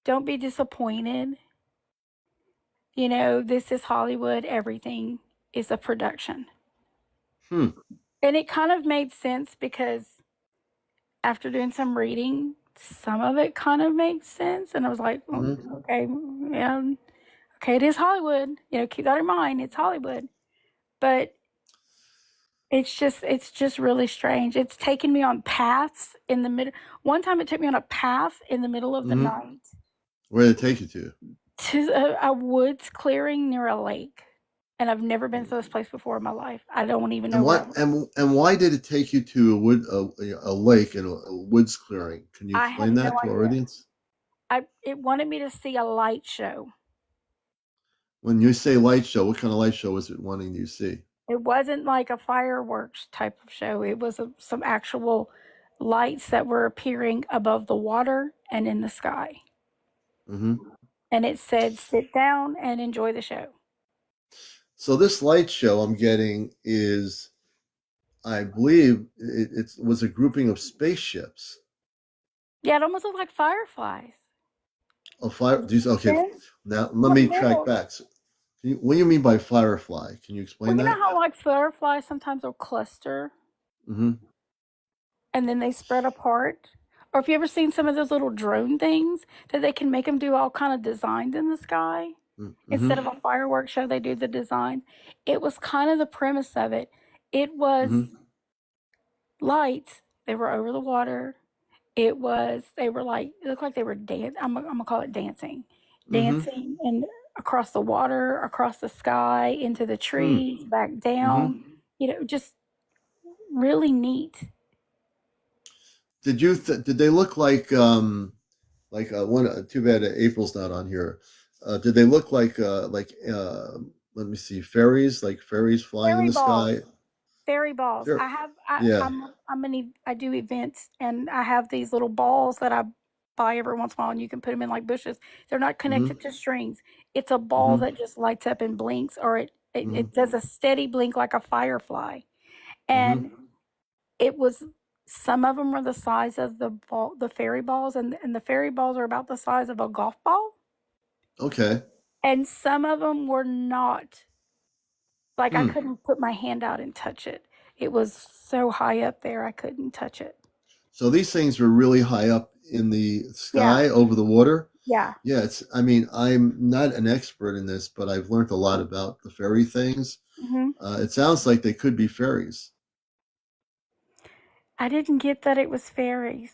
"Don't be disappointed. This is Hollywood. Everything is a production." Hmm. And it kind of made sense because after doing some reading, some of it kind of makes sense. And I was like, "Oh, Mm-hmm. okay, yeah, okay, it is Hollywood. Keep that in mind. It's Hollywood." But it's just really strange. It's taken me on paths in the middle. One time it took me on a path in the middle of the Mm-hmm. night Where did it take you to? to a woods clearing near a lake. And I've never been to this place before in my life. I don't even know And where I what was. and why did it take you to a lake and a woods clearing? Can you I have explain no that to our idea. audience? It wanted me to see a light show. When you say light show, what kind of light show was it wanting you to see? It wasn't like a fireworks type of show. It was some actual lights that were appearing above the water and in the sky. Mm-hmm. And it said, "Sit down and enjoy the show." So this light show I'm getting is I believe it was a grouping of spaceships. Yeah, it almost looked like fireflies. Oh, okay. Now let me track back. So, what do you mean by firefly? Can you explain Well, you that? know how like fireflies sometimes will cluster Mm-hmm. and then they spread apart? Or if you ever seen some of those little drone things that they can make them do all kind of designs in the sky? Mm-hmm. Instead of a fireworks show, they do the design. It was kind of the premise of it. It was lights. They were over the water. They were like, it looked like they were dancing. I'm gonna call it dancing. Dancing and across the water, across the sky, into the trees, back down. You know, just really neat. Did they look like one? Too bad April's not on here. Did they look like let me see, fairies, like fairies flying in Fairy the balls. sky? Fairy balls. Fair- yeah. I do events and I have these little balls that I buy every once in a while and you can put them in like bushes. They're not connected to strings. It's a ball that just lights up and blinks, or it does a steady blink like a firefly. And it was, some of them were the size of the fairy balls, and the fairy balls are about the size of a golf ball. Okay. And some of them were not. Like I couldn't put my hand out and touch it. It was so high up there, I couldn't touch it. So these things were really high up in the sky over the water. Yeah. Yeah, I'm not an expert in this, but I've learned a lot about the fairy things. It sounds like they could be fairies. I didn't get that it was fairies.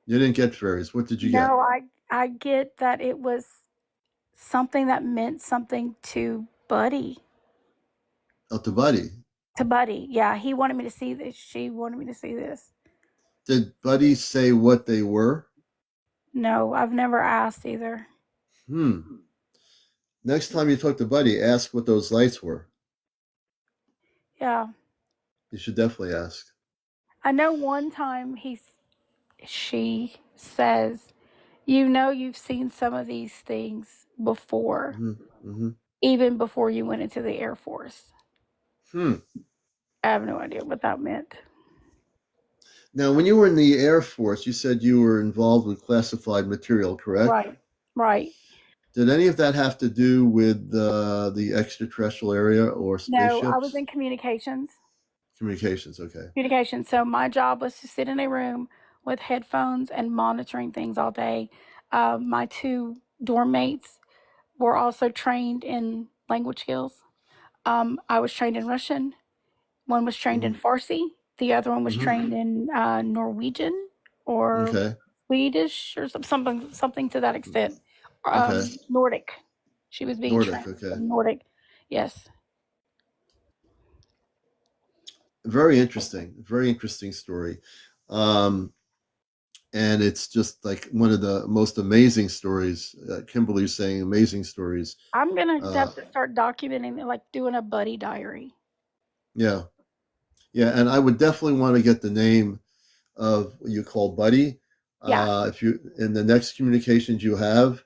You didn't get fairies. What did you get? No, I get that it was something that meant something to Buddy. Oh, to Buddy. To Buddy, yeah. He wanted me to see this. She wanted me to see this. Did Buddy say what they were? No, I've never asked either. Next time you talk to Buddy, ask what those lights were. Yeah. You should definitely ask. I know one time she says, you know, you've seen some of these things before, even before you went into the Air Force. I have no idea what that meant. Now, when you were in the Air Force, you said you were involved with classified material, correct? Right. Did any of that have to do with the extraterrestrial area or spaceships? No, I was in communications. Communications, okay. Communications. So my job was to sit in a room with headphones and monitoring things all day. My two dorm mates were also trained in language skills. I was trained in Russian. One was trained in Farsi. The other one was trained in Norwegian or Swedish or something to that extent. Nordic. She was being trained in Nordic. Yes. Very interesting story. And it's just like one of the most amazing stories. Kimberly's saying amazing stories. I'm going to have to start documenting it, like doing a buddy diary. Yeah. And I would definitely want to get the name of what you call Buddy. If you, in the next communications you have,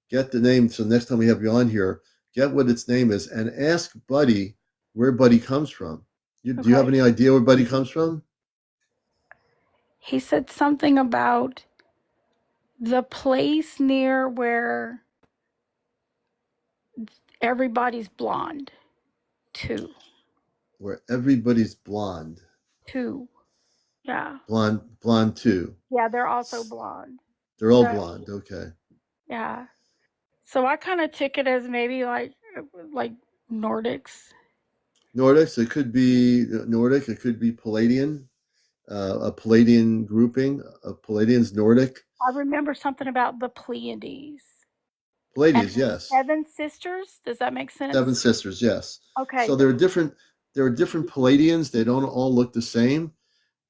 get the name. So next time we have you on here, get what its name is and ask Buddy where Buddy comes from. Do you have any idea where Buddy comes from? He said something about the place near where everybody's blonde, too. Where everybody's blonde. Too. Yeah. Blonde too. Yeah, they're also blonde. They're all blonde. Okay. Yeah. So I kind of took it as maybe like Nordics. Nordics. It could be Nordic. It could be Pleiadian. A Pleiadian grouping of Pleiadians, Nordic. I remember something about the Pleiades. Pleiades, yes. 7 sisters. Does that make sense? 7 sisters, yes. Okay. So there are different Pleiadians. They don't all look the same.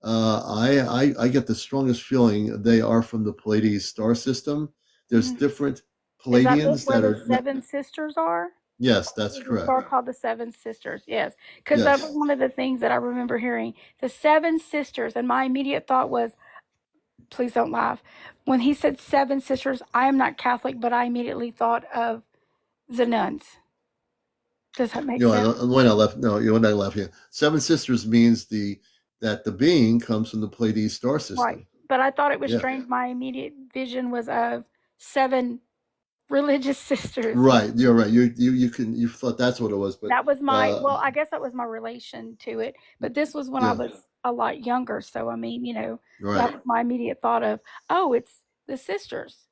I get the strongest feeling they are from the Pleiades star system. There's different Pleiadians that are the 7 sisters are. Yes, that's correct. A star called the 7 sisters. Yes, because that was one of the things that I remember hearing. The 7 sisters, and my immediate thought was, please don't laugh. When he said 7 sisters, I am not Catholic, but I immediately thought of the nuns. Does that make sense? When I left, no, you're not laughing. 7 sisters means the that the being comes from the Pleiades star system. Right. But I thought it was Yeah. strange. My immediate vision was of 7 religious sisters. Right, you're right. You thought that's what it was, but that was my well, I guess that was my relation to it. But this was when I was a lot younger. So I mean, right. That was my immediate thought of, oh, it's the sisters.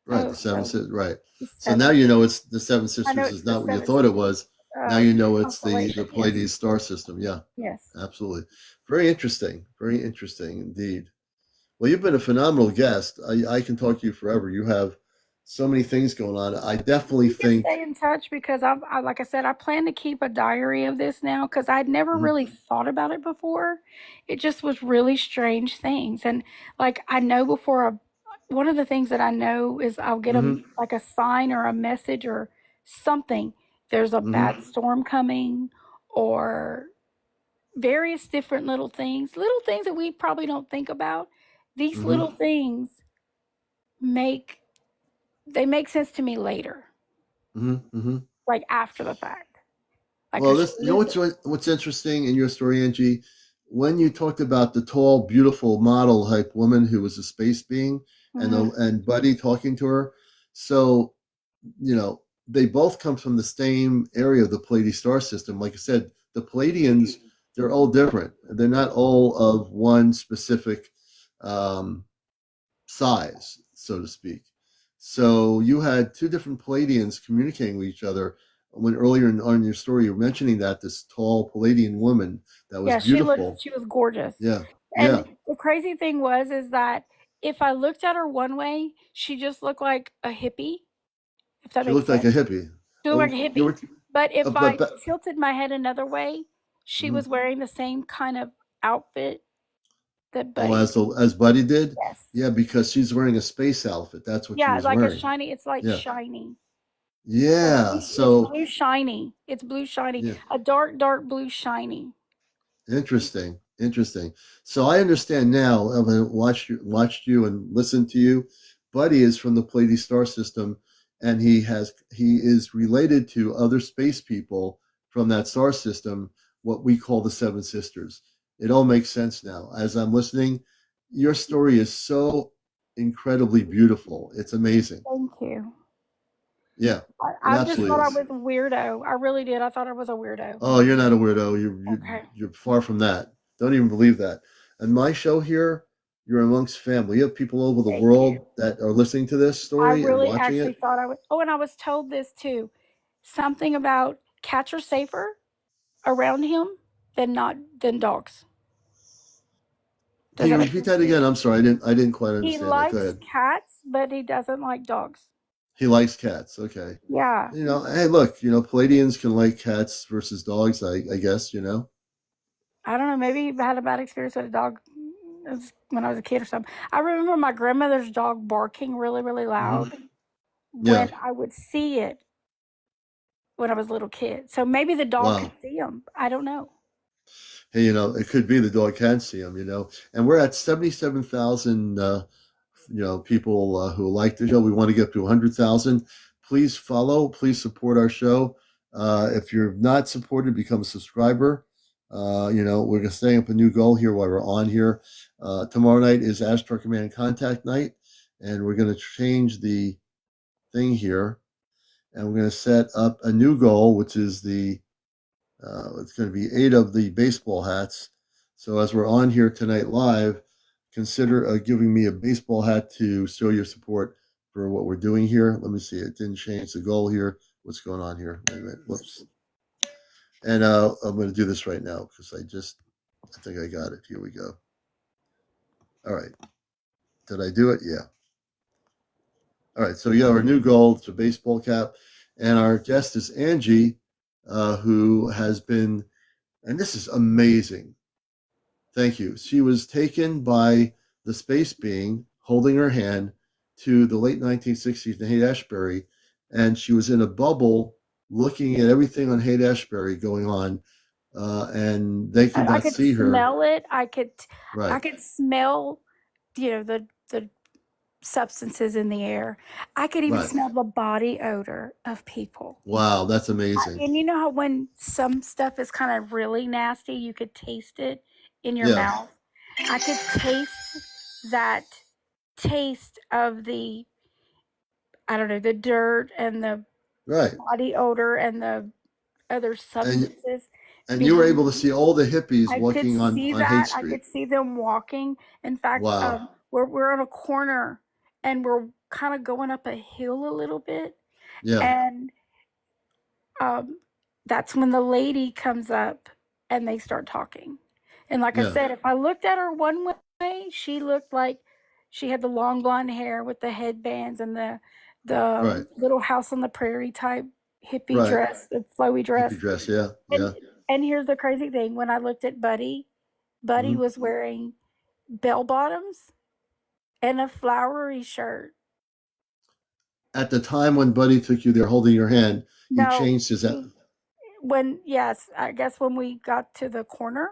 Right, Oh, the seven sisters. Right. the So seven. now you know it's the seven I know sisters it's is the not what you seven thought it sisters. was. Now you know it's the Constellation, Pleiades yes. star system. Yeah, Yes. absolutely. Very interesting indeed. Well, you've been a phenomenal guest. I can talk to you forever. You have so many things going on. I definitely We think can stay in touch because I like I said, I plan to keep a diary of this now because I'd never really thought about it before. It just was really strange things. And like I know before one of the things that I know is I'll get like a sign or a message or something. There's a bad storm coming or various different little things that we probably don't think about. These little things make sense to me later, like after the fact. Like well, this, you know what's interesting in your story, Angie? When you talked about the tall, beautiful model type woman who was a space being, and Buddy talking to her, so they both come from the same area of the Pleiades star system. Like I said, the Pleiadians, they're all different. They're not all of one specific size, so to speak. So you had two different Pleiadians communicating with each other. When earlier on your story, you were mentioning that this tall Pleiadian woman that was beautiful. She was gorgeous. Yeah. And the crazy thing is that if I looked at her one way, she just looked like a hippie. If that She makes looked sense. like a hippie. She looked like a hippie. But if I tilted my head another way, she was wearing the same kind of outfit that Buddy. As Buddy did? Yes. Yeah, because she's wearing a space outfit. That's what she was wearing. Yeah, like a shiny. It's like shiny. Yeah. So it's blue shiny. It's blue shiny. Yeah. A dark blue shiny. Interesting. So I understand now. I've watched you and listened to you. Buddy is from the Pleiades star system, and he is related to other space people from that star system, what we call the Seven Sisters. It all makes sense now. As I'm listening, your story is so incredibly beautiful. It's amazing. Thank you. Yeah. I just thought I was a weirdo. I really did. I thought I was a weirdo. Oh, you're not a weirdo. You're far from that. Don't even believe that. And my show here, you're amongst family. You have people over the world that are listening to this story and watching it. Thought I was. Oh, and I was told this too. Something about cats are safer around him than dogs. Can you repeat that again? I'm sorry, I didn't quite understand. He likes cats, but he doesn't like dogs. He likes cats. Okay. Yeah. Hey, look, Pleiadians can like cats versus dogs, I guess, I don't know. Maybe I had a bad experience with a dog when I was a kid or something. I remember my grandmother's dog barking really, really loud when I would see it when I was a little kid. So maybe the dog could see him. I don't know. Hey, it could be the dog can see him, And we're at 77,000 people who like the show. We want to get to 100,000. Please follow. Please support our show. If you're not supported, become a subscriber. We're going to stay up a new goal here while we're on here. Tomorrow night is Astro Command Contact Night, and we're going to change the thing here, and we're going to set up a new goal, which is it's going to be 8 of the baseball hats. So as we're on here tonight live, consider giving me a baseball hat to show your support for what we're doing here. Let me see. It didn't change the goal here. What's going on here? Wait a minute. Whoops. And I'm going to do this right now because I think I got it. Here we go. All right. Did I do it? Yeah. All right. So we got our new goal. It's a baseball cap. And our guest is Angie, who has been, and this is amazing. Thank you. She was taken by the space being holding her hand to the late 1960s in Haight-Ashbury, and she was in a bubble looking at everything on Haight-Ashbury going on, and they could not see her. I could smell the substances in the air. I could even smell the body odor of people. Wow, that's amazing. And you know how when some stuff is kind of really nasty, you could taste it in your mouth. I could taste that taste of the, I don't know, the dirt and the body odor and the other substances. And you were able to see all the hippies I walking could see on Haight that. I Street. could see them walking. In fact, Wow. we're on a corner and we're kind of going up a hill a little bit. Yeah. And that's when the lady comes up and they start talking. And like I said, if I looked at her one way, she looked like she had the long blonde hair with the headbands and the Little House on the Prairie type hippie dress, the flowy dress. Hippie dress, yeah. And here's the crazy thing. When I looked at Buddy was wearing bell bottoms and a flowery shirt. At the time when Buddy took you there holding your hand, he changed his... I guess when we got to the corner,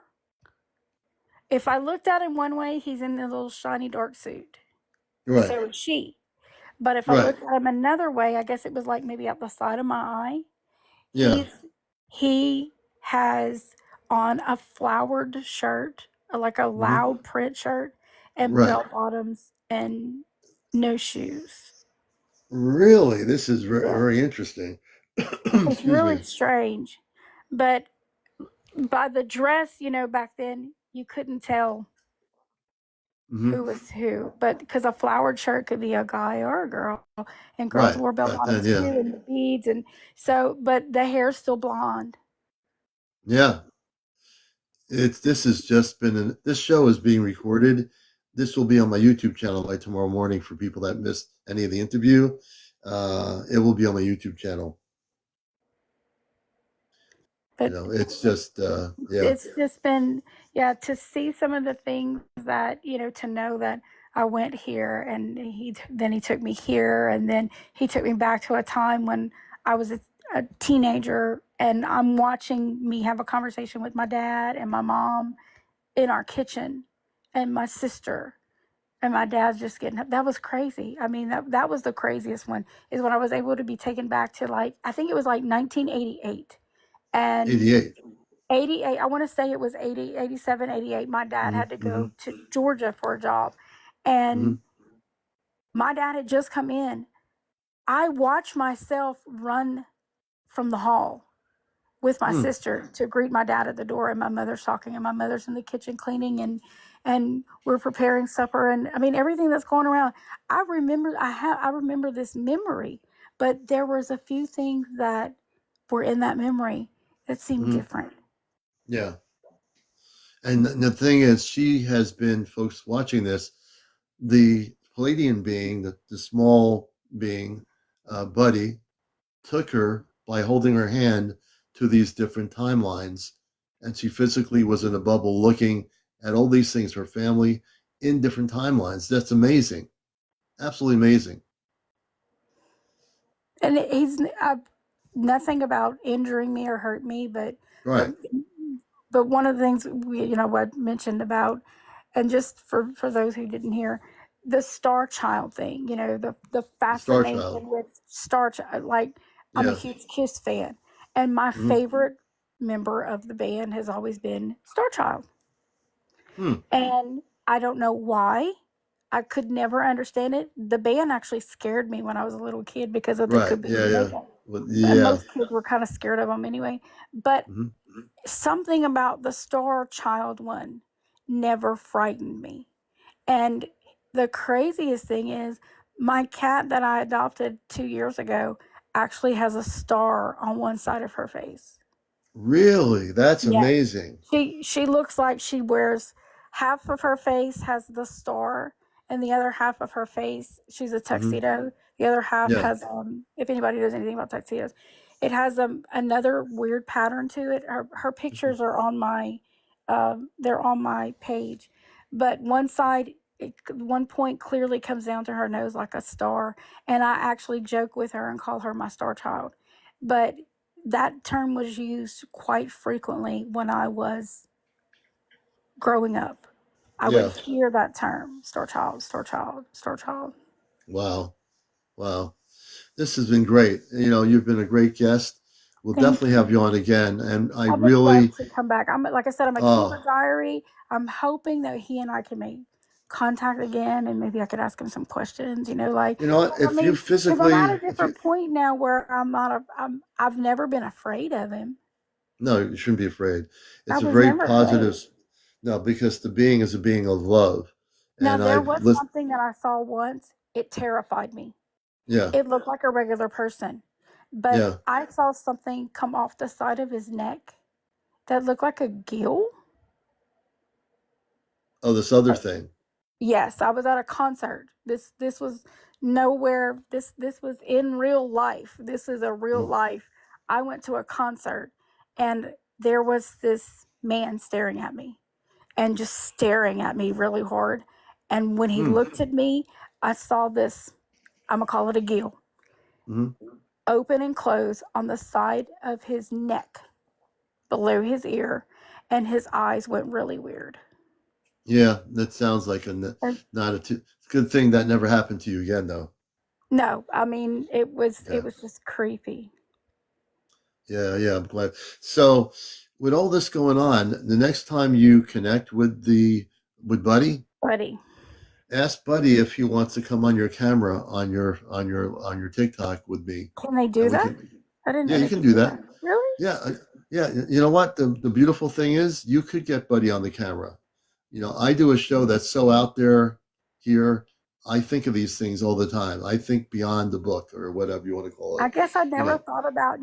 if I looked at him one way, he's in the little shiny dark suit. Right. So was she. But if I looked at him another way, I guess it was like maybe out the side of my eye. Yeah. He has on a flowered shirt, like a loud print shirt, and bell bottoms and no shoes. Really? This is very interesting. It's really strange. But by the dress, back then, you couldn't tell who was who. But because a flowered shirt could be a guy or a girl. And girls wore bell bottoms too, and the beads. And so, but the hair's still blonde. Yeah. This has just been... this show is being recorded. This will be on my YouTube channel by tomorrow morning for people that missed any of the interview. It will be on my YouTube channel. But it's just, It's just been, to see some of the things that, to know that I went here and then he took me here and then he took me back to a time when I was a teenager and I'm watching me have a conversation with my dad and my mom in our kitchen and my sister. And my dad's just getting up. That was crazy. I mean, that was the craziest one, is when I was able to be taken back to I think it was 1988. And 88, I want to say it was 80, 87, 88. My dad had to go to Georgia for a job. And my dad had just come in. I watched myself run from the hall with my sister to greet my dad at the door, and my mother's talking, and my mother's in the kitchen cleaning, and we're preparing supper, and I mean everything that's going around. I remember this memory, but there was a few things that were in that memory that seemed different. Yeah. And the thing is, she has been, folks watching this, the Pleiadian being, the small being, Buddy, took her by holding her hand to these different timelines. And she physically was in a bubble looking at all these things, her family in different timelines. That's amazing. Absolutely amazing. And he's nothing about injuring me or hurt me, but but one of the things what I mentioned about, and just for those who didn't hear, the Star Child thing, the fascination with Star Child. Like, I'm a huge Kiss fan, and my favorite member of the band has always been Star Child. And I don't know why. I could never understand it. The band actually scared me when I was a little kid because of the Kaboom. And most kids were kind of scared of them anyway. But something about the Star Child one never frightened me. And the craziest thing is, my cat that I adopted 2 years ago actually has a star on one side of her face. Really? That's amazing. She looks like she wears, half of her face has the star, and the other half of her face, she's a tuxedo. The other half has, if anybody knows anything about tuxedos, it has another weird pattern to it. Her pictures are on my, they're on my page, but one side, one point clearly comes down to her nose like a star, and I actually joke with her and call her my Star Child. But that term was used quite frequently when I was growing up. I would hear that term, Star Child, Star Child, Star Child. Wow. This has been great. You've been a great guest. We'll Thank definitely have you on again. And I I would love really, to come back. Like I said, I'm gonna keep a diary. I'm hoping that he and I can make contact again, and maybe I could ask him some questions. Like, you know what, I if you mean, because I'm at physically, a different point now where I've never been afraid of him. no, you shouldn't be afraid. I It's a was very never positive, afraid. no, because the being is a being of love. Now And there I've was listened, something that I saw once. It terrified me. yeah, It looked like a regular person, but yeah. I saw something come off the side of his neck that looked like a gill. Oh, this other thing. Yes, I was at a concert. This was nowhere. This was in real life. This is a real Mm, life. I went to a concert and there was this man staring at me and just staring at me really hard. And when he mm, looked at me, I saw this, I'm gonna call it a gill, mm. open and close on the side of his neck below his ear, and his eyes went really weird. Yeah, that sounds like And not a too good thing that never happened to you again, though. no, I mean it Okay. was just creepy. Yeah, yeah, I'm glad. So, with all this going on, the next time you connect with Buddy, Buddy, ask Buddy if he wants to come on your camera on your TikTok with me, can they and do we that? can. I didn't Yeah, know you they can could do do that. that. Really? Yeah, yeah. You know what? The beautiful thing is, you could get Buddy on the camera. I do a show that's so out there here. I think of these things all the time. I think beyond the book or whatever you want to call it. I guess I You never know, thought about,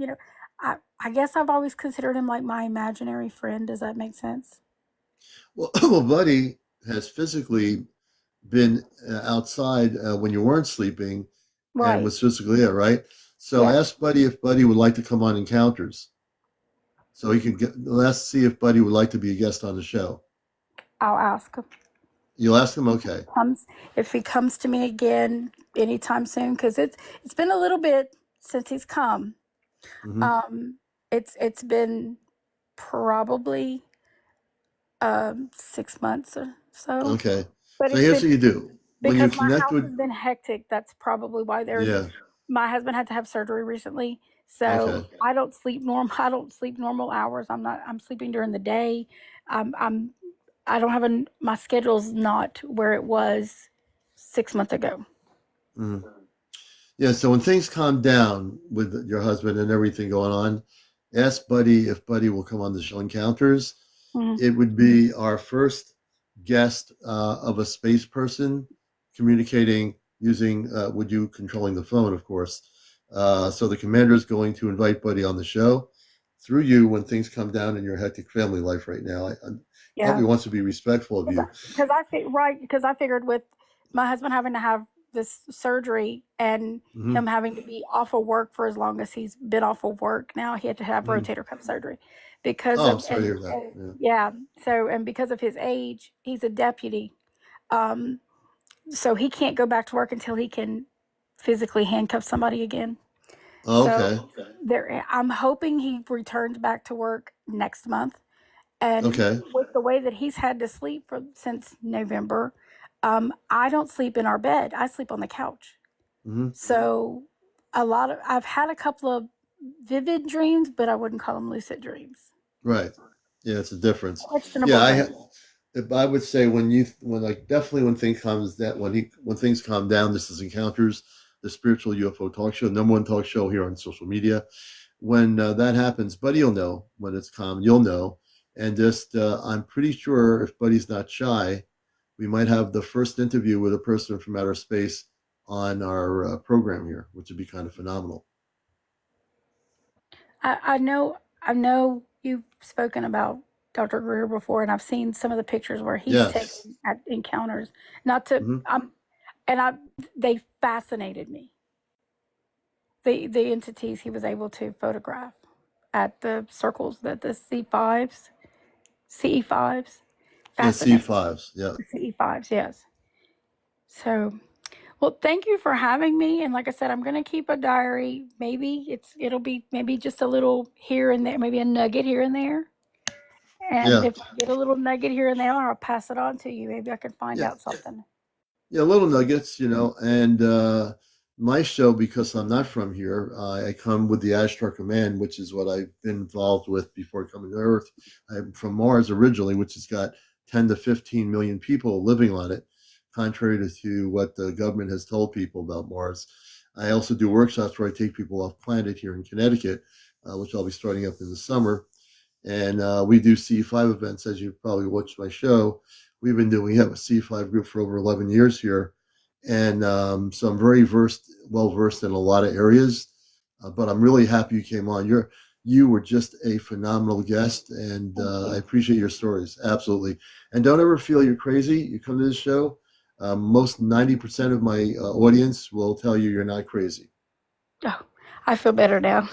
I guess I've always considered him like my imaginary friend. Does that make sense? well, well, Buddy has physically been outside when you weren't sleeping and Right. was physically there, right? So Yes. ask Buddy if Buddy would like to come on Encounters. So he can get. Let's see if Buddy would like to be a guest on the show. I'll ask him. You'll ask him, okay? Comes if he comes to me again anytime soon, because it's been a little bit since he's come. Hmm. Um, it's been probably 6 months or so. Okay. But So it's here's been what you do when you because my connect house with. has been hectic. That's probably why Yeah. my husband had to have surgery recently. So Okay. I don't sleep normal. I don't sleep normal hours. I'm sleeping during the day. I'm I don't have my schedule's not where it was 6 months ago. Mhm. Yeah. So when things calm down with your husband and everything going on, ask Buddy if Buddy will come on the show Encounters. Mhm. It would be our first guest of a space person communicating using with you controlling the phone, of course. So the commander is going to invite Buddy on the show through you when things come down in your hectic family life right now. I hope he Yeah. wants to be respectful of you. Because I figured with my husband having to have this surgery and Hmm. him having to be off of work for as long as he's been off of work now, he had to have Hmm. rotator cuff surgery because Oh, I'm of sorry to hear that. Yeah. yeah. So and because of his age, he's a deputy. Um, so he can't go back to work until he can physically handcuff somebody again. Oh, okay. So I'm hoping he returns back to work next month. And Okay. with the way that he's had to sleep since November, I don't sleep in our bed. I sleep on the couch. Hmm. So I've had a couple of vivid dreams, but I wouldn't call them lucid dreams. Right. Yeah, it's a difference. Questionable Yeah, dreams. I would say when like definitely when things comes that when things calm down, this is Encounters, the spiritual UFO talk show, number one talk show here on social media. When that happens, Buddy will know when it's calm. You'll know, and just I'm pretty sure if Buddy's not shy, we might have the first interview with a person from outer space on our program here, which would be kind of phenomenal. I know you've spoken about Dr. Greer before, and I've seen some of the pictures where he's Yes. taken at encounters. Not to, Hmm. and they fascinated me. The entities he was able to photograph at the circles that the CE5s, Yeah, fascinating. C5s. Yeah. The CE5s, yes. So, well, thank you for having me. And like I said, I'm going to keep a diary. Maybe it'll be maybe just a little here and there, maybe a nugget here and there. And Yeah. if I get a little nugget here and there, I'll pass it on to you. Maybe I can find Yeah. out something. Yeah, little nuggets, and my show, because I'm not from here, I come with the Ashtar Command, which is what I've been involved with before coming to Earth. I'm from Mars originally, which has got 10 to 15 million people living on it, contrary to what the government has told people about Mars. I also do workshops where I take people off planet here in Connecticut, which I'll be starting up in the summer. And we do C5 events, as you've probably watched my show. We have a C5 group for over 11 years here. And so I'm very well versed in a lot of areas, but I'm really happy you came on. You were just a phenomenal guest, and I appreciate your stories. Absolutely. And don't ever feel you're crazy. You come to this show, most 90% of my audience will tell you you're not crazy. Oh, I feel better now.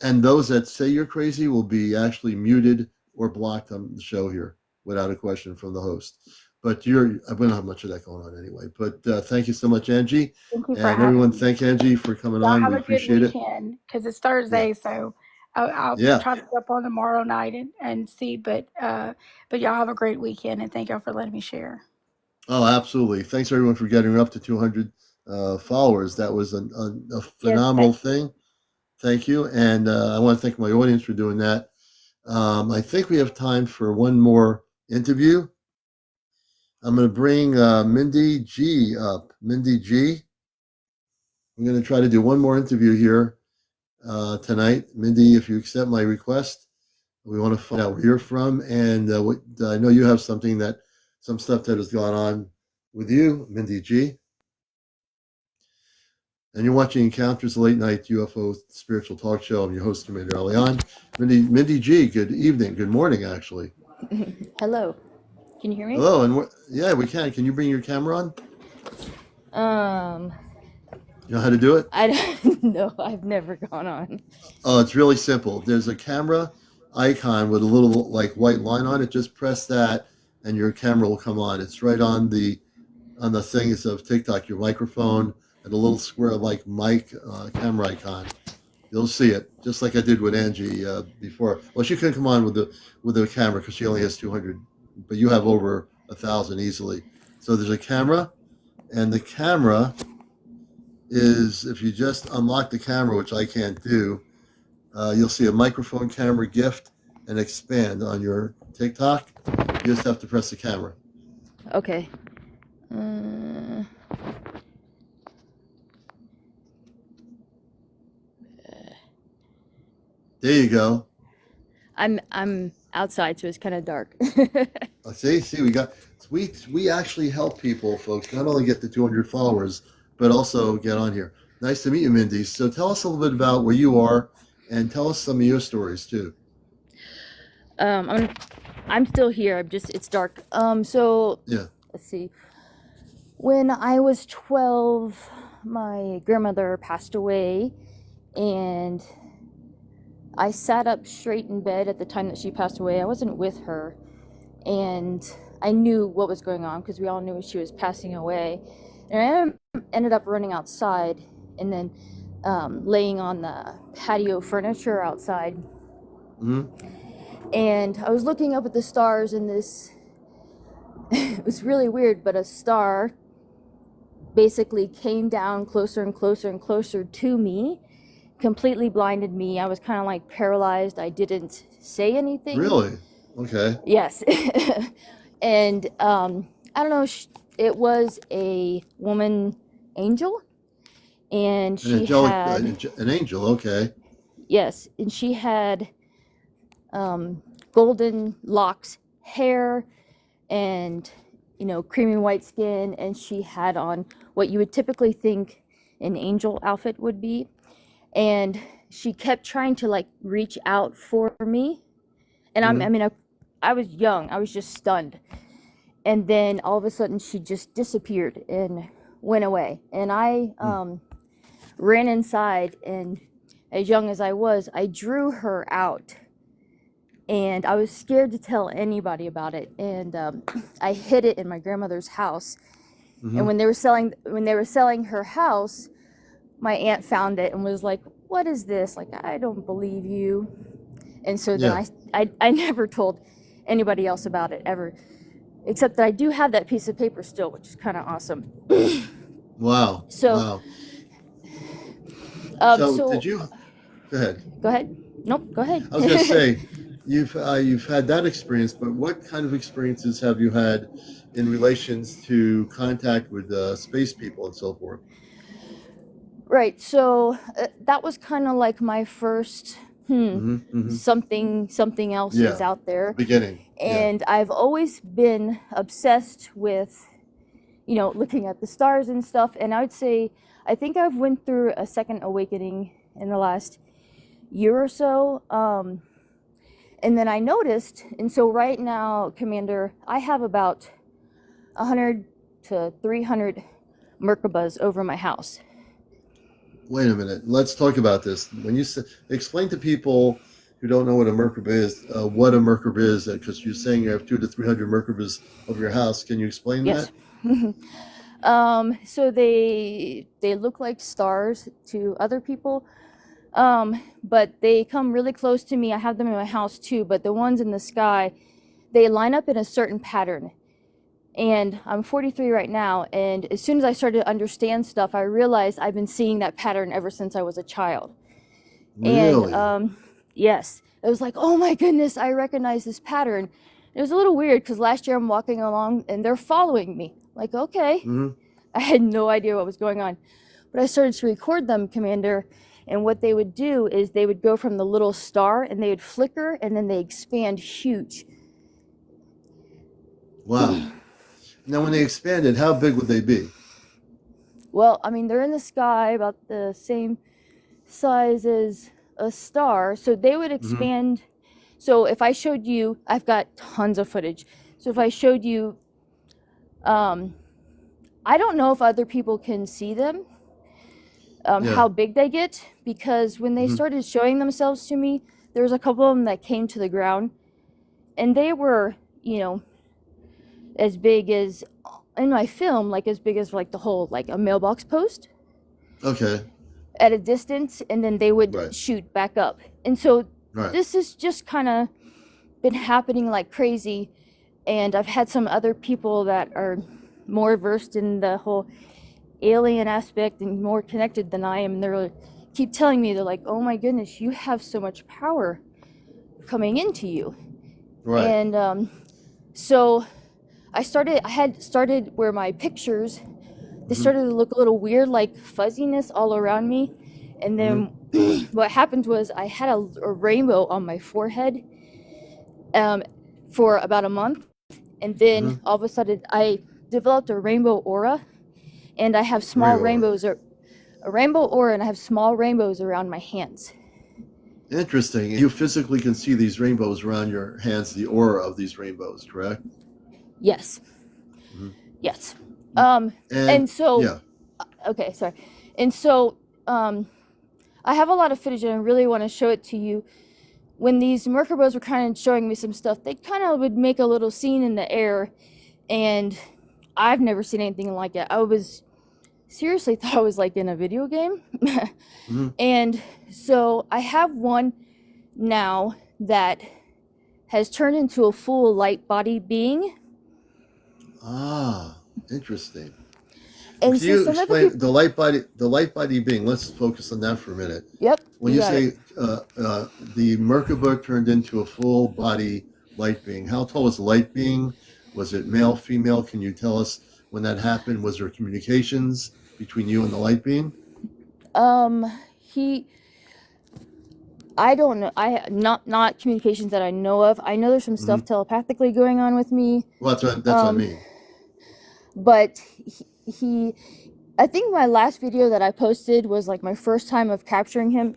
And those that say you're crazy will be actually muted or blocked on the show here, without a question from the host. But we don't have much of that going on anyway. But thank you so much, Angie. Thank you for And having everyone, me. thank Angie for coming Y'all on. have We a good appreciate it. weekend because it's Thursday, so I'll Yeah. try to go up on tomorrow night and see. But y'all have a great weekend, and thank y'all for letting me share. Oh, absolutely. Thanks everyone for getting up to 200 followers. That was a phenomenal thing. Thank you. And I want to thank my audience for doing that. I think we have time for one more interview. I'm going to bring Mindy G up. Mindy G. I'm going to try to do one more interview here tonight. Mindy, if you accept my request, we want to find out where you're from. And I know you have some stuff that has gone on with you, Mindy G. And you're watching Encounters, the late night UFO spiritual talk show. I'm your host, CmdrAleon. Mindy G, good evening. Good morning, actually. Hello. Can you hear me? Hello. And yeah, we can. Can you bring your camera on? You know how to do it? I don't know. I've never gone on. Oh, it's really simple. There's a camera icon with a little like white line on it. Just press that and your camera will come on. It's right on the things of TikTok, your microphone and a little square like mic camera icon. You'll see it, just like I did with Angie before. Well, she couldn't come on with the camera because she only has 200, but you have over 1,000 easily. So there's a camera, and the camera is, if you just unlock the camera, which I can't do, you'll see a microphone camera gift and expand on your TikTok. You just have to press the camera. Okay. There you go. I'm outside, so it's kind of dark. See, we actually help people, folks, not only get the 200 followers, but also get on here. Nice to meet you, Mindy. So tell us a little bit about where you are, and tell us some of your stories too. I'm still here. It's dark. So yeah. Let's see. When I was 12, my grandmother passed away, and I sat up straight in bed at the time that she passed away. I wasn't with her, and I knew what was going on because we all knew she was passing away. And I ended up running outside and then laying on the patio furniture outside. Mm-hmm. And I was looking up at the stars, and it was really weird, but a star basically came down closer and closer and closer to me, completely blinded me. I was kind of like paralyzed. I didn't say anything. Really? Okay. Yes. And I don't know, it was a woman angel, and she had an angel. Okay. Yes, and she had golden locks, hair, and creamy white skin, and she had on what you would typically think an angel outfit would be. And she kept trying to like reach out for me, and I was young, I was just stunned. And then all of a sudden she just disappeared and went away, and I ran inside, and as young as I was, I drew her out, and I was scared to tell anybody about it, and I hid it in my grandmother's house. Mm-hmm. And when they were selling her house, my aunt found it and was like, "What is this? Like, I don't believe you." And so then I never told anybody else about it ever, except that I do have that piece of paper still, which is kind of awesome. Wow. So wow. So So did you? Go ahead. go ahead. Nope, go ahead. I was going to say, you've had that experience, but what kind of experiences have you had in relations to contact with space people and so forth? Right. So that was kind of like my first Mm-hmm. something else is Yeah. out there. Beginning. And I've always been obsessed with, looking at the stars and stuff. And I would say, I think I've went through a second awakening in the last year or so. And then I noticed, and so right now, Commander, I have about 100 to 300 Merkabas over my house. Wait a minute. Let's talk about this. When you say, explain to people who don't know what a Merkaba is, what a Merkaba is, because you're saying you have 200 to 300 Merkabas over your house. Can you explain Yes. that? So they look like stars to other people, but they come really close to me. I have them in my house too, but the ones in the sky, they line up in a certain pattern. And I'm 43 right now, and as soon as I started to understand stuff, I realized I've been seeing that pattern ever since I was a child. Really? And yes, it was like, oh my goodness, I recognize this pattern. It was a little weird because last year I'm walking along and they're following me. Like, okay. Mm-hmm. I had no idea what was going on. But I started to record them, Commander, and what they would do is they would go from the little star and they would flicker and then they expand huge. Wow. Now, when they expanded, how big would they be? Well, I mean, they're in the sky about the same size as a star, so they would expand. So if I showed you, I've got tons of footage. So if I showed you, I don't know if other people can see them, how big they get, because when they started showing themselves to me, there was a couple of them that came to the ground, and they were, as big as, in my film, like as big as like the whole, like a mailbox post. Okay. At a distance, and then they would shoot back up. And so this has just kind of been happening like crazy. And I've had some other people that are more versed in the whole alien aspect and more connected than I am. And they're keep telling me, they're like, oh my goodness, you have so much power coming into you. Right. And so I had started where my pictures, they started to look a little weird, like fuzziness all around me. And then what happened was I had a rainbow on my forehead for about a month. And then all of a sudden I developed a rainbow aura, and I have small rainbows, or a rainbow aura, and I have small rainbows around my hands. Interesting. You physically can see these rainbows around your hands, the aura of these rainbows, correct? Yes. Yes. And so, okay, sorry. And so, I have a lot of footage and I really want to show it to you. When these Merkabas were kind of showing me some stuff, they kind of would make a little scene in the air, and I've never seen anything like it. I was seriously thought I was like in a video game. And so I have one now that has turned into a full light body being. Ah, interesting. And Can so you some explain other the light body being? Let's focus on that for a minute. Yep. When you say the Merkaba turned into a full body light being, how tall was the light being? Was it male, female? Can you tell us when that happened? Was there communications between you and the light being? I don't know. Not communications that I know of. I know there's some stuff telepathically going on with me. Well, that's what I mean. But I think my last video that I posted was like my first time of capturing him.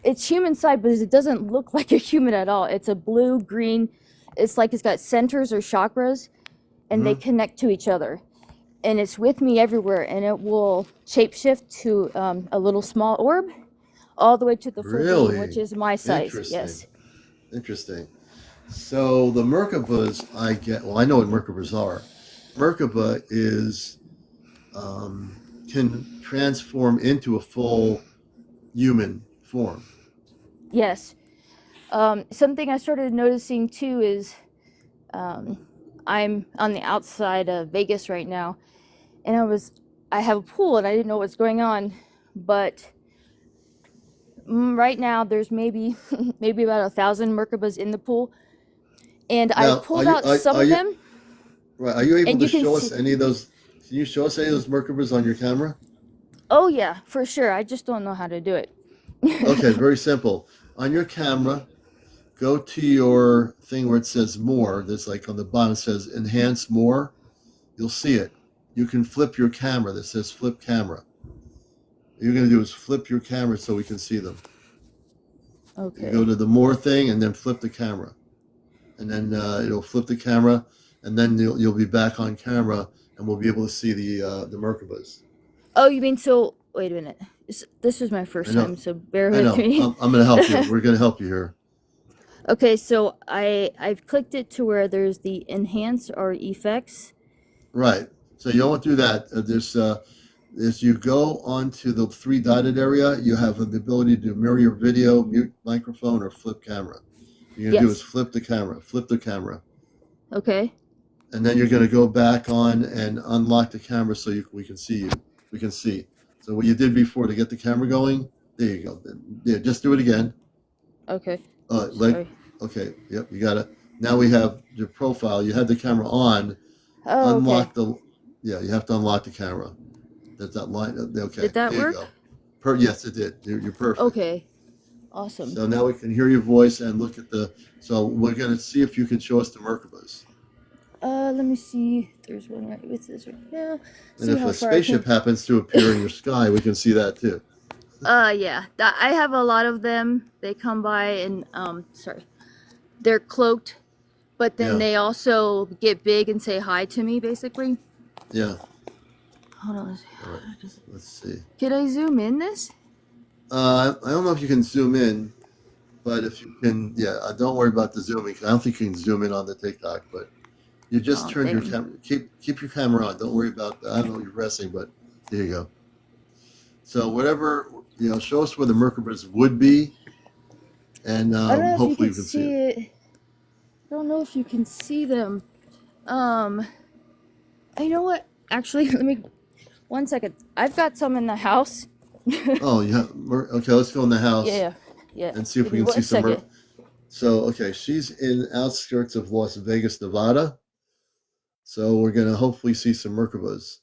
It's human side, but it doesn't look like a human at all. It's a blue, green. It's like it's got centers or chakras, and they connect to each other. And it's with me everywhere, and it will shapeshift to a little small orb, all the way to the full being, which is my size. Interesting. Yes. Interesting. So the Merkabas, I know what Merkabas are. Merkaba is can transform into a full human form. Yes. Something I started noticing too is I'm on the outside of Vegas right now, and I have a pool and I didn't know what's going on, but Right now, there's maybe about 1,000 Merkabas in the pool, and Now, I've pulled out some are of you them, right? Are you able and to you can show see. us any of those? Can you show us any of those Merkabas on your camera? Oh yeah, for sure. I just don't know how to do it. Okay, very simple. On your camera, go to your thing where it says more. There's like on the bottom it says enhance more. You'll see it. You can flip your camera that says flip camera. What you're going to do is flip your camera so we can see them. You go Okay. to the more thing and then flip the camera. And then it'll flip the camera, and then you'll be back on camera, and we'll be able to see the Merkabas. Oh, you mean so? Wait a minute. This is my I first know, time, so bear I with know. me. I'm going to help you. We're going to help you here. Okay, so I've clicked it to where there's the enhance or effects. Right. So you don't want to do that. As you go onto the three dotted area, you have the ability to mirror your video, mute microphone, or flip camera. What you're going to do is Yes. flip the camera. Okay. And then you're going to go back on and unlock the camera so we can see you. We can see. So what you did before to get the camera going, there you go. Yeah, just do it again. Okay. Like, Sorry. okay, yep, you got it. Now we have your profile. You had the camera on. Oh, okay. Unlock yeah, you have to unlock the camera. There's that line. Okay, Did that there you work? go. Yes, it did. You're perfect. Okay. Awesome. So now we can hear your voice and look at so we're going to see if you can show us the Merkabas. Let me see. There's one right with this right now. And if a spaceship can... happens to appear in your sky, we can see that too. Yeah. I have a lot of them. They come by and sorry. They're cloaked, but then they also get big and say hi to me, basically. Yeah. Hold on. All right. Let's see. Can I zoom in this? I don't know if you can zoom in, but if you can, don't worry about the zooming. I don't think you can zoom in on the TikTok, but you just turn your camera. Keep your camera on. Don't worry about. I don't know what you're pressing, but there you go. So whatever, show us where the Merkabas would be, and I don't know hopefully if you can see it. I don't know if you can see them. You know what? Actually, let me. 1 second. I've got some in the house. Oh, yeah. Okay, let's go in the house. Yeah. And see if we can see some. So, okay, she's in outskirts of Las Vegas, Nevada. So we're going to hopefully see some Merkabas.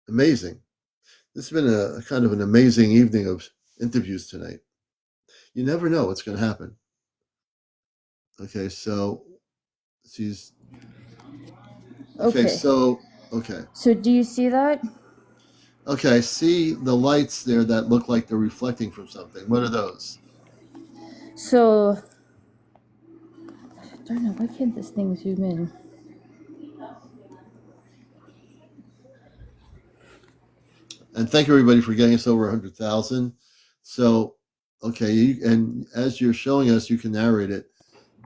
Amazing. This has been a kind of an amazing evening of interviews tonight. You never know what's going to happen. Okay, so she's... Okay, so do you see that? Okay, I see the lights there that look like they're reflecting from something. What are those? So, I don't know, why can't this thing zoom in? And thank everybody for getting us over 100,000. So, okay, and as you're showing us, you can narrate it.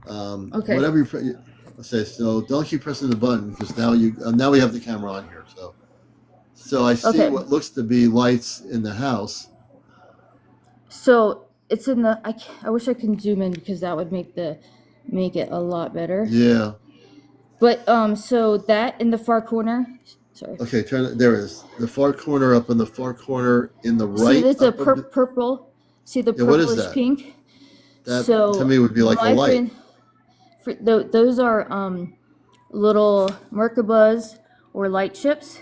Whatever you say. So don't keep pressing the button because now we have the camera on here. So I see what looks to be lights in the house. So it's in the. I wish I could zoom in because that would make it a lot better. Yeah. But so that in the far corner. Sorry. Okay, there it is. The far corner up in the far corner in the right. See, it's a purple. See the purplish pink. That to me would be like a light. Those are little Merkabas or light ships.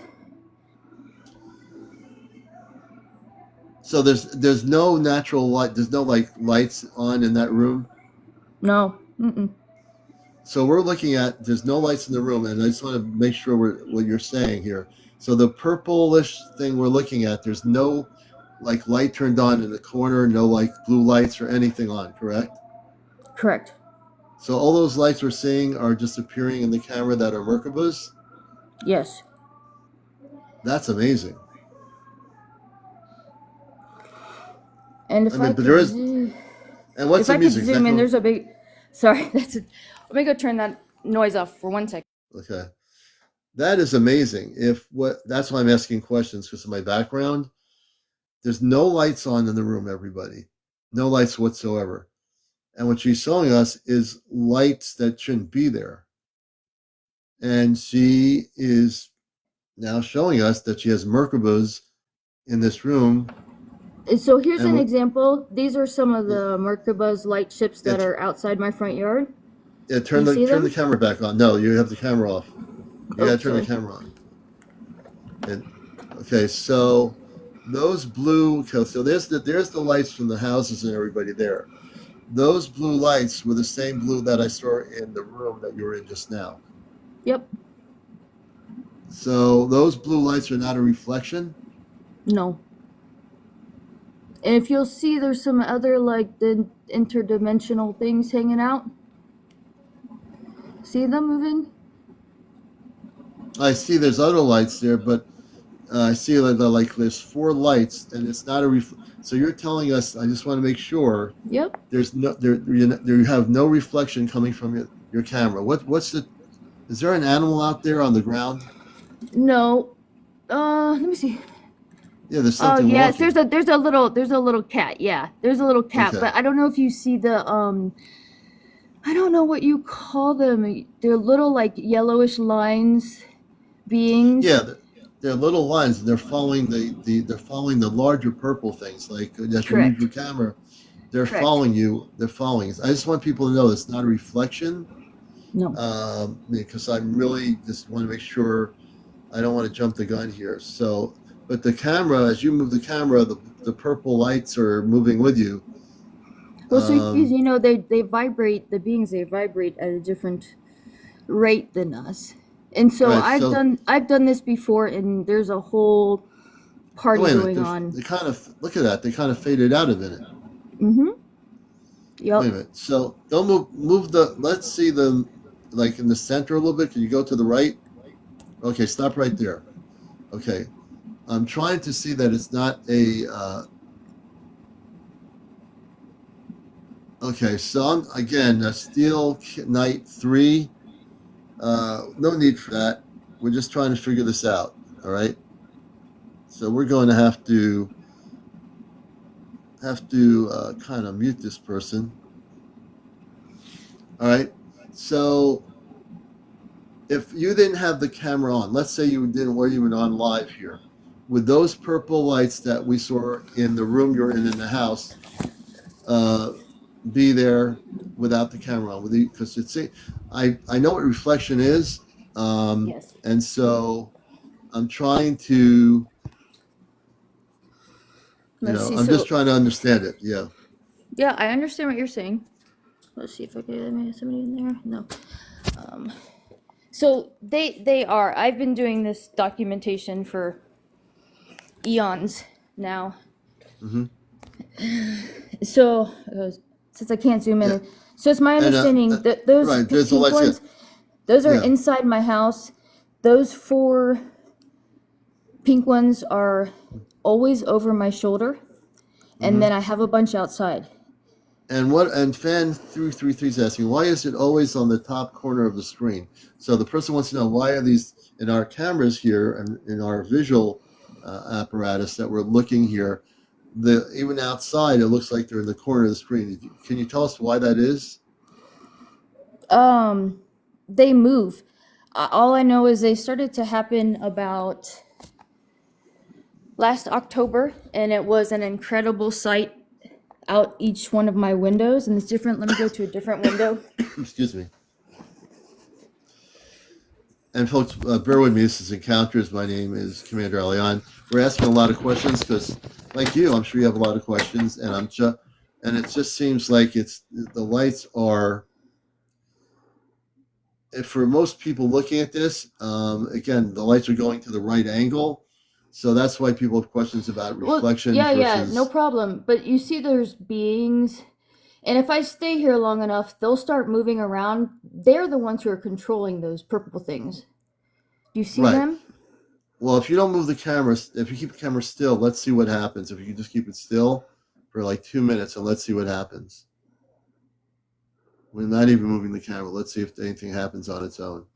So there's no natural light. There's no lights on in that room. No. So we're looking at there's no lights in the room, and I just want to make sure what you're saying here. So the purplish thing we're looking at, there's no light turned on in the corner, no blue lights or anything on, correct? Correct. So all those lights we're seeing are just appearing in the camera that are Merkabas? Yes. That's amazing. And if but there is. And what's the music? If I could zoom in, there's a big. Sorry, that's it. Let me go turn that noise off for 1 second. Okay, that is amazing. That's why I'm asking questions because of my background. There's no lights on in the room, everybody. No lights whatsoever. And what she's showing us is lights that shouldn't be there. And she is now showing us that she has Merkabas in this room So here's an And example. These are some of the Merkabah's light ships that are outside my front yard. turn the camera back on. No, you have the camera off. You gotta turn the camera on. And okay, so those blue. Okay, so there's the lights from the houses and everybody there. Those blue lights were the same blue that I saw in the room that you were in just now. Yep. So those blue lights are not a reflection? No. And if you'll see, there's some other like the interdimensional things hanging out. See them moving? I see there's other lights there, but I see like there's 4 lights, and it's not a so you're telling us. I just want to make sure. Yep. There's no you have no reflection coming from your camera. What's the? Is there an animal out there on the ground? No. Let me see. Yeah, there's something. Oh yes, walking. there's a little cat. Yeah, there's a little cat, Okay. but I don't know if you see the I don't know what you call them. They're little like yellowish lines beings. Yeah, they're little lines, and they're following they're following the larger purple things. Like as you move your camera, they're Correct. following you. They're following us. I just want people to know it's not a reflection. No. Because I really just want to make sure I don't want to jump the gun here. So, but the camera, as you move the camera, the purple lights are moving with you. Well, so you know they vibrate. The beings, they vibrate at a different rate than us, and so Right, I've done this before, and there's a whole party going on. They kind of look at that. They kind of faded out of it. Mm-hmm. Yep. Wait a minute. So don't move the. Let's see the like in the center a little bit. Can you go to the right? Okay, stop right there. Okay, I'm trying to see that it's not a. Okay, so I'm again Steel Knight 3. No need for that. We're just trying to figure this out. All right. So we're going to have to kind of mute this person. All right. So if you didn't have the camera on, let's say you didn't, were even on live here, with those purple lights that we saw in the room you're in the house, be there without the camera on, because it's I know what reflection is, Yes. and so I'm trying to, I'm just trying to understand it. Yeah. Yeah, I understand what you're saying. Let's see if I can get somebody in there. No. So they are. I've been doing this documentation for eons now. Mm-hmm. So since I can't zoom in, Yeah. so it's my understanding that those right, there's the pink lights, ones, those are Yeah. inside my house. Those 4 pink ones are always over my shoulder, and then I have a bunch outside. And Fan 333 is asking, why is it always on the top corner of the screen? So the person wants to know, why are these in our cameras here and in our visual apparatus that we're looking here, even outside it looks like they're in the corner of the screen. Can you tell us why that is? They move. All I know is they started to happen about last October, and it was an incredible sight out each one of my windows. And it's different. Let me go to a different window. Excuse me. And folks, bear with me. This is Encounters. My name is CmdrAleon. We're asking a lot of questions because, like you, I'm sure you have a lot of questions, and and it just seems like the lights are. For most people looking at this, again, the lights are going to the right angle, so that's why people have questions about reflection. Well, yeah, no problem. But you see, there's beings, and if I stay here long enough, they'll start moving around. They're the ones who are controlling those purple things. Do you see them? Well, if you don't move the camera, if you keep the camera still, let's see what happens. If you can just keep it still for like 2 minutes, and let's see what happens. We're not even moving the camera. Let's see if anything happens on its own.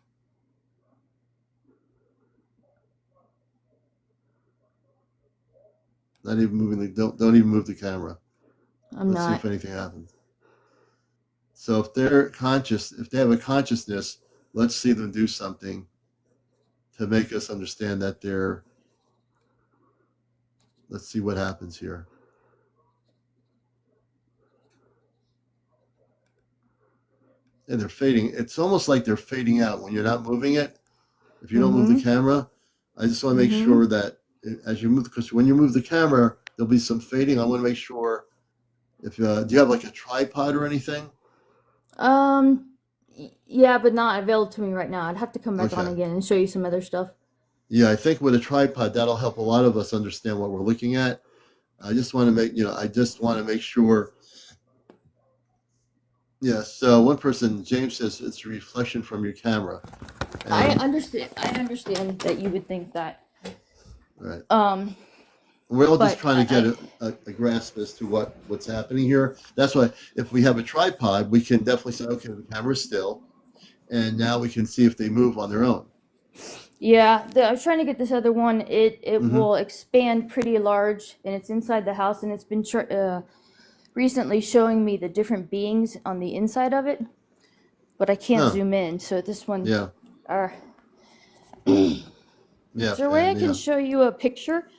Not even moving don't even move the camera. Let's see if anything happens. So if they're conscious, if they have a consciousness, let's see them do something to make us understand that let's see what happens here. and they're fading. It's almost like they're fading out when you're not moving it. If you don't move the Mm-hmm. camera, I just want to make Mm-hmm. sure that as you move, because when you move the camera, there'll be some fading. I want to make sure if do you have like a tripod or anything? Yeah, but not available to me right now. I'd have to come back on Okay. again and show you some other stuff. Yeah, I think with a tripod, that'll help a lot of us understand what we're looking at. I just want to make sure. Yeah, so one person, James, says it's a reflection from your camera. I understand that you would think that. Right. We're all just But trying to get a grasp as to what's happening here. That's why if we have a tripod, we can definitely say, okay, the camera's still, and now we can see if they move on their own. yeah, I was trying to get this other one. It Mhm. will expand pretty large, and it's inside the house, and it's been recently showing me the different beings on the inside of it, but I can't Huh. zoom in. So this one, Yeah. Yeah. Is there a way I and, can yeah. show you a picture?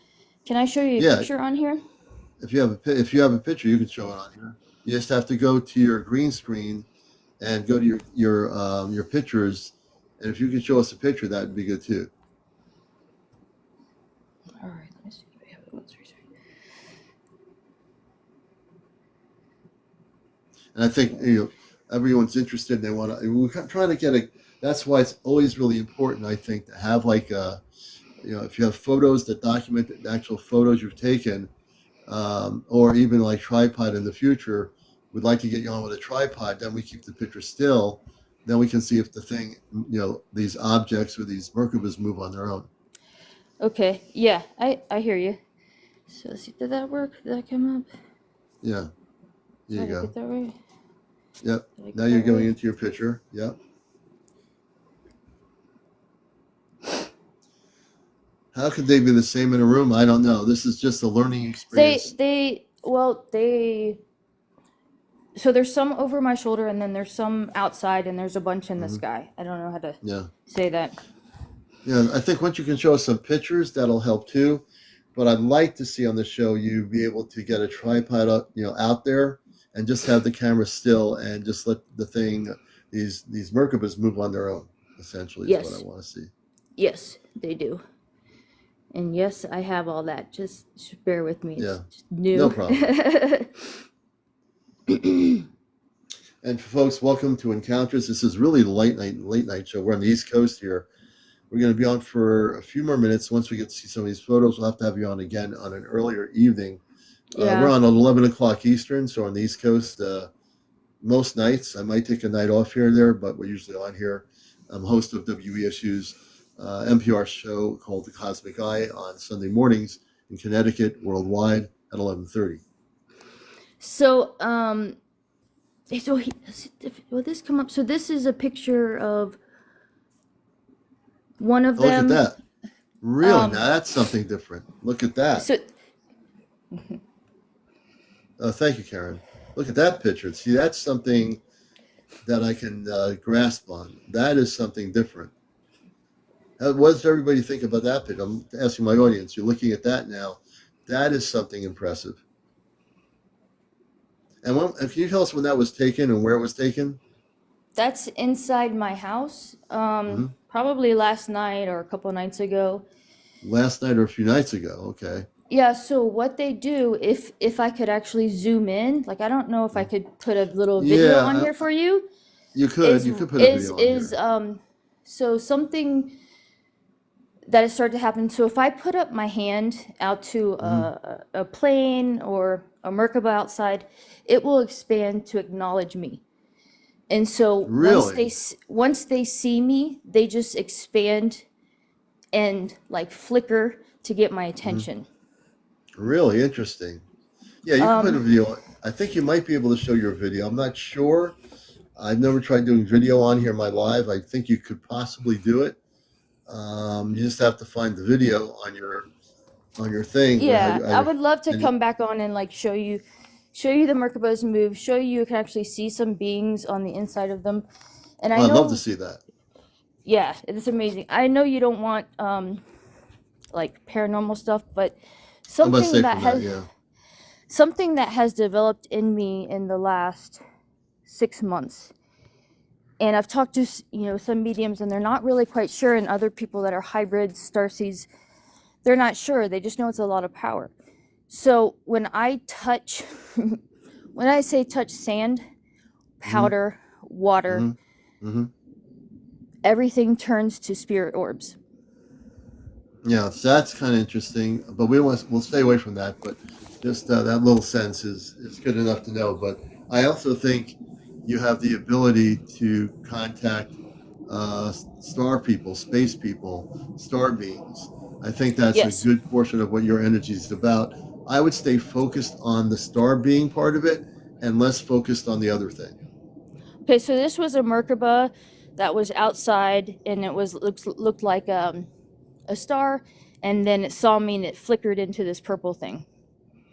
Can I show you a Yeah. picture on here? If you have a picture, you can show it on here. You just have to go to your green screen and go to your pictures, and if you can show us a picture, that would be good too. All right, let me see if I have it. And I think everyone's interested. They want to. We're trying to get a. That's why it's always really important, I think, to have like if you have photos that document the actual photos you've taken, or even like tripod in the future. We'd like to get you on with a tripod. Then we keep the picture still. Then we can see if the thing, these objects or these Merkabas move on their own. Okay, yeah, I hear you. So let's see, did that work? Did that come up? Yeah. There you Did I go. get that right? Yep. Did I get Now that you're going right? into your picture. Yep. How could they be the same in a room? I don't know. This is just a learning experience. So there's some over my shoulder, and then there's some outside, and there's a bunch in the Mhm. sky. I don't know how to Yeah. say that. Yeah. I think once you can show us some pictures, that'll help too. But I'd like to see on the show you be able to get a tripod up, out there, and just have the camera still, and just let the thing, these Merkabas move on their own. Essentially, is what Yes. I want to see. Yes, they do. And yes, I have all that. Just bear with me. It's Yeah. just new. No problem. And folks, welcome to Encounters. This is really the late night show. We're on the East Coast here. We're going to be on for a few more minutes. Once we get to see some of these photos, we'll have to have you on again on an earlier evening. Yeah. We're on 11 o'clock Eastern, so on the East Coast, most nights. I might take a night off here and there, but we're usually on here. I'm host of WESU's NPR show called The Cosmic Eye on Sunday mornings in Connecticut, worldwide at 11:30. So, will this come up? So this is a picture of one of Look them. at that. Really? Now that's something different. Look at that. So, Thank you, Karen. Look at that picture. See, that's something that I can grasp on. That is something different. What does everybody think about that picture? I'm asking my audience. You're looking at that now. That is something impressive. And can you tell us when that was taken and where it was taken? that's inside my house. Probably last night or a couple nights ago. Last night or a few nights ago. Okay. Yeah, so what they do, if I could actually zoom in, like I don't know if I could put a little video on here for you. You could put a video on here. So something that has started to happen. So if I put up my hand out to a plane or a Merkaba outside, it will expand to acknowledge me. And so Really? once they see me, they just expand and like flicker to get my attention. Really interesting. Yeah, you can put a video. I think you might be able to show your video. I'm not sure. I've never tried doing video on here in my live. I think you could possibly do it. You just have to find the video on your thing. Yeah, I would love to come back on and like show you the Merkabas move, show you can actually see some beings on the inside of them. And I'd love to see that. Yeah, it's amazing. I know you don't want like paranormal stuff, but something that has developed in me in the last 6 months. And I've talked to, some mediums, and they're not really quite sure, and other people that are hybrids, starseeds, they're not sure. They just know it's a lot of power. So when I touch, when I say touch sand, powder, water, everything turns to spirit orbs. Yeah, so that's kind of interesting, but we'll stay away from that. But just that little sense is good enough to know. But I also think you have the ability to contact star people, space people, star beings. I think that's a good portion of what your energy is about. I would stay focused on the star being part of it and less focused on the other thing. Okay, so this was a Merkaba that was outside, and it looked like a star, and then it saw me and it flickered into this purple thing.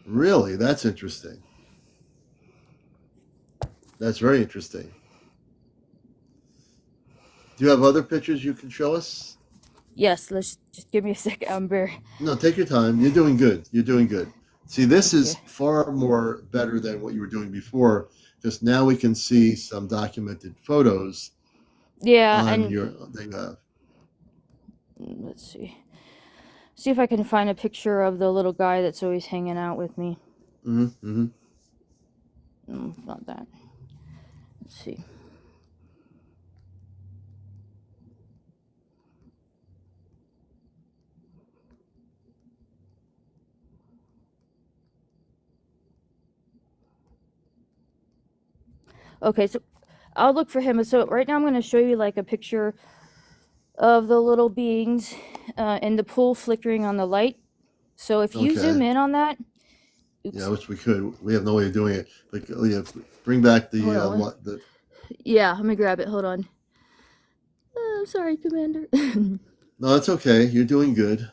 Really? That's interesting. That's very interesting. Do you have other pictures you can show us? Yes, let's just give me a second. No, take your time. You're doing good. You're doing good. See, this is far more better than what you were doing before, because now we can see some documented photos. Yeah, on and your thing. Let's see if I can find a picture of the little guy that's always hanging out with me. No, not that. Let's see. Okay, so I'll look for him. So right now I'm going to show you like a picture of the little beings in the pool flickering on the light. So if you zoom in on that. Oops. Yeah, I wish we could. We have no way of doing it. But bring back the Yeah, let me grab it. Hold on. I'm sorry, Commander. No, that's okay. You're doing good.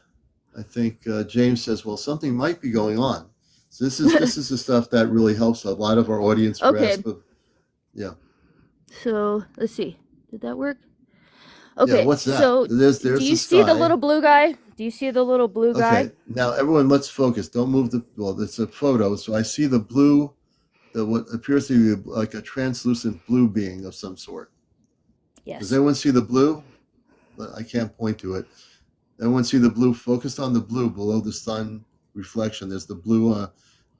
I think James says, well, something might be going on. So this is the stuff that really helps a lot of our audience grasp of. Yeah. So let's see. Did that work? Okay. Yeah, what's that? So there's do you see the little blue guy? Do you see the little blue guy? Okay. Now everyone, let's focus. Don't move it's a photo. So I see the blue, what appears to be like a translucent blue being of some sort. Yes. Does everyone see the blue? I can't point to it. Everyone see the blue? Focused on the blue below the sun reflection. There's the blue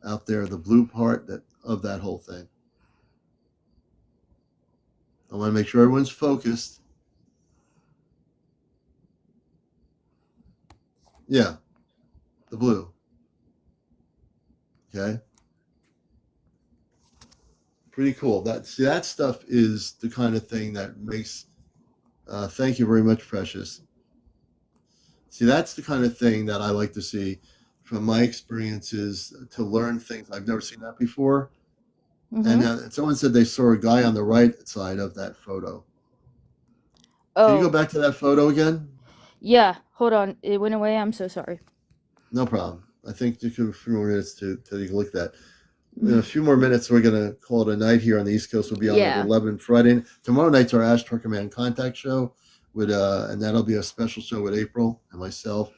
out there, the blue part of that whole thing. I want to make sure everyone's focused. Yeah, the blue. Okay. Pretty cool. That stuff is the kind of thing that makes. Thank you very much, Precious. See, that's the kind of thing that I like to see from my experiences, to learn things. I've never seen that before. And someone said they saw a guy on the right side of that photo. Oh. Can you go back to that photo again? Yeah, hold on. It went away. I'm so sorry. No problem. I think just a few more minutes to you can look at that. In a few more minutes, we're going to call it a night here on the East Coast. We'll be on at 11 Friday. Tomorrow night's our Ashtar Command Contact show, and that'll be a special show with April and myself,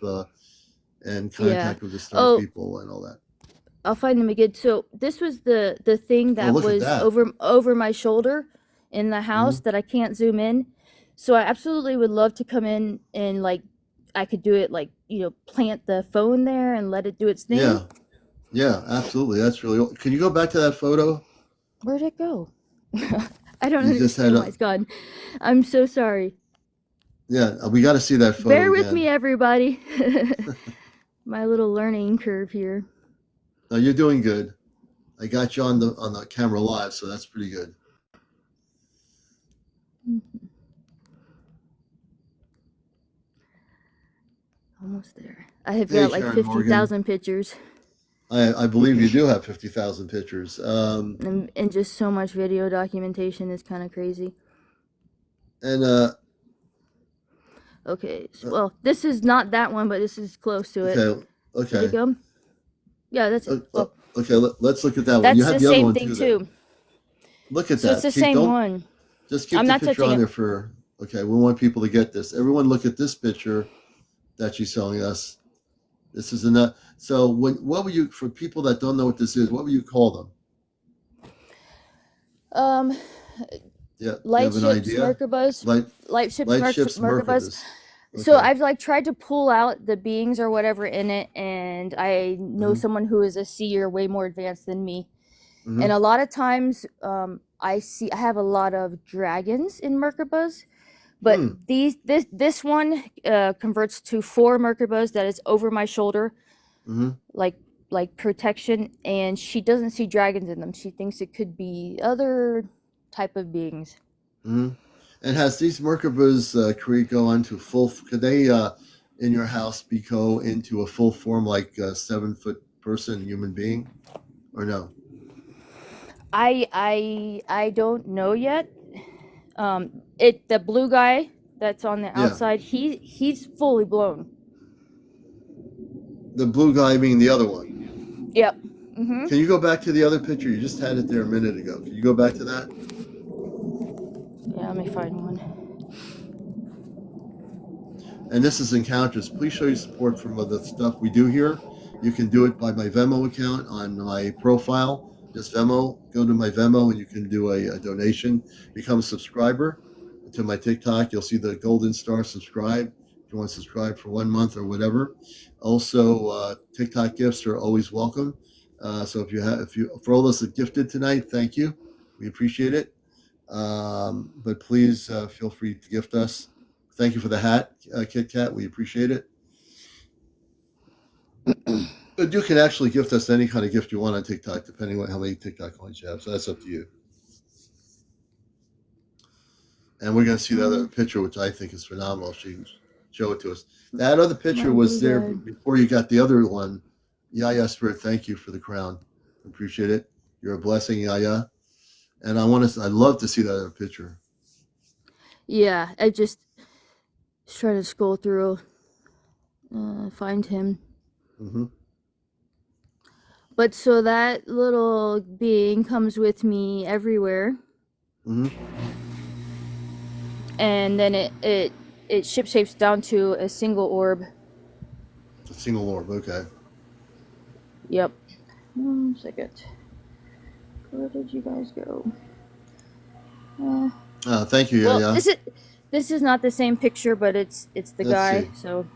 and contact with the star people and all that. I'll find them again. So this was the thing that was over my shoulder in the house that I can't zoom in. So I absolutely would love to come in and like I could do it like plant the phone there and let it do its thing. Yeah, absolutely. That's really. Can you go back to that photo? Where'd it go? I don't understand why it's gone. I'm so sorry. Yeah, we got to see that photo. Bear with me, everybody. My little learning curve here. No, you're doing good. I got you on the camera live, so that's pretty good. Almost there. I have got like 50,000 pictures. I believe you do have 50,000 pictures. And just so much video documentation is kind of crazy. And okay, well, this is not that one, but this is close to it. Okay. Did it go? Yeah, that's it. Okay, let's look at that one. That's you have the other same one thing too. Look at so that. It's the same one. Just keep the picture on there for. Okay, we want people to get this. Everyone, look at this picture that she's showing us. This is enough. So, what would you, for people that don't know what this is, what would you call them? Yeah. Do you Light have an ships, idea? Merkabahs, Light light ships, light ships, Merkabahs. Merkabahs. So Okay. I've like tried to pull out the beings or whatever in it, and I know someone who is a seer way more advanced than me. And a lot of times I have a lot of dragons in Merkabahs, but this one converts to 4 Merkabahs that is over my shoulder, like protection, and she doesn't see dragons in them. She thinks it could be other type of beings. And has these Merkabahs go onto full? Could they in your house go into a full form like a 7-foot person, human being, or no? I don't know yet. The blue guy that's on the outside, he's fully blown. The blue guy being the other one. Yep. Can you go back to the other picture? You just had it there a minute ago. Can you go back to that? Yeah, let me find one. And this is Encounters. Please show your support from the stuff we do here. You can do it by my Venmo account on my profile. Just Venmo. Go to my Venmo and you can do a donation. Become a subscriber to my TikTok. You'll see the golden star subscribe. If you want to subscribe for 1 month or whatever. Also, TikTok gifts are always welcome. So for all those that gifted tonight, thank you. We appreciate it. But please feel free to gift us. Thank you for the hat, Kit Kat. We appreciate it. But you can actually gift us any kind of gift you want on TikTok, depending on how many TikTok coins you have. So that's up to you. And we're going to see the other picture, which I think is phenomenal. She show it to us. That other picture was there before you got the other one. Yaya Spirit, thank you for the crown. Appreciate it. You're a blessing, Yaya. And I'd love to see that other picture. Yeah, I just try to scroll through, find him. But so that little being comes with me everywhere. And then it shapes down to a single orb. A single orb, okay. Yep. 1 second. Where did you guys go? Thank you, well, Yaya. This is not the same picture, but it's the guy. So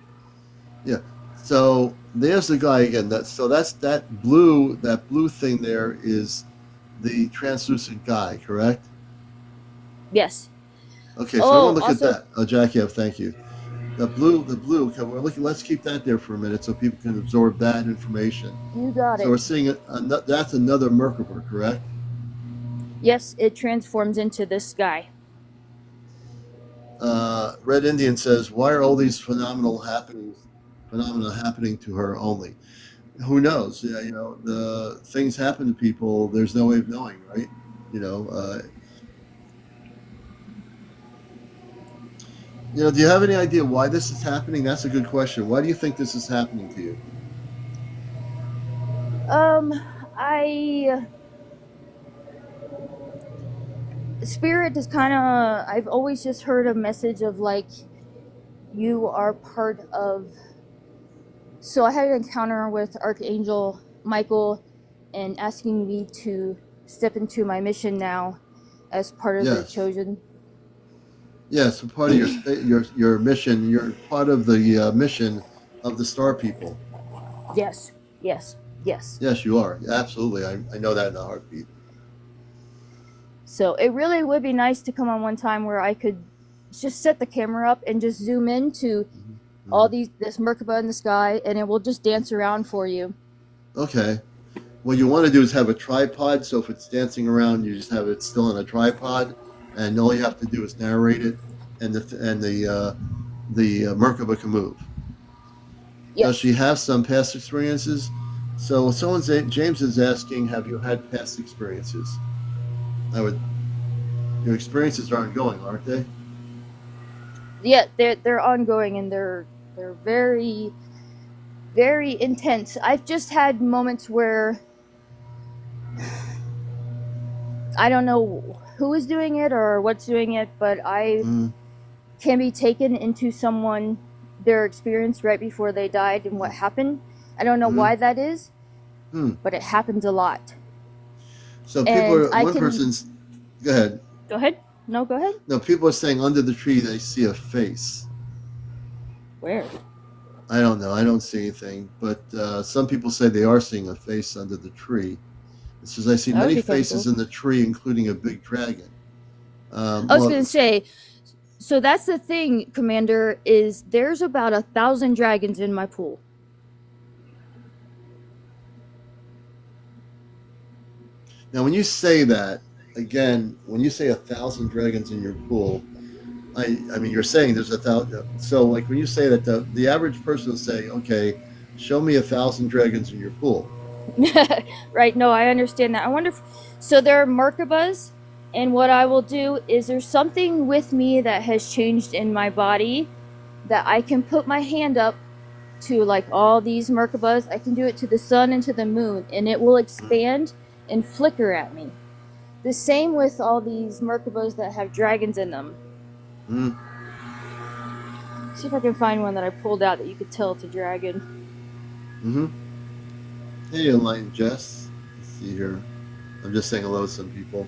yeah. So there's the guy again. That's that blue thing there is the translucent guy, correct? Yes. Okay, so I want to look at that. Oh, Jackie, thank you. The blue. Okay, we're looking. Let's keep that there for a minute so people can absorb that information. You got it. So we're seeing that's another Merkaba, correct? Yes, it transforms into this guy. Red Indian says, "Why are all these phenomena happening to her only?" Who knows? Yeah, the things happen to people. There's no way of knowing, right? Do you have any idea why this is happening? That's a good question. Why do you think this is happening to you? Spirit is kind of, I've always just heard a message of like, you are part of, so I had an encounter with Archangel Michael and asking me to step into my mission now as part of the chosen. Yes, so part of your mission, you're part of the mission of the Star People. Yes. Yes, you are. Absolutely. I know that in a heartbeat. So it really would be nice to come on one time where I could just set the camera up and just zoom into all this Merkaba in the sky, and it will just dance around for you. Okay. What you want to do is have a tripod, so if it's dancing around, you just have it still on a tripod, and all you have to do is narrate it, and the Merkaba can move. Yep. Does she have some past experiences? So James is asking, have you had past experiences? Your experiences are ongoing, aren't they? Yeah, they're ongoing, and they're very, very intense. I've just had moments where I don't know who is doing it or what's doing it, but I can be taken into their experience right before they died and what happened. I don't know why that is, but it happens a lot. So person's. Go ahead. Go ahead. No, go ahead. No, people are saying under the tree they see a face. Where? I don't know. I don't see anything, but some people say they are seeing a face under the tree. It says I see That would many be kind of faces cool. in the tree, including a big dragon. I was Well, gonna say, so that's the thing, Commander, is there's about 1,000 dragons in my pool. now when you say that again, when you say 1,000 dragons in your pool, I mean you're saying there's 1,000. So like when you say that, the average person will say, okay, show me 1,000 dragons in your pool. Right, no, I understand that. I wonder if, so there are Merkabas, and what I will do is there's something with me that has changed in my body that I can put my hand up to, like all these Merkabas. I can do it to the sun and to the moon, and it will expand and flicker at me. The same with all these Merkabas that have dragons in them. Mm. See if I can find one that I pulled out that you could tell it's a dragon. Mm-hmm. Hey, Enlightened Jess. Let's see here. I'm just saying hello to some people.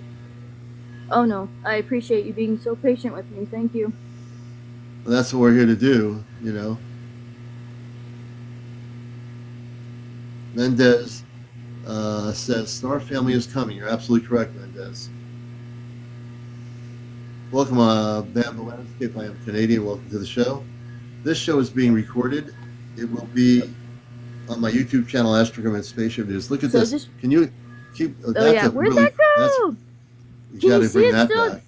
Oh no, I appreciate you being so patient with me. Thank you. Well, that's what we're here to do, you know. Mendez says, Star Family is coming. You're absolutely correct, Mendez. Welcome, Bamboo Landscape. I am Canadian. Welcome to the show. This show is being recorded. It will be on my YouTube channel, Astrogram and Spaceship News. Look at So this. just, Can you keep oh that's yeah, a where'd really that go? you Can got you to see bring it that still? back.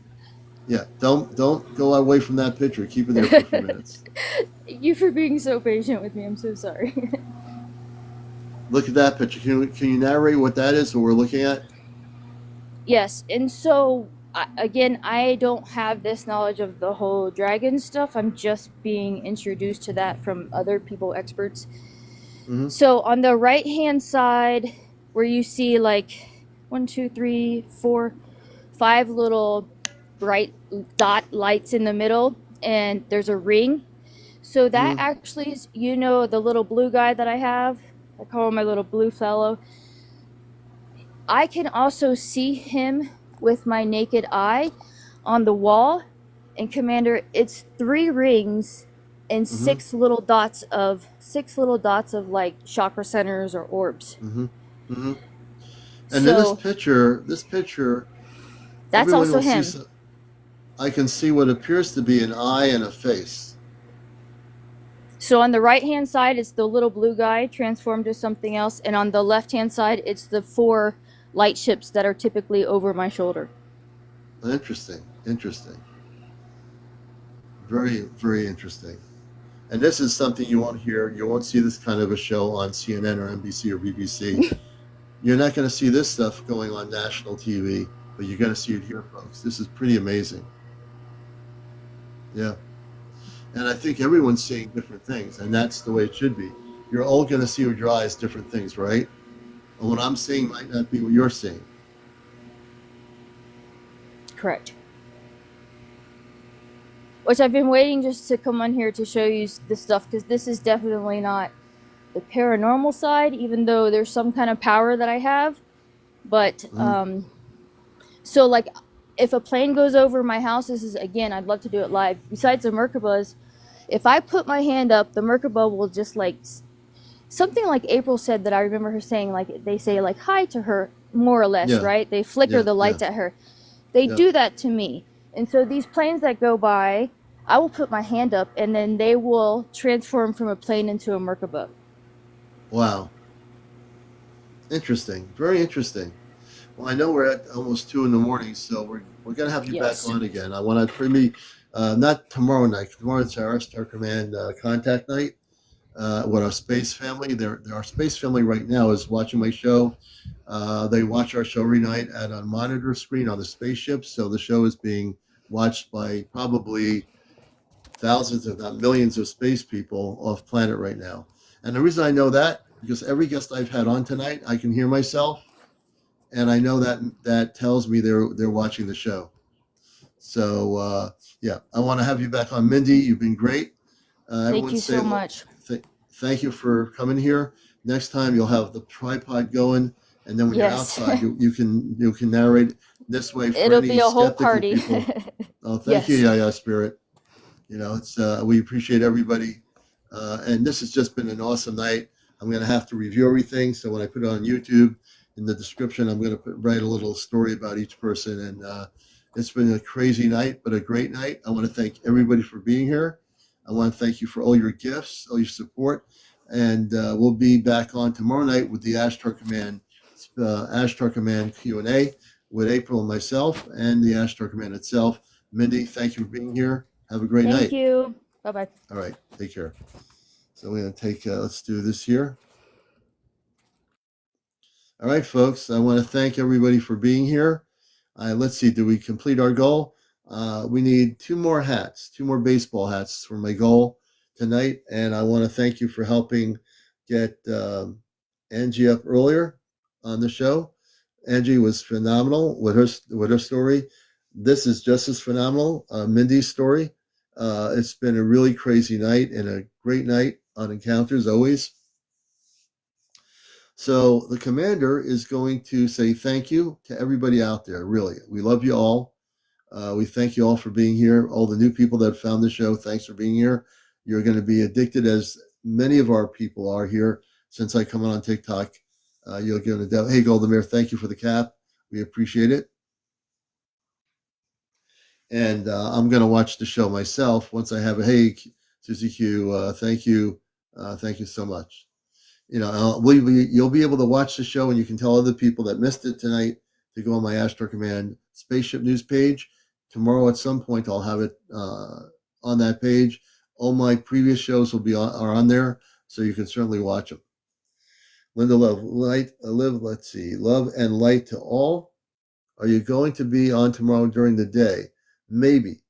Yeah, don't go away from that picture. Keep it there for a few minutes. Thank you for being so patient with me. I'm so sorry. Look at that picture. Can you narrate what that is, what we're looking at? Yes, and so again, I don't have this knowledge of the whole dragon stuff. I'm just being introduced to that from other people, experts. Mm-hmm. So on the right hand side, where you see like 1, 2, 3, 4, 5 little bright dot lights in the middle, and there's a ring. So that actually is, you know, the little blue guy that I have. I call him my little blue fellow. I can also see him with my naked eye on the wall. And Commander, it's 3 rings and 6 little dots of like chakra centers or orbs. Mm-hmm. Mm-hmm. And So in this picture, that's everyone also will him. see. I can see what appears to be an eye and a face. So on the right hand side, it's the little blue guy transformed to something else, and on the left hand side, it's the 4 light ships that are typically over my shoulder. Interesting. Very, very interesting. And this is something you won't hear. You won't see this kind of a show on CNN or NBC or BBC. You're not going to see this stuff going on national TV, but you're going to see it here, folks. This is pretty amazing. Yeah. And I think everyone's seeing different things, and that's the way it should be. You're all going to see with your eyes different things, right? And what I'm seeing might not be what you're seeing. Correct. Which I've been waiting just to come on here to show you this stuff, because this is definitely not the paranormal side, even though there's some kind of power that I have. But so like if a plane goes over my house, this is, again, I'd love to do it live. Besides the Merkabas, if I put my hand up, the Merkaba will just like, something like April said that I remember her saying, like they say like hi to her, more or less, right? They flicker the lights at her. They do that to me. And so these planes that go by, I will put my hand up and then they will transform from a plane into a Merkaba. Wow. Interesting. Very interesting. Well, I know we're at almost 2 a.m, so we're going to have you back on again. I want to maybe, not tomorrow night. Tomorrow it's our Star Command contact night with our space family. Our space family right now is watching my show. They watch our show every night at a monitor screen on the spaceship. So the show is being watched by probably thousands, if not millions, of space people off planet right now. And the reason I know that, because every guest I've had on tonight, I can hear myself, and I know that tells me they're watching the show. So yeah, I want to have you back on, Mindy. You've been great. Thank you so much. Thank you for coming here. Next time you'll have the tripod going, And then when you're Yes. outside, you can narrate this way for It'll any be a whole skeptical party. people. Oh, thank you, Yes. Spirit. It's we appreciate everybody, and this has just been an awesome night. I'm going to have to review everything, so when I put it on YouTube, in the description, I'm going to write a little story about each person. And it's been a crazy night, but a great night. I want to thank everybody for being here. I want to thank you for all your gifts, all your support, and we'll be back on tomorrow night with the Ashtar Command Q&A with April and myself, and the Ashtar Command itself. Mindy, thank you for being here. Have a great night. Thank you. Bye-bye. All right, take care. So we're going to take, let's do this here. All right, folks, I want to thank everybody for being here. Let's see, do we complete our goal? We need 2 more hats, 2 more baseball hats for my goal tonight. And I want to thank you for helping get Angie up earlier on the show. Angie was phenomenal with her story. This is just as phenomenal, Mindy's story. It's been a really crazy night and a great night on Encounters always. So the commander is going to say thank you to everybody out there. Really, we love you all. We thank you all for being here. All the new people that found the show, thanks for being here. You're going to be addicted, as many of our people are here since I come on TikTok. You'll give it a devil. Hey, Golden thank you for the cap. We appreciate it. And I'm going to watch the show myself once I have a, hey, Susie Q, thank you. Thank you so much. You'll be able to watch the show, and you can tell other people that missed it tonight to go on my Astro Command Spaceship News page. Tomorrow at some point, I'll have it on that page. All my previous shows are on there, so you can certainly watch them. Linda Love, let's see, love and light to all. Are you going to be on tomorrow during the day? Maybe.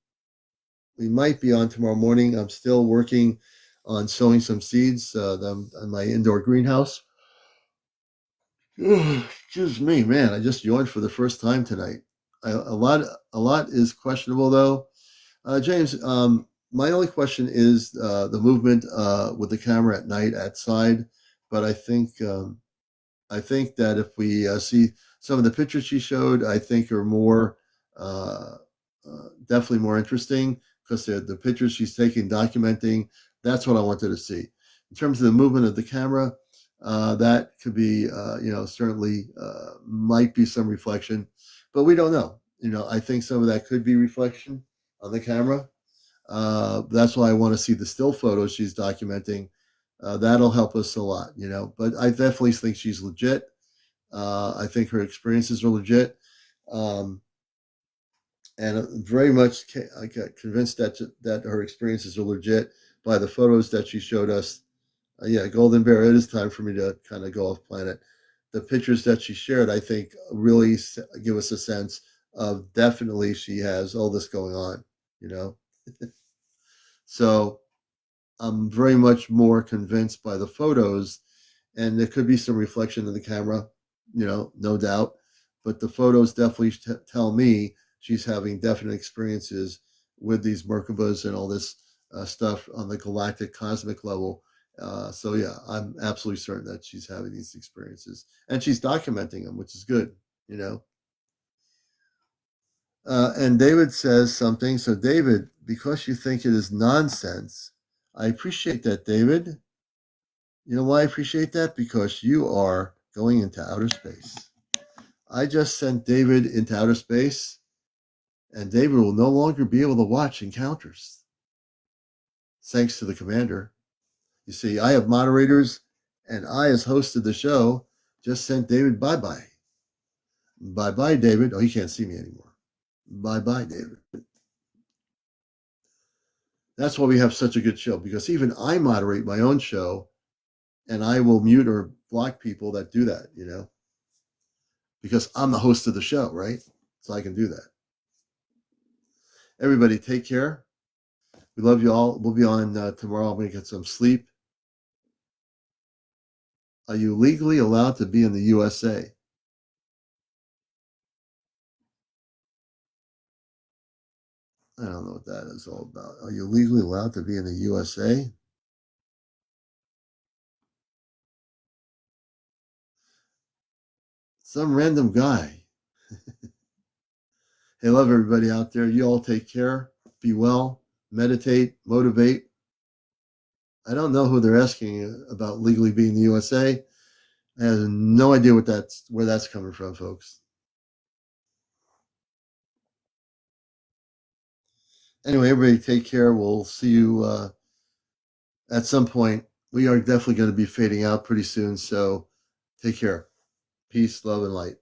We might be on tomorrow morning. I'm still working on sowing some seeds in my indoor greenhouse. Excuse me, man. I just yawned for the first time tonight. A lot is questionable, though. James, my only question is the movement with the camera at night outside. But I think that if we see some of the pictures she showed, I think are more definitely more interesting, because the pictures she's taking, documenting, that's what I wanted to see. In terms of the movement of the camera, that could be, certainly might be some reflection, but we don't know. I think some of that could be reflection on the camera. That's why I want to see the still photos she's documenting. That'll help us a lot, but I definitely think she's legit. I think her experiences are legit. And very much I got convinced that her experiences are legit by the photos that she showed us. Golden Bear, it is time for me to kind of go off planet. The pictures that she shared, I think, really give us a sense of definitely she has all this going on, So I'm very much more convinced by the photos, and there could be some reflection in the camera, no doubt. But the photos definitely tell me she's having definite experiences with these Merkabas and all this stuff on the galactic cosmic level. So yeah, I'm absolutely certain that she's having these experiences, and she's documenting them, which is good, And David says something. So David, because you think it is nonsense, I appreciate that, David. You know why I appreciate that? Because you are going into outer space. I just sent David into outer space, and David will no longer be able to watch Encounters, thanks to the commander. You see, I have moderators, and I, as host of the show, just sent David bye-bye. Bye-bye, David. Oh, he can't see me anymore. Bye-bye, David. That's why we have such a good show, because even I moderate my own show, and I will mute or block people that do that, because I'm the host of the show, right? So I can do that. Everybody, take care. We love you all. We'll be on tomorrow. I'm going to get some sleep. Are you legally allowed to be in the USA? I don't know what that is all about. Are you legally allowed to be in the USA? Some random guy. Hey, love everybody out there. You all take care. Be well. Meditate. Motivate. I don't know who they're asking about legally being in the USA. I have no idea where that's coming from, folks. Anyway, everybody take care. We'll see you at some point. We are definitely going to be fading out pretty soon. So take care. Peace, love, and light.